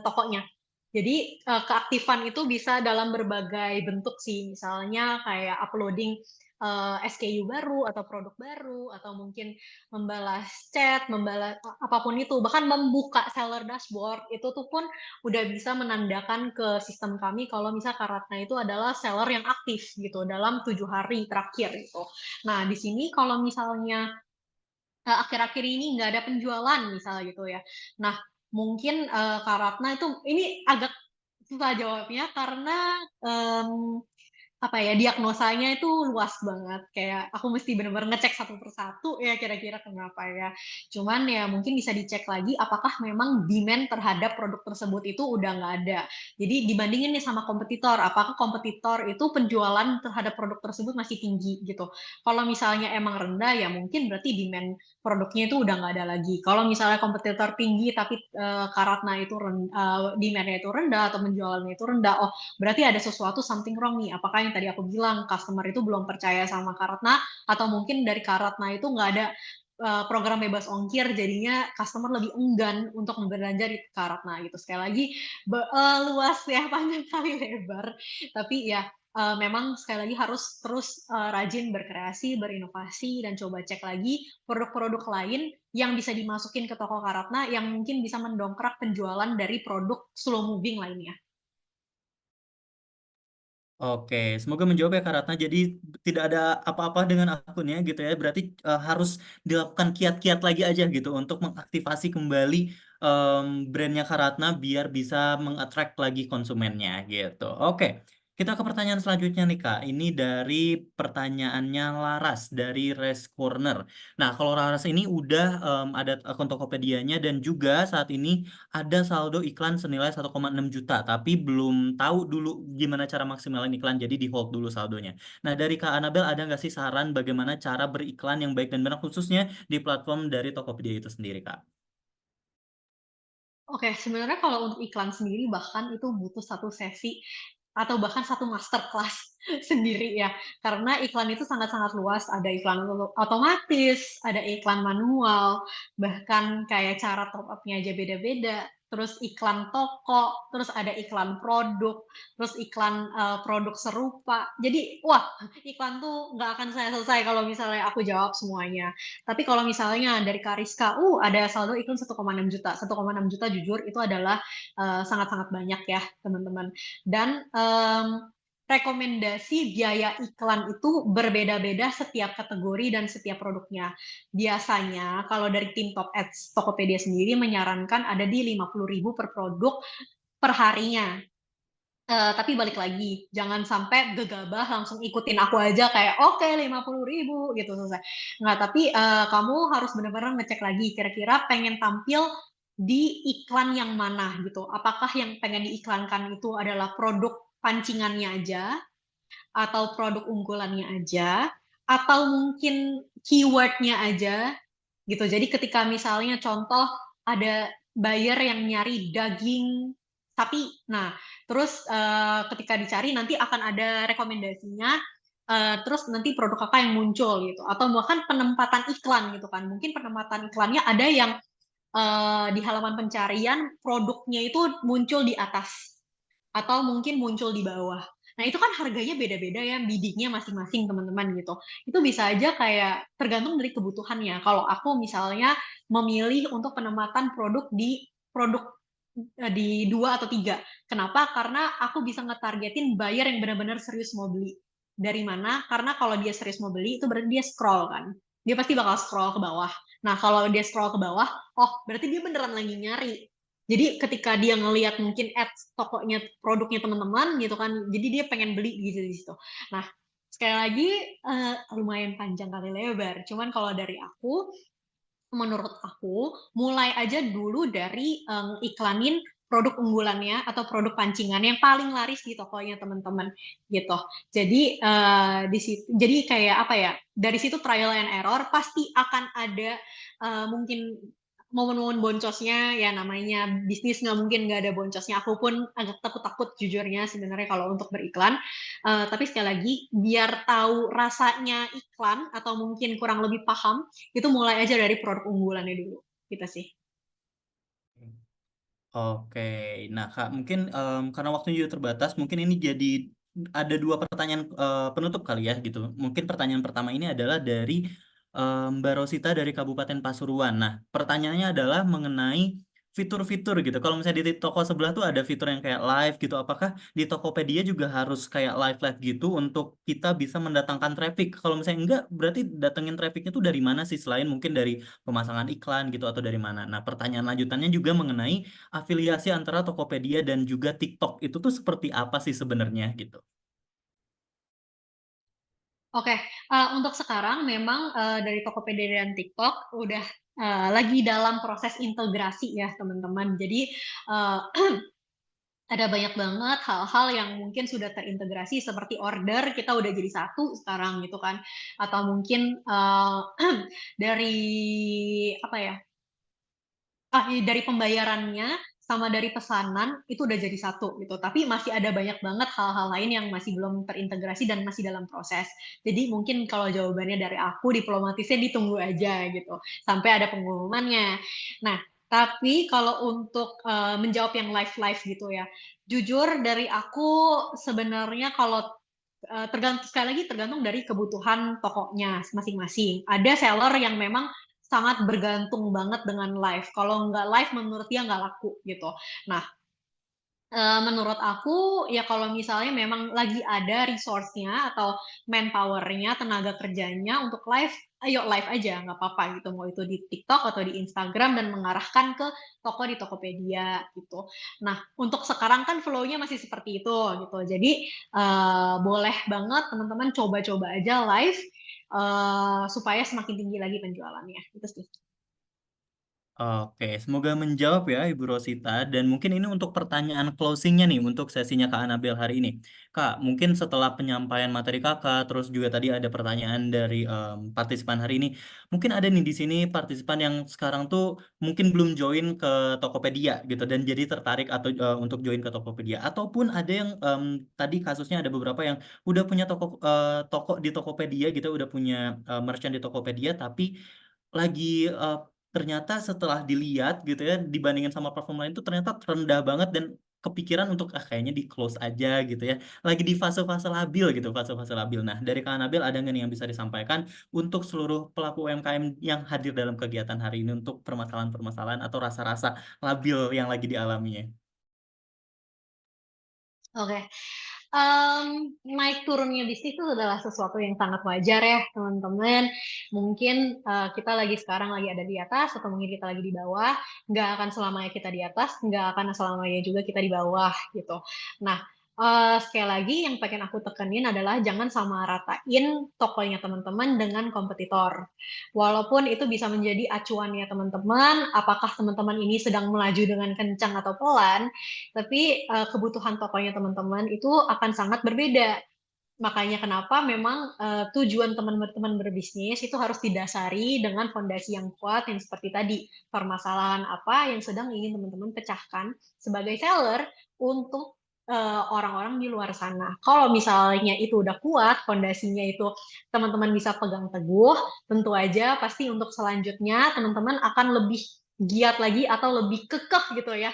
tokonya. Jadi keaktifan itu bisa dalam berbagai bentuk sih, misalnya kayak uploading SKU baru atau produk baru, atau mungkin membalas chat, membalas apapun itu, bahkan membuka seller dashboard itu tuh pun udah bisa menandakan ke sistem kami kalau misal Kak Ratna itu adalah seller yang aktif gitu dalam 7 hari terakhir gitu. Nah di sini kalau misalnya akhir-akhir ini nggak ada penjualan misalnya gitu ya. Nah mungkin Kak Ratna itu ini agak susah jawabnya karena em, apa ya, diagnosanya itu luas banget, kayak aku mesti benar-benar ngecek satu persatu ya kira-kira kenapa ya. Cuman ya mungkin bisa dicek lagi apakah memang demand terhadap produk tersebut itu udah nggak ada. Jadi dibandingin nih sama kompetitor, apakah kompetitor itu penjualan terhadap produk tersebut masih tinggi gitu. Kalau misalnya emang rendah ya mungkin berarti demand produknya itu udah nggak ada lagi. Kalau misalnya kompetitor tinggi tapi Karatna itu demandnya itu rendah atau penjualannya itu rendah, oh berarti ada sesuatu something wrong nih. Apakah yang tadi aku bilang customer itu belum percaya sama Karatna, atau mungkin dari Karatna itu nggak ada program bebas ongkir, jadinya customer lebih enggan untuk berbelanja di Karatna gitu. Sekali lagi luas ya, panjang kali lebar. Tapi ya memang sekali lagi harus terus rajin berkreasi, berinovasi, dan coba cek lagi produk-produk lain yang bisa dimasukin ke toko Karatna yang mungkin bisa mendongkrak penjualan dari produk slow moving lainnya. Oke, semoga menjawab ya Kak Ratna. Jadi tidak ada apa-apa dengan akunnya gitu ya. Berarti harus dilakukan kiat-kiat lagi aja gitu untuk mengaktifasi kembali brandnya Kak Ratna biar bisa mengattract lagi konsumennya gitu. Oke, kita ke pertanyaan selanjutnya nih Kak. Ini dari pertanyaannya Laras dari Race Corner. Nah, kalau Laras ini udah ada akun Tokopedia-nya dan juga saat ini ada saldo iklan senilai 1,6 juta, tapi belum tahu dulu gimana cara maksimalin iklan, jadi di hold dulu saldonya. Nah, dari Kak Anabel ada nggak sih saran bagaimana cara beriklan yang baik dan benar khususnya di platform dari Tokopedia itu sendiri, Kak? Oke, sebenarnya kalau untuk iklan sendiri bahkan itu butuh satu sesi atau bahkan satu masterclass sendiri ya. Karena iklan itu sangat-sangat luas, ada iklan otomatis, ada iklan manual, bahkan kayak cara top up-nya aja beda-beda. Terus iklan toko, terus ada iklan produk, terus iklan produk serupa. Jadi, wah, iklan tuh nggak akan saya selesai kalau misalnya aku jawab semuanya. Tapi kalau misalnya dari Kariska, ada saldo iklan 1,6 juta. 1,6 juta jujur itu adalah sangat-sangat banyak ya, teman-teman. Dan rekomendasi biaya iklan itu berbeda-beda setiap kategori dan setiap produknya. Biasanya kalau dari tim Top Ads Tokopedia sendiri menyarankan ada di 50.000 per produk per harinya. Tapi balik lagi, jangan sampai gegabah langsung ikutin aku aja kayak oke 50.000 gitu selesai. Nggak, tapi kamu harus benar-benar ngecek lagi kira-kira pengen tampil di iklan yang mana gitu. Apakah yang pengen diiklankan itu adalah produk pancingannya aja, atau produk unggulannya aja, atau mungkin keywordnya aja gitu. Jadi ketika misalnya contoh ada buyer yang nyari daging sapi, nah terus ketika dicari nanti akan ada rekomendasinya terus nanti produk kakak yang muncul gitu, atau bahkan penempatan iklan gitu kan, mungkin penempatan iklannya ada yang di halaman pencarian produknya itu muncul di atas atau mungkin muncul di bawah. Nah, itu kan harganya beda-beda ya, biddingnya masing-masing teman-teman gitu. Itu bisa aja kayak tergantung dari kebutuhannya. Kalau aku misalnya memilih untuk penempatan produk di 2 atau 3. Kenapa? Karena aku bisa ngetargetin buyer yang benar-benar serius mau beli. Dari mana? Karena kalau dia serius mau beli, itu berarti dia scroll kan. Dia pasti bakal scroll ke bawah. Nah, kalau dia scroll ke bawah, oh berarti dia beneran lagi nyari. Jadi ketika dia ngelihat mungkin ads tokonya, produknya teman-teman gitu kan, jadi dia pengen beli gitu di situ. Nah, sekali lagi lumayan panjang kali lebar. Cuman kalau dari aku, menurut aku mulai aja dulu dari iklanin produk unggulannya atau produk pancingan yang paling laris di tokonya teman-teman gitu. Jadi di situ, jadi kayak apa ya? Dari situ trial and error pasti akan ada mungkin momen-momen boncosnya, ya namanya bisnis nggak mungkin nggak ada boncosnya. Aku pun agak takut-takut jujurnya sebenarnya kalau untuk beriklan. Tapi sekali lagi biar tahu rasanya iklan atau mungkin kurang lebih paham, itu mulai aja dari produk unggulannya dulu gitu sih. Oke, nah Kak, mungkin karena waktunya juga terbatas, mungkin ini jadi ada 2 pertanyaan penutup kali ya gitu. Mungkin pertanyaan pertama ini adalah dari Mbak Rosita dari Kabupaten Pasuruan. Nah, pertanyaannya adalah mengenai fitur-fitur gitu. Kalau misalnya di toko sebelah tuh ada fitur yang kayak live gitu, apakah di Tokopedia juga harus kayak live-live gitu untuk kita bisa mendatangkan traffic? Kalau misalnya enggak, berarti datengin trafficnya tuh dari mana sih selain mungkin dari pemasangan iklan gitu atau dari mana? Nah, pertanyaan lanjutannya juga mengenai afiliasi antara Tokopedia dan juga TikTok itu tuh seperti apa sih sebenarnya gitu. Oke, untuk sekarang memang dari Tokopedia dan TikTok udah lagi dalam proses integrasi ya teman-teman. Jadi uh, ada banyak banget hal-hal yang mungkin sudah terintegrasi seperti order kita udah jadi satu sekarang gitu kan, atau mungkin dari apa ya, dari pembayarannya sama dari pesanan itu udah jadi satu gitu. Tapi masih ada banyak banget hal-hal lain yang masih belum terintegrasi dan masih dalam proses. Jadi mungkin kalau jawabannya dari aku, diplomatisnya ditunggu aja gitu sampai ada pengumumannya. Nah, tapi kalau untuk menjawab yang live-live gitu ya, jujur dari aku sebenarnya kalau tergantung, sekali lagi tergantung dari kebutuhan tokonya masing-masing. Ada seller yang memang sangat bergantung banget dengan live. Kalau nggak live, menurut dia nggak laku gitu. Nah, menurut aku ya kalau misalnya memang lagi ada resource-nya atau manpower-nya, tenaga kerjanya untuk live, ayo live aja, nggak apa-apa gitu. Mau itu di TikTok atau di Instagram dan mengarahkan ke toko di Tokopedia gitu. Nah, untuk sekarang kan flow-nya masih seperti itu gitu. Jadi boleh banget teman-teman coba-coba aja live supaya semakin tinggi lagi penjualannya. Itu sih. Oke, semoga menjawab ya Ibu Rosita. Dan mungkin ini untuk pertanyaan closingnya nih untuk sesinya Kak Anabel hari ini. Kak, mungkin setelah penyampaian materi Kakak, terus juga tadi ada pertanyaan dari partisipan hari ini. Mungkin ada nih di sini partisipan yang sekarang tuh mungkin belum join ke Tokopedia gitu dan jadi tertarik atau untuk join ke Tokopedia. Ataupun ada yang tadi kasusnya ada beberapa yang udah punya toko di Tokopedia gitu, udah punya merchant di Tokopedia, tapi lagi ternyata setelah dilihat gitu ya dibandingin sama platform lain itu ternyata rendah banget dan kepikiran untuk kayaknya di close aja gitu ya, lagi di fase-fase labil gitu, fase-fase labil. Nah, dari Kak Nabil ada nggak nih yang bisa disampaikan untuk seluruh pelaku UMKM yang hadir dalam kegiatan hari ini untuk permasalahan-permasalahan atau rasa-rasa labil yang lagi dialaminya? Oke, naik turunnya bisnis itu adalah sesuatu yang sangat wajar ya teman-teman. Mungkin kita lagi sekarang lagi ada di atas atau mungkin kita lagi di bawah. Nggak akan selamanya kita di atas, nggak akan selamanya juga kita di bawah gitu. Nah, sekali lagi yang pengen aku tekenin adalah jangan sama ratain tokonya teman-teman dengan kompetitor. Walaupun itu bisa menjadi acuannya teman-teman, apakah teman-teman ini sedang melaju dengan kencang atau pelan, tapi kebutuhan tokonya teman-teman itu akan sangat berbeda. Makanya kenapa memang tujuan teman-teman berbisnis itu harus didasari dengan fondasi yang kuat yang seperti tadi. Permasalahan apa yang sedang ingin teman-teman pecahkan sebagai seller untuk orang-orang di luar sana. Kalau misalnya itu udah kuat, fondasinya itu teman-teman bisa pegang teguh, tentu aja pasti untuk selanjutnya teman-teman akan lebih giat lagi atau lebih kekeh gitu ya,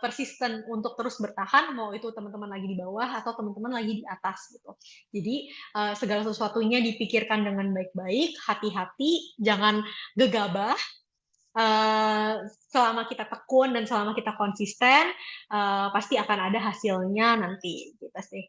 persisten untuk terus bertahan, mau itu teman-teman lagi di bawah atau teman-teman lagi di atas gitu. Jadi segala sesuatunya dipikirkan dengan baik-baik, hati-hati, jangan gegabah. Eh, Selama kita tekun dan selama kita konsisten, pasti akan ada hasilnya nanti gitu sih.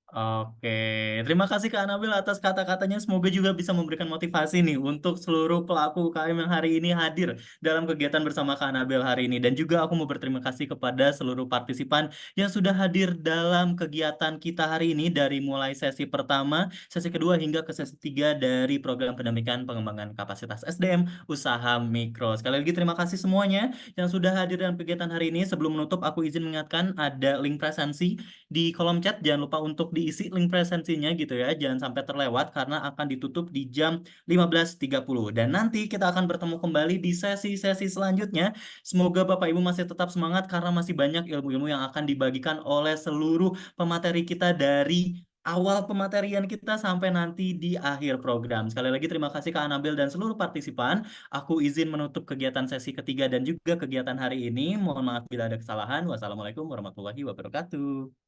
Oke, terima kasih Kak Nabil atas kata-katanya. Semoga juga bisa memberikan motivasi nih untuk seluruh pelaku UKM yang hari ini hadir dalam kegiatan bersama Kak Nabil hari ini. Dan juga aku mau berterima kasih kepada seluruh partisipan yang sudah hadir dalam kegiatan kita hari ini dari mulai sesi pertama, sesi kedua hingga ke sesi tiga dari program pendampingan pengembangan kapasitas SDM Usaha Mikro. Sekali lagi terima kasih semuanya yang sudah hadir dalam kegiatan hari ini. Sebelum menutup, aku izin mengingatkan ada link presensi di kolom chat. Jangan lupa untuk diisi link presensinya gitu ya. Jangan sampai terlewat karena akan ditutup di jam 15.30. Dan nanti kita akan bertemu kembali di sesi-sesi selanjutnya. Semoga Bapak Ibu masih tetap semangat karena masih banyak ilmu-ilmu yang akan dibagikan oleh seluruh pemateri kita dari awal pematerian kita sampai nanti di akhir program. Sekali lagi terima kasih Kak Anabel dan seluruh partisipan. Aku izin menutup kegiatan sesi ketiga dan juga kegiatan hari ini. Mohon maaf bila ada kesalahan. Wassalamualaikum warahmatullahi wabarakatuh.